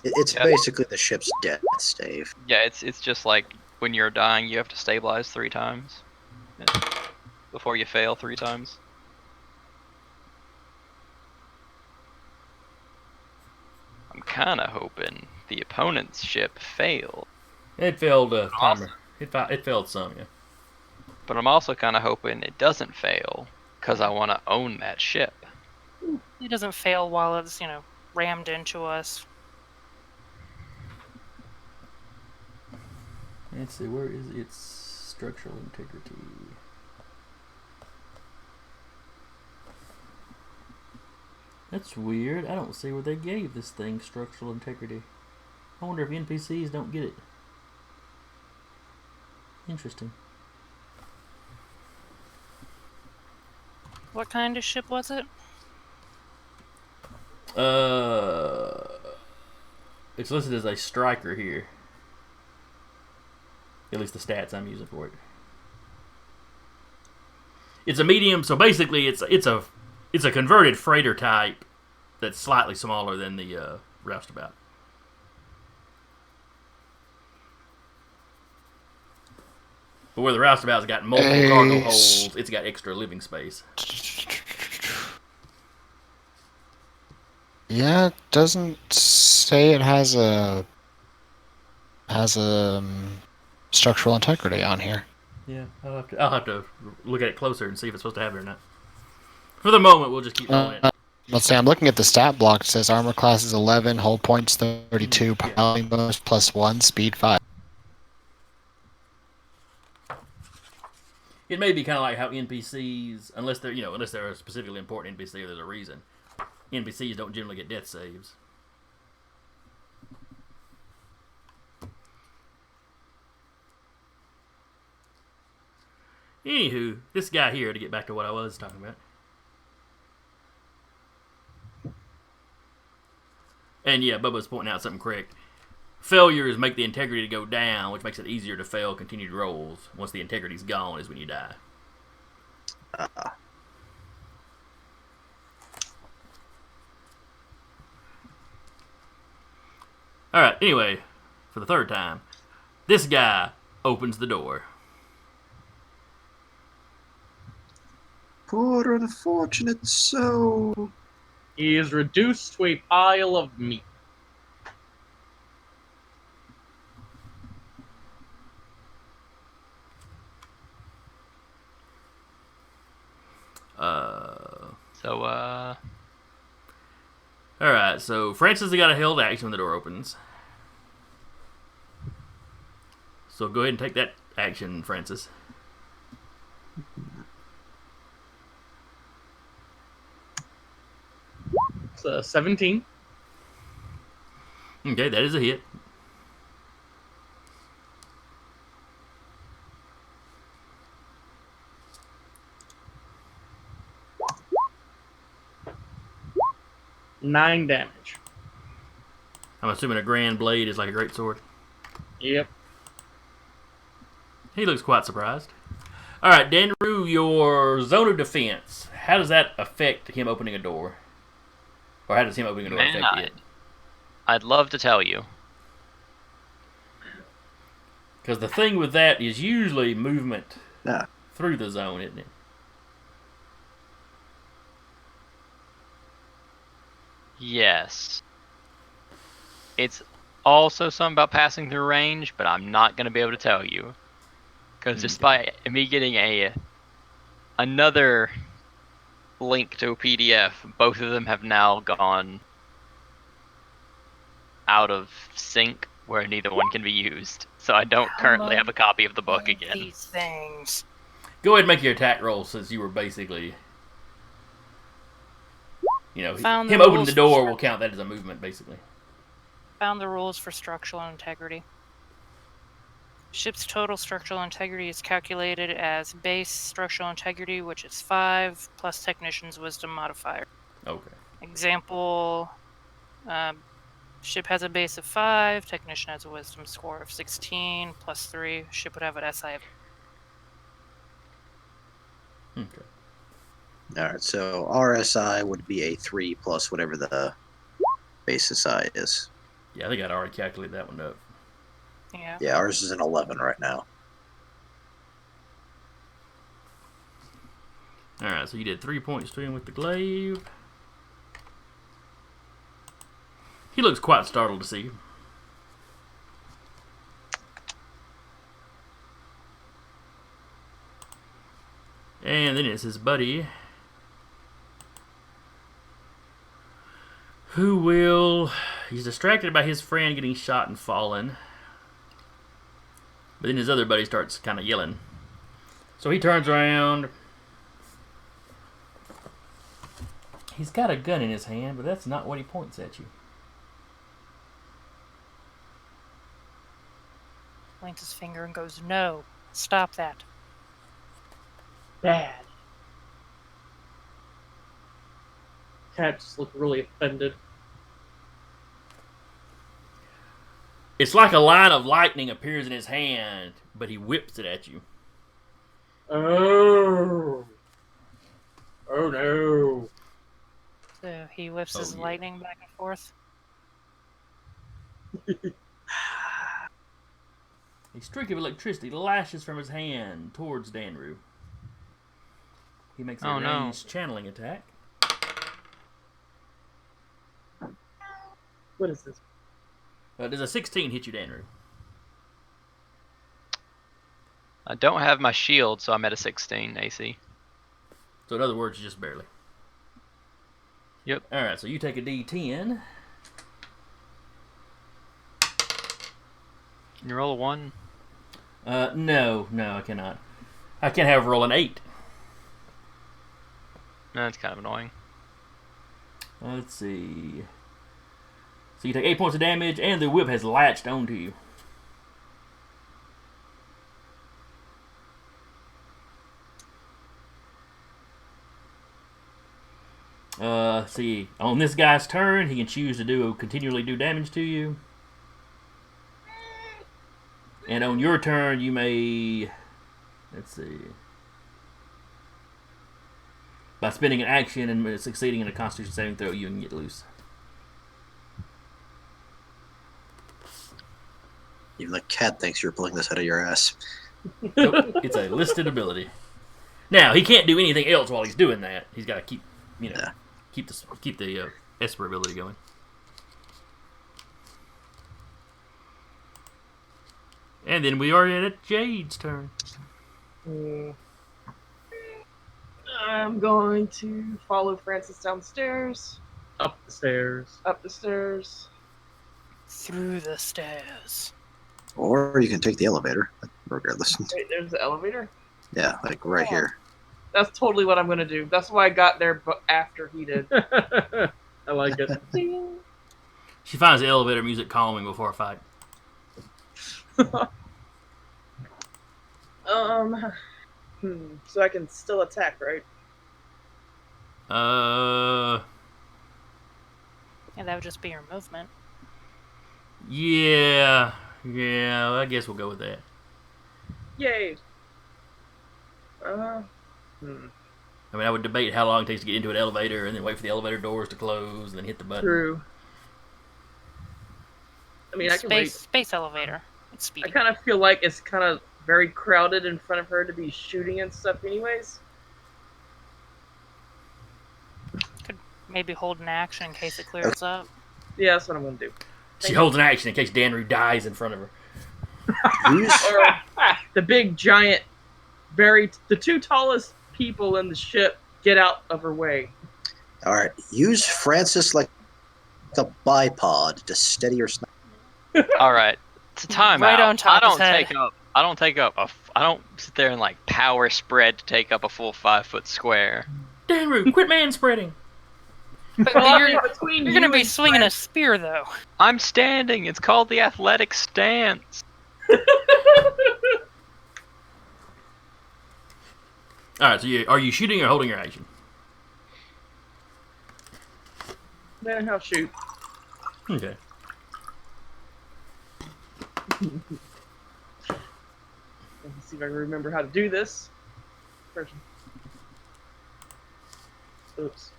D: It's
H: Yeah.
D: basically the ship's death stave.
H: yeah, it's just like when you're dying, you have to stabilize 3 times before you fail 3 times. I'm kind of hoping the opponent's ship failed,
C: It failed
H: Awesome.
C: timer. It failed some, yeah.
H: but I'm also kind of hoping it doesn't fail because I want to own that ship.
E: It doesn't fail while it's, rammed into us.
C: Let's see, where is its structural integrity? That's weird. I don't see where they gave this thing structural integrity. I wonder if NPCs don't get it. Interesting.
E: What kind of ship was it?
C: It's listed as a striker here. At least the stats I'm using for it. It's a medium, so basically it's a converted freighter type that's slightly smaller than the Roustabout. But where the Roustabout's got multiple cargo holds, it's got extra living space.
F: Yeah, it doesn't say it has a structural integrity on here.
C: Yeah, I'll have to look at it closer and see if it's supposed to have it or not. For the moment, we'll just keep rolling it.
F: Let's see, I'm looking at the stat block. It says armor class is 11, hull points 32,
C: Yeah.
F: piloting bonus +1, speed 5.
C: It may be kind of like how NPCs, unless they're a specifically important NPC or there's a reason, NPCs don't generally get death saves. Anywho, this guy here, to get back to what I was talking about. And yeah, Bubba's pointing out something correct. Failures make the integrity go down, which makes it easier to fail continued rolls. Once the integrity's gone is when you die. Alright, anyway, for the 3rd time, this guy opens the door.
D: Poor unfortunate soul.
G: He is reduced to a pile of meat.
H: So,
C: Alright, so Francis has got a held action when the door opens. So go ahead and take that action, Francis.
G: It's 17.
C: Okay, that is a hit.
G: Nine damage.
C: I'm assuming a grand blade is like a great sword.
G: Yep.
C: He looks quite surprised. Alright, Danru, your zone of defense. How does that affect him opening a door? Or how does him opening a door
H: man,
C: affect it?
H: I'd love to tell you.
C: Because the thing with that is usually movement
D: Yeah.
C: through the zone, isn't it?
H: Yes. It's also something about passing through range, but I'm not going to be able to tell you. Because despite me getting another link to a PDF. Both of them have now gone out of sync where neither one can be used. So I don't currently have a copy of the book again.
E: These things.
C: Go ahead and make your attack roll since you were basically,
E: Found the
C: him opening
E: rules
C: the
E: for
C: door will count that as a movement, basically.
E: Found the rules for structural integrity. Ship's total structural integrity is calculated as base structural integrity, which is 5, plus technician's wisdom modifier.
C: Okay.
E: Example, ship has a base of 5, technician has a wisdom score of 16, plus 3, ship would have an SI of...
C: Okay.
D: All right, so RSI would be a 3 plus whatever the base SI is.
C: Yeah, I think I'd already calculated that one up.
E: Yeah.
D: Yeah, ours is an 11 right now.
C: Alright, so you did 3 points to him with the glaive. He looks quite startled to see you. And then it's his buddy, who will... He's distracted by his friend getting shot and fallen. But then his other buddy starts kind of yelling. So he turns around. He's got a gun in his hand, but that's not what he points at you.
E: Points his finger and goes, "No, stop that."
G: Bad. Cat just looked really offended.
C: It's like a line of lightning appears in his hand, but he whips it at you.
G: Oh. Oh no.
E: So he whips his lightning back and forth.
C: A streak of electricity lashes from his hand towards Danru. He makes a ranged channeling attack.
G: What is this?
C: Does a 16 hit you, Danru?
H: I don't have my shield, so I'm at a 16 AC.
C: So in other words, just barely.
H: Yep.
C: Alright, so you take a D10.
H: Can you roll a 1?
C: No, I cannot. I can't have roll an 8.
H: No, that's kind of annoying.
C: Let's see. So you take 8 points of damage, and the whip has latched onto you. See, on this guy's turn, he can choose to continually do damage to you. And on your turn, you may... Let's see. By spending an action and succeeding in a Constitution saving throw, you can get loose.
D: Even the cat thinks you're pulling this out of your ass.
C: Nope, it's a listed ability. Now, he can't do anything else while he's doing that. He's got to keep, keep the Esper ability going. And then we are at Jade's turn.
I: I'm going to follow Francis downstairs.
G: Up the stairs.
I: Up the stairs.
E: Through the stairs.
D: Or you can take the elevator, regardless.
I: Wait, there's the elevator?
D: Yeah, like right here.
I: That's totally what I'm going to do. That's why I got there after he did.
G: I like it.
I: Ding.
C: She finds the elevator music calming before a fight.
I: So I can still attack, right?
E: Yeah, that would just be your movement.
C: Yeah, I guess we'll go with that.
I: Yay.
C: I mean, I would debate how long it takes to get into an elevator and then wait for the elevator doors to close and then hit the button.
I: True. I mean, I can wait.
E: Space elevator. It's speedy.
I: I kind of feel like it's kind of very crowded in front of her to be shooting and stuff anyways.
E: Could maybe hold an action in case it clears up.
I: Yeah, that's what I'm going to do.
C: She holds an action in case Danru dies in front of her.
I: Or the big giant, the two tallest people in the ship get out of her way.
D: All right, use Francis like a bipod to steady your sniper.
H: All right, it's a timeout.
E: Right on top
H: I
E: of his
H: don't
E: head.
H: take up. I don't take up. I don't sit there and like power spread to take up a full 5-foot square.
C: Danru, quit man spreading.
E: But
I: Between
E: you're gonna
I: you
E: be
I: and
E: swinging a spear, though.
H: I'm standing. It's called the athletic stance.
C: All right, so are you shooting or holding your action?
I: Then I'll shoot.
C: Okay.
I: Let's see if I can remember how to do this. First. Oops.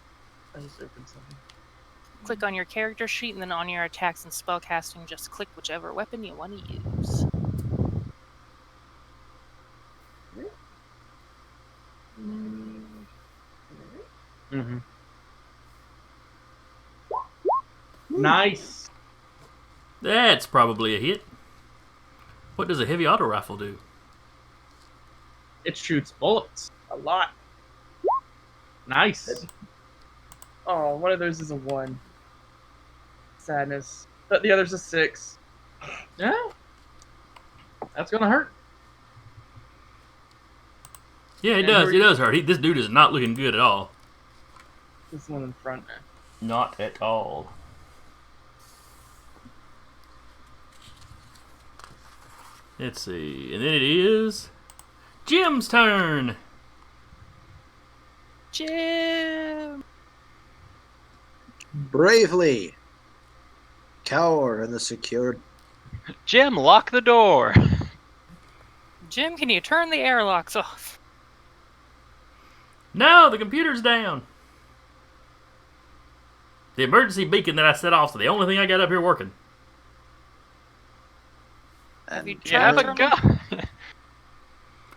I: I just opened something.
E: Click on your character sheet, and then on your attacks and spellcasting, just click whichever weapon you want to use.
G: Mm-hmm. Nice.
C: That's probably a hit. What does a heavy auto rifle do?
G: It shoots bullets a lot. Nice.
I: Oh, one of those is a 1. Sadness. But the other's a 6.
G: Yeah. That's gonna hurt.
C: Yeah, it
I: And
C: does.
I: who are
C: It
I: you-
C: does hurt. This dude is not looking good at all.
I: This one in front.
C: Not at all. Let's see. And then it is Jim's turn.
E: Jim!
D: Bravely cower in the secured.
H: Jim, lock the door.
E: Jim, can you turn the airlocks off?
C: No, the computer's down. The emergency beacon that I set off is the only thing I got up here working.
E: Have you
D: And
H: You have
E: tried
H: a
E: turning-
H: gun.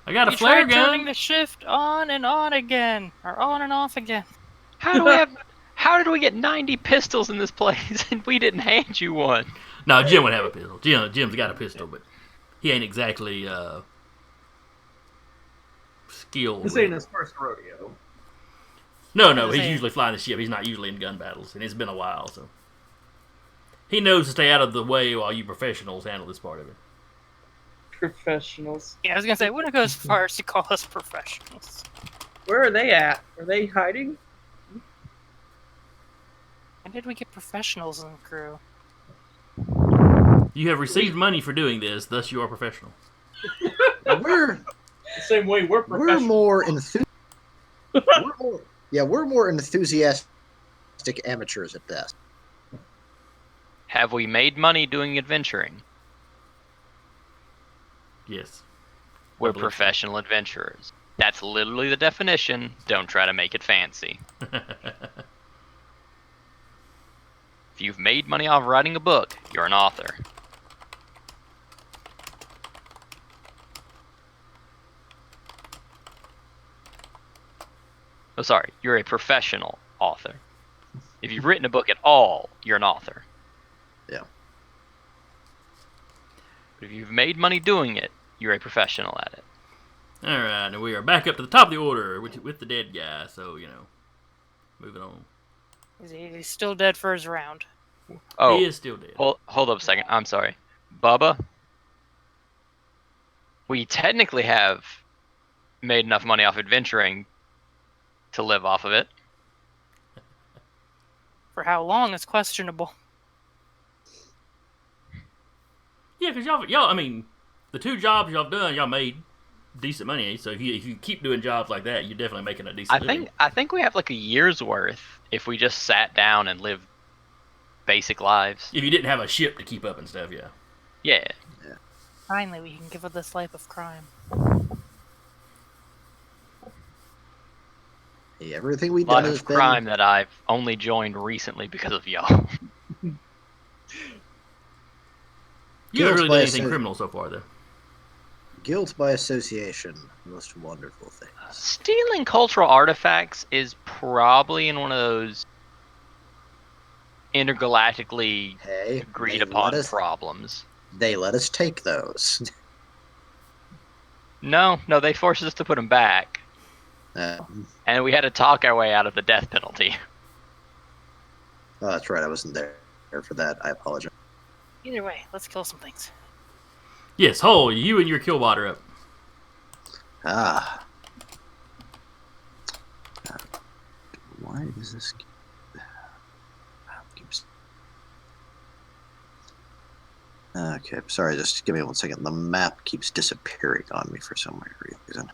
C: I got a
E: you
C: flare
E: tried turning
C: gun.
E: the shift on and on again, or on and off again.
H: How did we get 90 pistols in this place and we didn't hand you one?
C: No, Jim would have a pistol. Jim's got a pistol, but he ain't exactly skilled.
G: This
C: with
G: ain't
C: it.
G: his first rodeo.
C: No,
E: This
C: he's
E: ain't-
C: usually flying the ship. He's not usually in gun battles, and it's been a while, so he knows to stay out of the way while you professionals handle this part of it.
I: Professionals.
E: Yeah, I was gonna say, I wouldn't go as far as to call us professionals.
I: Where are they at? Are they hiding?
E: When did we get professionals in the crew?
C: You have received money for doing this, thus you are professional.
D: We're
G: The same way we're
D: we're
G: professional.
D: more we're more enthusiastic amateurs at best.
H: Have we made money doing adventuring?
C: Yes.
H: We're
C: believe so.
H: professional adventurers. That's literally the definition. Don't try to make it fancy. If you've made money off writing a book, you're an author. Oh, sorry, you're a professional author. If you've written a book at all, you're an author.
D: Yeah.
H: But if you've made money doing it, you're a professional at it.
C: All right, and we are back up to the top of the order with the dead guy. So moving on.
E: He's still dead for his round.
H: Oh,
C: He is still dead.
H: hold up a second. I'm sorry. Bubba, we technically have made enough money off adventuring to live off of it.
E: For how long is questionable.
C: Yeah, because y'all, I mean, the 2 jobs y'all done, y'all made decent money. So if you keep doing jobs like that, you're definitely making a decent living.
H: I think we have like a year's worth if we just sat down and lived basic lives.
C: If you didn't have a ship to keep up and stuff, yeah.
H: Yeah.
E: Finally, we can give up this life of crime.
D: Hey, everything we've done
H: Life
D: has
H: of
D: been
H: crime that I've only joined recently because of y'all.
C: You haven't really
D: by
C: done anything
D: associ-
C: criminal so far, though.
D: guilt by association. Most wonderful thing.
H: Stealing cultural artifacts is probably in one of those intergalactically
D: Hey,
H: agreed
D: they
H: upon
D: let us,
H: problems.
D: they let us take those.
H: No, they forced us to put them back.
D: Uh,
H: And we had to talk our way out of the death penalty.
D: Oh, that's right. I wasn't there for that. I apologize.
E: Either way, let's kill some things.
C: Yes, Hole, you and your killbot are up.
D: Ah. Why is this? Okay, sorry. Just give me 1 second. The map keeps disappearing on me for some weird reason.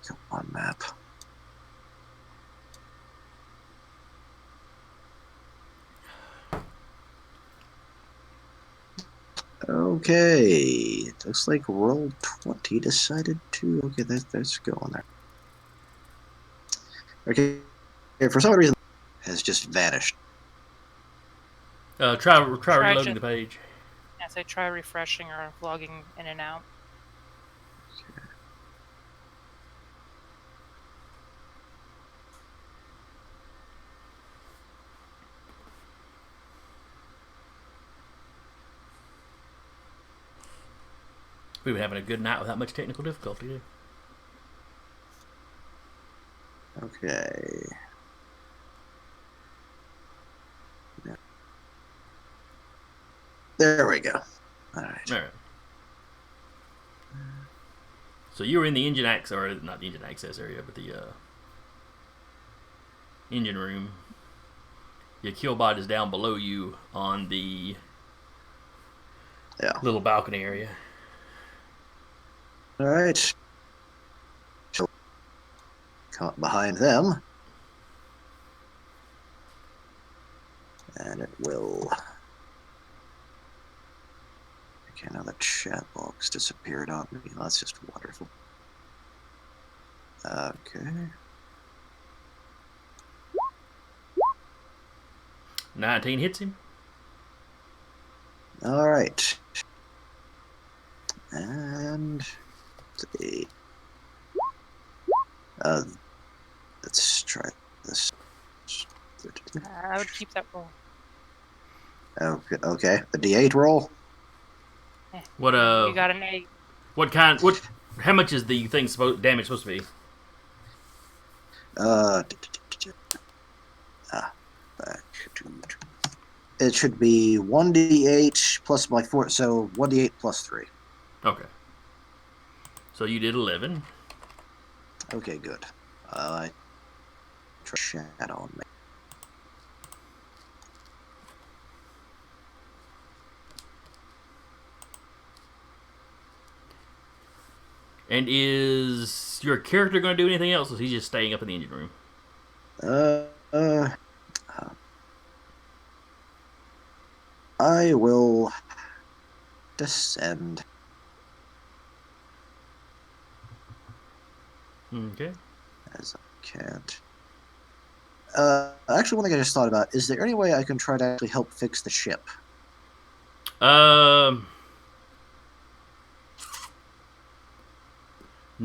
D: Come on, map. Okay, it looks like Roll20 decided to. Okay, that's going there. Okay, for some reason, has just vanished.
C: Try reloading the page.
E: As I try refreshing or logging in and out.
C: We've been having a good night without much technical difficulty.
D: Okay. There we go. All right.
C: All right. So you were in the engine access, or not the engine access area, but the engine room. Your killbot is down below you on the little balcony area.
D: All right. Come up behind them. And it will. Okay, now the chat box disappeared on me. That's just wonderful. Okay.
C: 19 hits him.
D: All right. And let's try this.
E: I would keep that roll.
D: Okay. The D8 roll.
C: What
E: You got an 8.
C: What kind? What? How much is the thing damage supposed to be?
D: Back to. It should be 1d8 plus my 4, so 1d8 plus 3.
C: Okay. So you did 11.
D: Okay, good. I chat on me.
C: And is your character going to do anything else, or is he just staying up in the engine room?
D: I will descend.
C: Okay.
D: As I can't. Actually, one thing I just thought about, is there any way I can try to actually help fix the ship?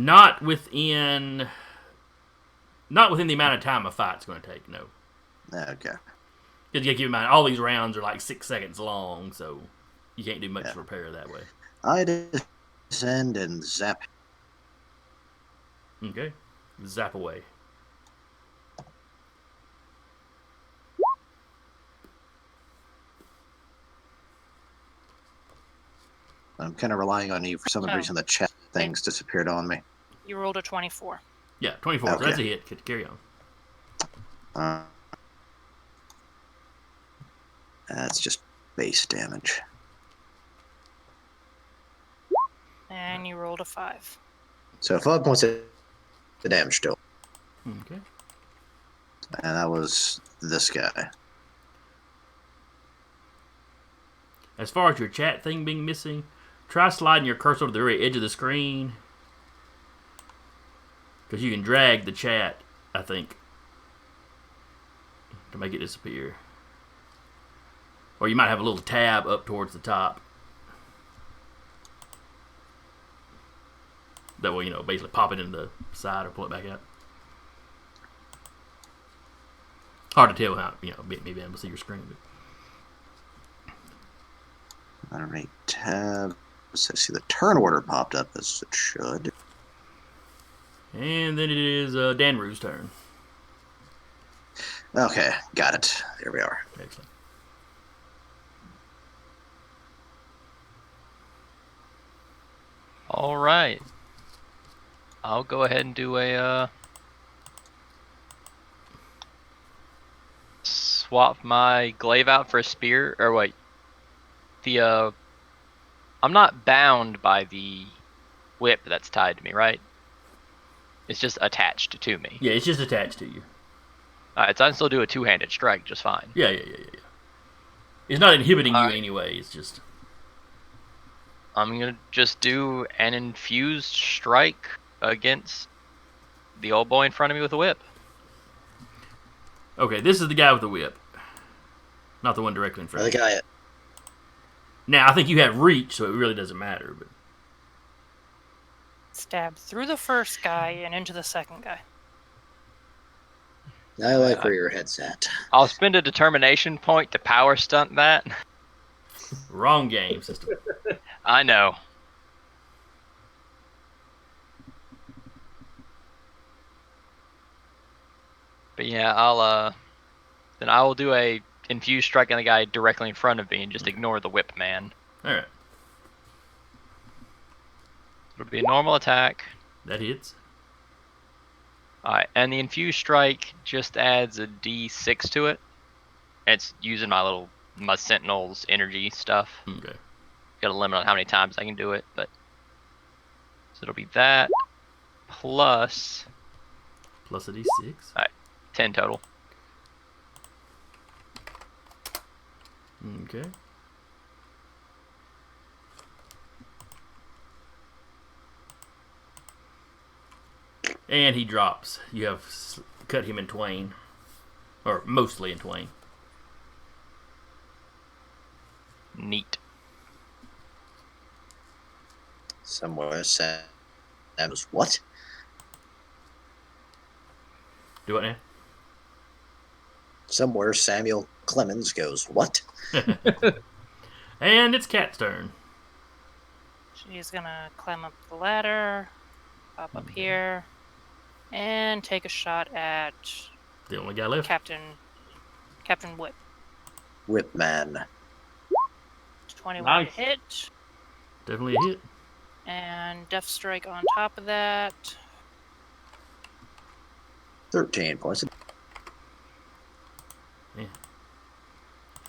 C: Not within the amount of time a fight's going to take, no.
D: Okay.
C: Because you keep in mind, all these rounds are like 6 seconds long, so you can't do much repair that way.
D: I descend and zap.
C: Okay. Zap away.
D: I'm kind of relying on you for some reason. The chat things disappeared on me.
E: You rolled a 24.
C: Yeah, 24. Okay. So that's a hit. Carry on.
D: That's just base damage.
E: And you rolled a 5.
D: So 5 points of damage still.
C: Okay.
D: And that was this guy.
C: As far as your chat thing being missing, try sliding your cursor to the very edge of the screen. Because you can drag the chat, I think, to make it disappear. Or you might have a little tab up towards the top. That way, basically pop it in the side or pull it back out. Hard to tell how, maybe able to see your screen. But...
D: Alright, So see, the turn order popped up as it should.
C: And then it is Danru's turn.
D: Okay, got it. There we are.
C: Excellent.
H: All right. I'll go ahead and do a swap my glaive out for a spear. Or wait, the I'm not bound by the whip that's tied to me, right? It's just attached to me.
C: Yeah, it's just attached to you.
H: Alright, so I can still do a two-handed strike just fine.
C: Yeah. It's not inhibiting you
H: Alright.
C: anyway. It's just.
H: I'm gonna just do an infused strike against the old boy in front of me with a whip.
C: Okay, this is the guy with the whip. Not the one directly in front of
D: The
C: you.
D: guy.
C: Now, I think you have reach, so it really doesn't matter. But
E: Stab through the first guy and into the second guy.
D: I like where your head's at.
H: I'll spend a determination point to power stunt that.
C: wrong game system.
H: I know. But yeah, then I will do a infused strike on the guy directly in front of me and just ignore the whip man.
C: Alright,
H: It'll be a normal attack.
C: that hits.
H: Alright, and the infused strike just adds a d6 to it. It's using my sentinel's energy stuff.
C: Okay.
H: Got a limit on how many times I can do it, but so it'll be that plus
C: Plus a d6.
H: 10 total.
C: Okay. And he drops. You have cut him in twain. Or mostly in twain.
H: Neat.
D: Somewhere Sam was what?
C: Do what now?
D: Somewhere Samuel Clemens goes, what?
C: And it's Cat's turn.
E: She's gonna climb up the ladder, pop up here, and take a shot at
C: The only guy left.
E: Captain Whip.
D: Whipman.
E: 21
G: Nice.
E: to hit,
C: Definitely a hit.
E: and Death Strike on top of that.
D: 13 points.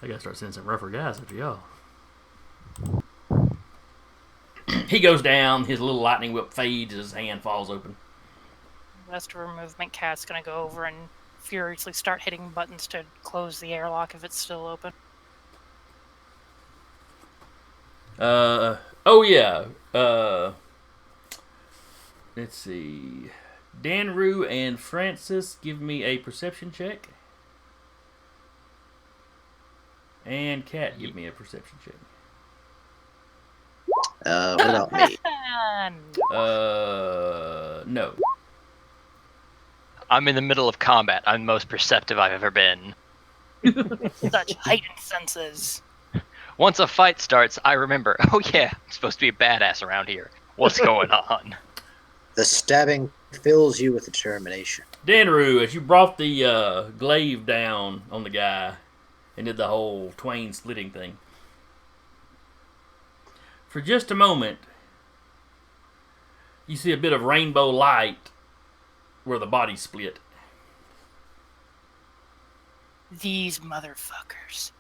C: I gotta start sending some rougher guys after y'all. He goes down, his little lightning whip fades, his hand falls open.
E: The rest of her movement, Cat's gonna go over and furiously start hitting buttons to close the airlock if it's still open.
C: Oh yeah. Let's see. Danru and Francis, give me a perception check. And Kat, give me a perception check.
D: What about me?
C: No.
H: I'm in the middle of combat. I'm the most perceptive I've ever been.
E: Such heightened senses.
H: Once a fight starts, I remember, oh yeah, I'm supposed to be a badass around here. What's going on?
D: The stabbing fills you with determination.
C: Danru, as you brought the glaive down on the guy and did the whole twain splitting thing, for just a moment, you see a bit of rainbow light where the body split.
E: These motherfuckers.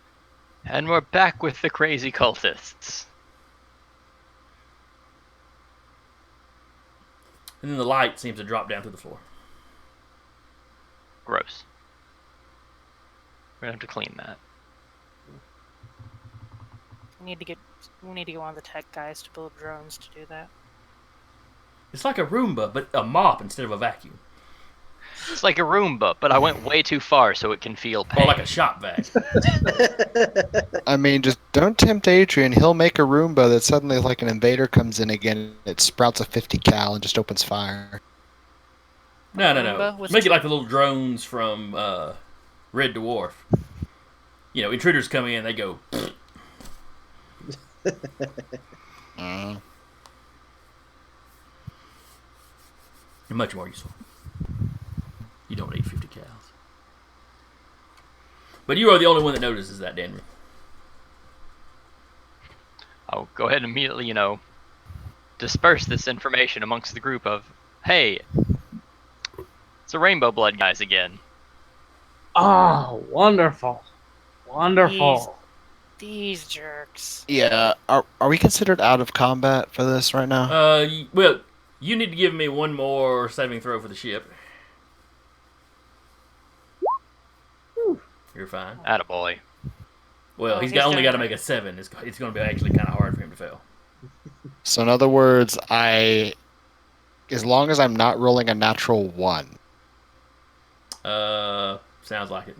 H: And we're back with the crazy cultists.
C: And then the light seems to drop down to the floor.
H: Gross. We're gonna have to clean that.
E: We need to get one of the tech guys to build drones to do that.
C: It's like a Roomba, but a mop instead of a vacuum.
H: It's like a Roomba, but I went way too far so it can feel pain.
C: Or like a shop vac.
F: I mean, just don't tempt Adrian. He'll make a Roomba that suddenly, like an invader comes in again, it sprouts a 50 cal and just opens fire.
C: No.
E: Roomba with
C: Make it like the little drones from Red Dwarf. You know, intruders come in, they go.
F: Mm.
C: You're much more useful. You don't need 50 cows. But you are the only one that notices that, Denver.
H: I'll go ahead and immediately, disperse this information amongst the group of, hey, it's the Rainbow Blood guys again.
G: Oh, wonderful. Wonderful.
E: These jerks.
F: Yeah. Are we considered out of combat for this right now?
C: Well, you need to give me one more saving throw for the ship. You're fine.
H: Attaboy.
C: Well,
E: Oh,
C: he's
E: he's
C: only got to
E: doing
C: make a 7. It's going to be actually kind of hard for him to fail.
F: So in other words, as long as I'm not rolling a natural 1.
C: Sounds like it.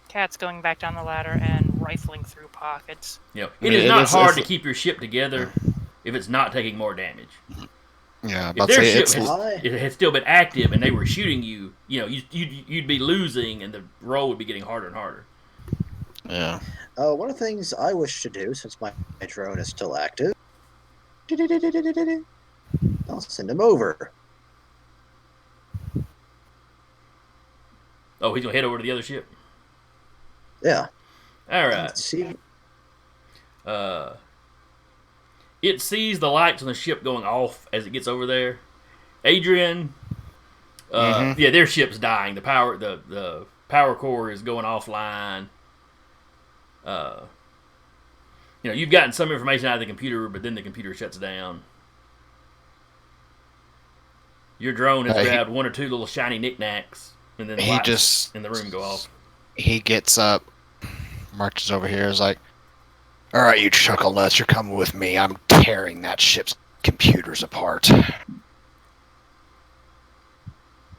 E: Cat's going back down the ladder and rifling through pockets.
C: It
F: mean,
C: is
F: it
C: not
F: is-
C: hard
F: it's-
C: to keep your ship together if it's not taking more damage.
F: Yeah,
C: If
F: but
C: their
F: say
C: ship
F: it's
C: had still been active and they were shooting you, you'd be losing and the roll would be getting harder and harder.
F: yeah.
D: One of the things I wish to do, since my drone is still active, I'll send him over.
C: Oh, he's going to head over to the other ship?
D: Yeah.
C: All right.
D: Let's see.
C: It sees the lights on the ship going off as it gets over there. Adrian, yeah, their ship's dying. The power core is going offline. You've gotten some information out of the computer, but then the computer shuts down. Your drone has grabbed one or two little shiny knickknacks, and then the lights in the room go off.
F: He gets up, marches over here, is like, all right, you chuckle nuts, you're coming with me. I'm tearing that ship's computers apart.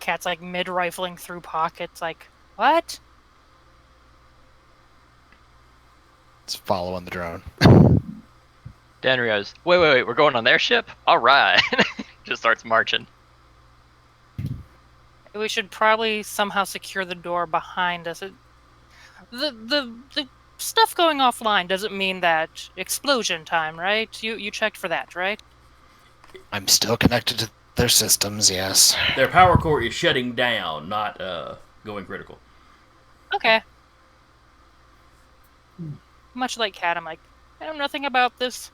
E: Cat's like mid-rifling through pockets, like, what?
F: It's following the drone.
H: Danrio's, wait, we're going on their ship? All right. Just starts marching.
E: We should probably somehow secure the door behind us. The stuff going offline doesn't mean that explosion time, right? You checked for that, right?
F: I'm still connected to their systems, yes.
C: Their power core is shutting down, not going critical.
E: Okay. Much like Cat, I'm like, I know nothing about this.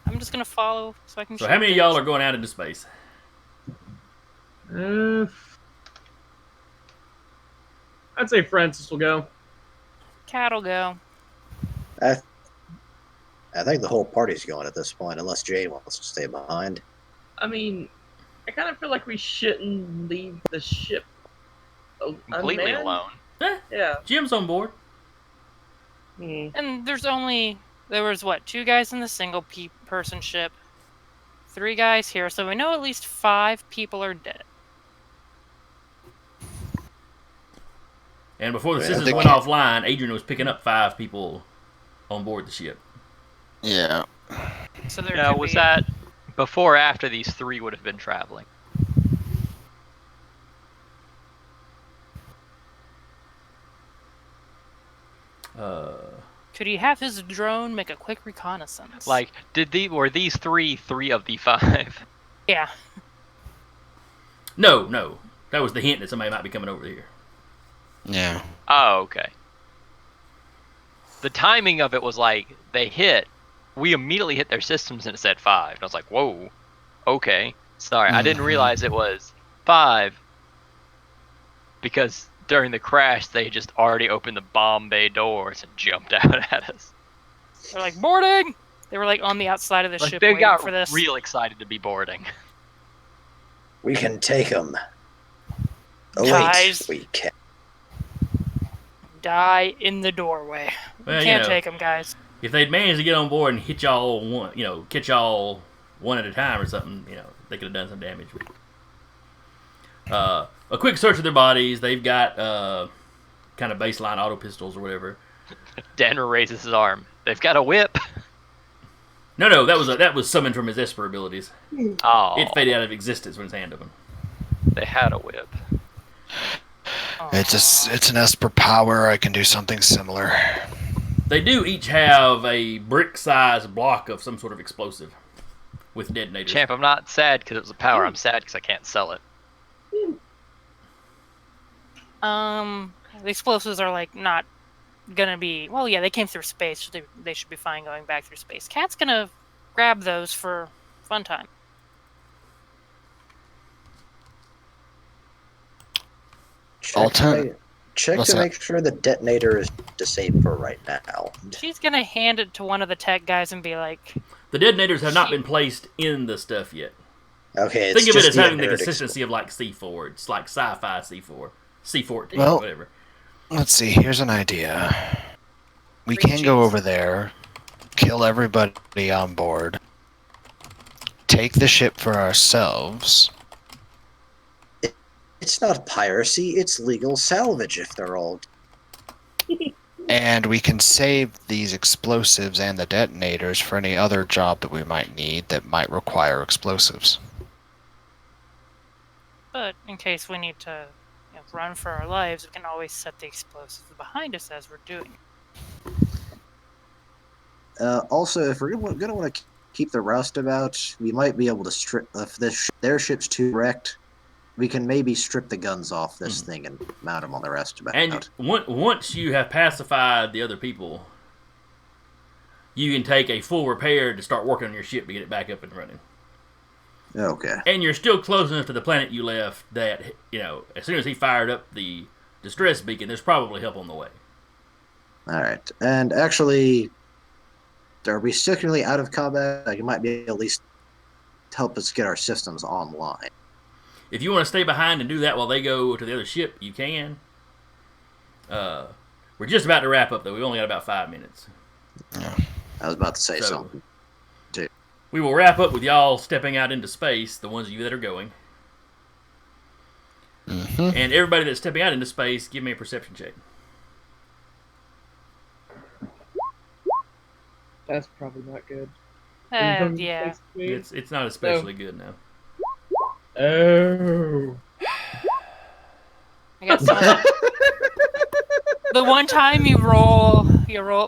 E: I'm just gonna follow so I can.
C: So how many of y'all are going out into space?
G: I'd say Francis will go.
E: Cat'll go.
D: I think the whole party's going at this point, unless Jane wants to stay behind.
I: I mean, I kind of feel like we shouldn't leave the ship
H: Completely
I: unmanned.
H: alone.
I: Yeah.
C: Jim's on board.
E: And there was what, 2 guys in the single person ship, 3 guys here, so we know at least 5 people are dead.
C: And before the
D: Yeah,
C: systems
F: they
C: went
F: can't-
C: offline, Adrian was picking up 5 people on board the ship.
F: Yeah.
E: So there
H: Now,
E: could
H: was
E: be,
H: that before or after these 3 would have been traveling?
E: Could he have his drone make a quick reconnaissance?
H: Like, were these 3 of the 5?
E: Yeah.
C: No. That was the hint that somebody might be coming over here.
F: Yeah.
H: Oh, okay. The timing of it was like, they hit, we immediately hit their systems and it said 5. And I was like, whoa, okay. Sorry, I didn't realize it was 5 because during the crash they just already opened the bomb bay doors and jumped out at us.
E: They're like, boarding! They were like on the outside of the
H: Like,
E: ship
H: they
E: waiting
H: got
E: for this.
H: real excited to be boarding.
D: We can take him. Oh,
E: Guys.
D: wait. We can.
E: Die in the doorway.
C: Well,
E: We can't take them, guys.
C: If they'd managed to get on board and hit y'all catch y'all one at a time or something, they could have done some damage. A quick search of their bodies. They've got kind of baseline auto pistols or whatever.
H: Danner raises his arm. They've got a whip.
C: No, that was summoned from his Esper abilities.
H: Oh,
C: It faded out of existence when his hand opened.
H: they had a whip.
F: It's an Esper power. I can do something similar.
C: They do each have a brick-sized block of some sort of explosive with detonators.
H: Champ, I'm not sad because it was a power. I'm sad because I can't sell it.
E: The explosives are like not gonna be. Well, yeah, they came through space, so they should be fine going back through space. Cat's gonna grab those for fun time.
D: Check to
F: Alter-
D: make, check
F: What's
D: to
F: that?
D: make sure the detonator is disabled for right now.
E: She's gonna hand it to one of the tech guys and be like,
C: The detonators have not been placed in the stuff yet.
D: Okay, it's
C: Think of it
D: just
C: as having the
D: inert
C: consistency of like C4. It's like sci-fi C4, C14,
F: Well-
C: whatever.
F: Let's see. Here's an idea. We
E: Free
F: can go
E: cheese.
F: over there, kill everybody on board, take the ship for ourselves.
D: It's not piracy, it's legal salvage if they're all.
F: And we can save these explosives and the detonators for any other job that we might need that might require explosives.
E: but in case we need to run for our lives, we can always set the explosives behind us as we're doing it.
D: Also, if we're gonna want to keep the Roustabout, we might be able to strip. If their ship's too wrecked, we can maybe strip the guns off this thing and mount them on the Roustabout.
C: And once you have pacified the other people, you can take a full repair to start working on your ship to get it back up and running.
D: Okay.
C: And you're still close enough to the planet you left that, as soon as he fired up the distress beacon, there's probably help on the way.
D: All right. And actually, are we secretly out of combat? Like, you might be able to at least help us get our systems online.
C: If you want to stay behind and do that while they go to the other ship, you can. We're just about to wrap up, though. We've only got about 5 minutes.
D: I was about to say
C: So-
D: something.
C: We will wrap up with y'all stepping out into space, the ones of you that are going.
F: Mm-hmm.
C: And everybody that's stepping out into space, give me a perception check.
G: That's probably not good.
E: Yeah.
C: It's not especially good now.
G: Oh.
E: I got some of that. The one time you roll,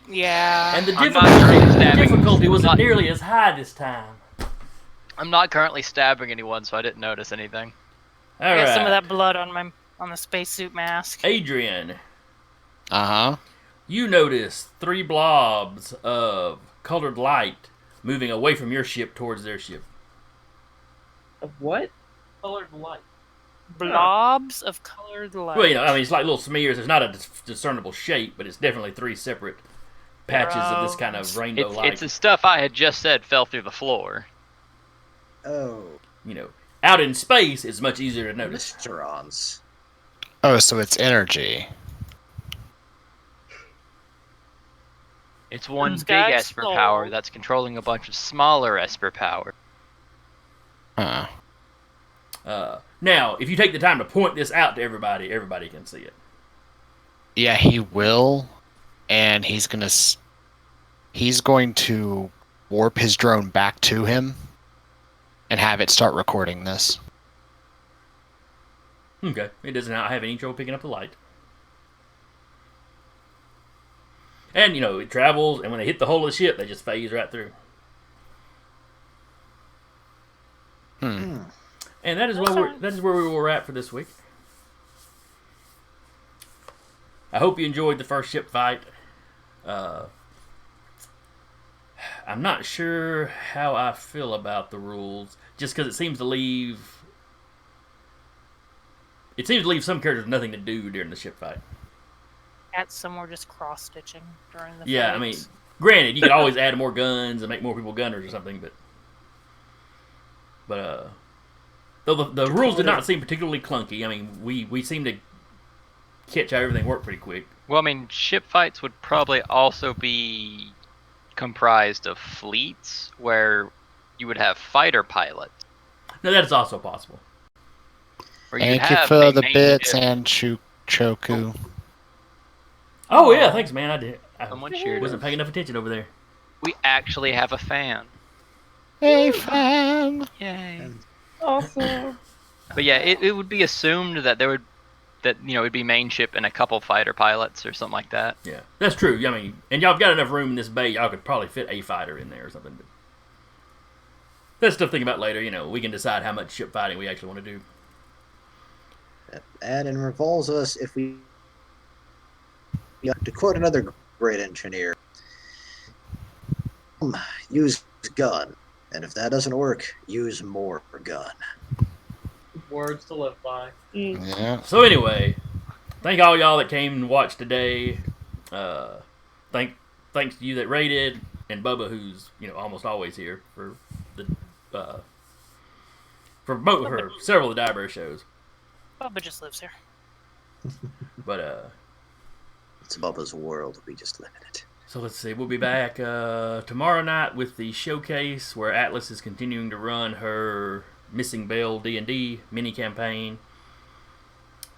E: yeah.
C: And the
H: I'm not currently stabbing.
C: difficulty wasn't
H: Not-
C: nearly as high this time.
H: I'm not currently stabbing anyone, so I didn't notice anything.
C: All
E: I got
C: right.
E: some of that blood on the spacesuit mask.
C: Adrian,
F: Uh-huh.
C: you notice 3 blobs of colored light moving away from your ship towards their ship.
I: Of what?
G: Colored light.
E: Blobs of colored light.
C: Well, it's like little smears. There's not a discernible shape, but it's definitely 3 separate patches of this kind of rainbow light.
H: It's the stuff I had just said fell through the floor.
D: Oh,
C: Out in space, it's much easier to notice.
D: Mysterons.
F: Oh, so it's energy.
H: It's one
E: Who's
H: big
E: got
H: Esper
E: soul?
H: power that's controlling a bunch of smaller Esper power.
F: Huh.
C: Now, if you take the time to point this out to everybody, everybody can see it.
F: Yeah, he will, and he's going to warp his drone back to him and have it start recording this.
C: Okay. It does not have any trouble picking up the light. And, it travels, and when they hit the hull of the ship, they just phase right through. And that is where we will wrap for this week. I hope you enjoyed the first ship fight. I'm not sure how I feel about the rules, just because it seems to leave some characters with nothing to do during the ship fight.
E: At somewhere just cross stitching during the
C: Yeah,
E: fights.
C: granted, you could always add more guns and make more people gunners or something, but though the rules did not seem particularly clunky. We seemed to catch how everything worked pretty quick.
H: Well, ship fights would probably also be comprised of fleets where you would have fighter pilots.
C: No, that is also possible.
H: Where you'd
F: Thank you
H: have
F: for
H: a
F: the
H: main
F: bits
H: ship.
F: and Choku.
C: Oh yeah, thanks, man. I
H: Someone cheered
C: wasn't
H: us.
C: paying enough attention over there.
H: We actually have a fan.
F: Hey, fan!
H: Yay.
I: Awesome.
H: But yeah, it would be assumed that there would that it'd be main ship and a couple fighter pilots or something like that.
C: Yeah, that's true. I mean, and y'all got enough room in this bay. Y'all could probably fit a fighter in there or something. But that's stuff to think about later. We can decide how much ship fighting we actually want to do.
D: And it involves us if we, to quote another great engineer, use gun, and if that doesn't work, use more gun.
G: Words to live by.
F: Yeah.
C: So anyway, thank all y'all that came and watched today. Thanks to you that rated, and Bubba, who's almost always here for the for several of the Diver shows.
E: Bubba just lives here.
C: But
D: It's Bubba's world. We just live in it.
C: so let's see. We'll be back tomorrow night with the showcase where Atlas is continuing to run her Missing Bell D&D mini campaign.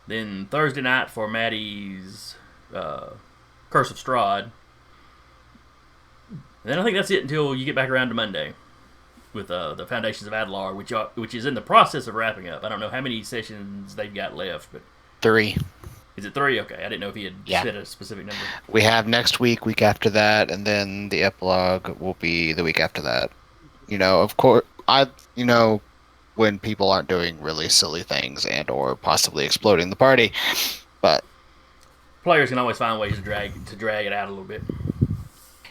C: Then Thursday night for Maddie's Curse of Strahd. And then I think that's it until you get back around to Monday with the Foundations of Adlar, which is in the process of wrapping up. I don't know how many sessions they've got left, but
F: 3.
C: is it 3? Okay, I didn't know if he had
F: Yeah.
C: said a specific number.
F: We have next week after that, and then the epilogue will be the week after that. Of course, when people aren't doing really silly things and or possibly exploding the party, but
C: Players can always find ways to drag it out a little bit.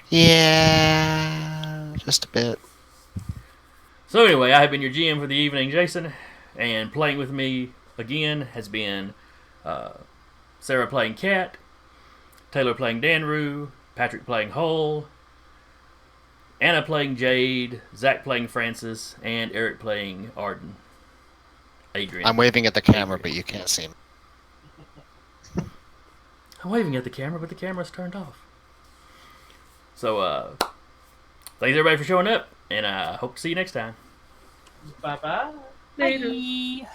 F: yeah, just a bit.
C: So anyway, I have been your GM for the evening, Jason, and playing with me again has been Sarah playing Cat, Taylor playing Danru, Patrick playing Hull, Anna playing Jade, Zach playing Francis, and Eric playing Arden. Adrian.
F: I'm waving at the camera, but you can't see me.
C: I'm waving at the camera, but the camera's turned off. So, thanks everybody for showing up, and I hope to see you next time.
G: Bye bye.
E: Bye.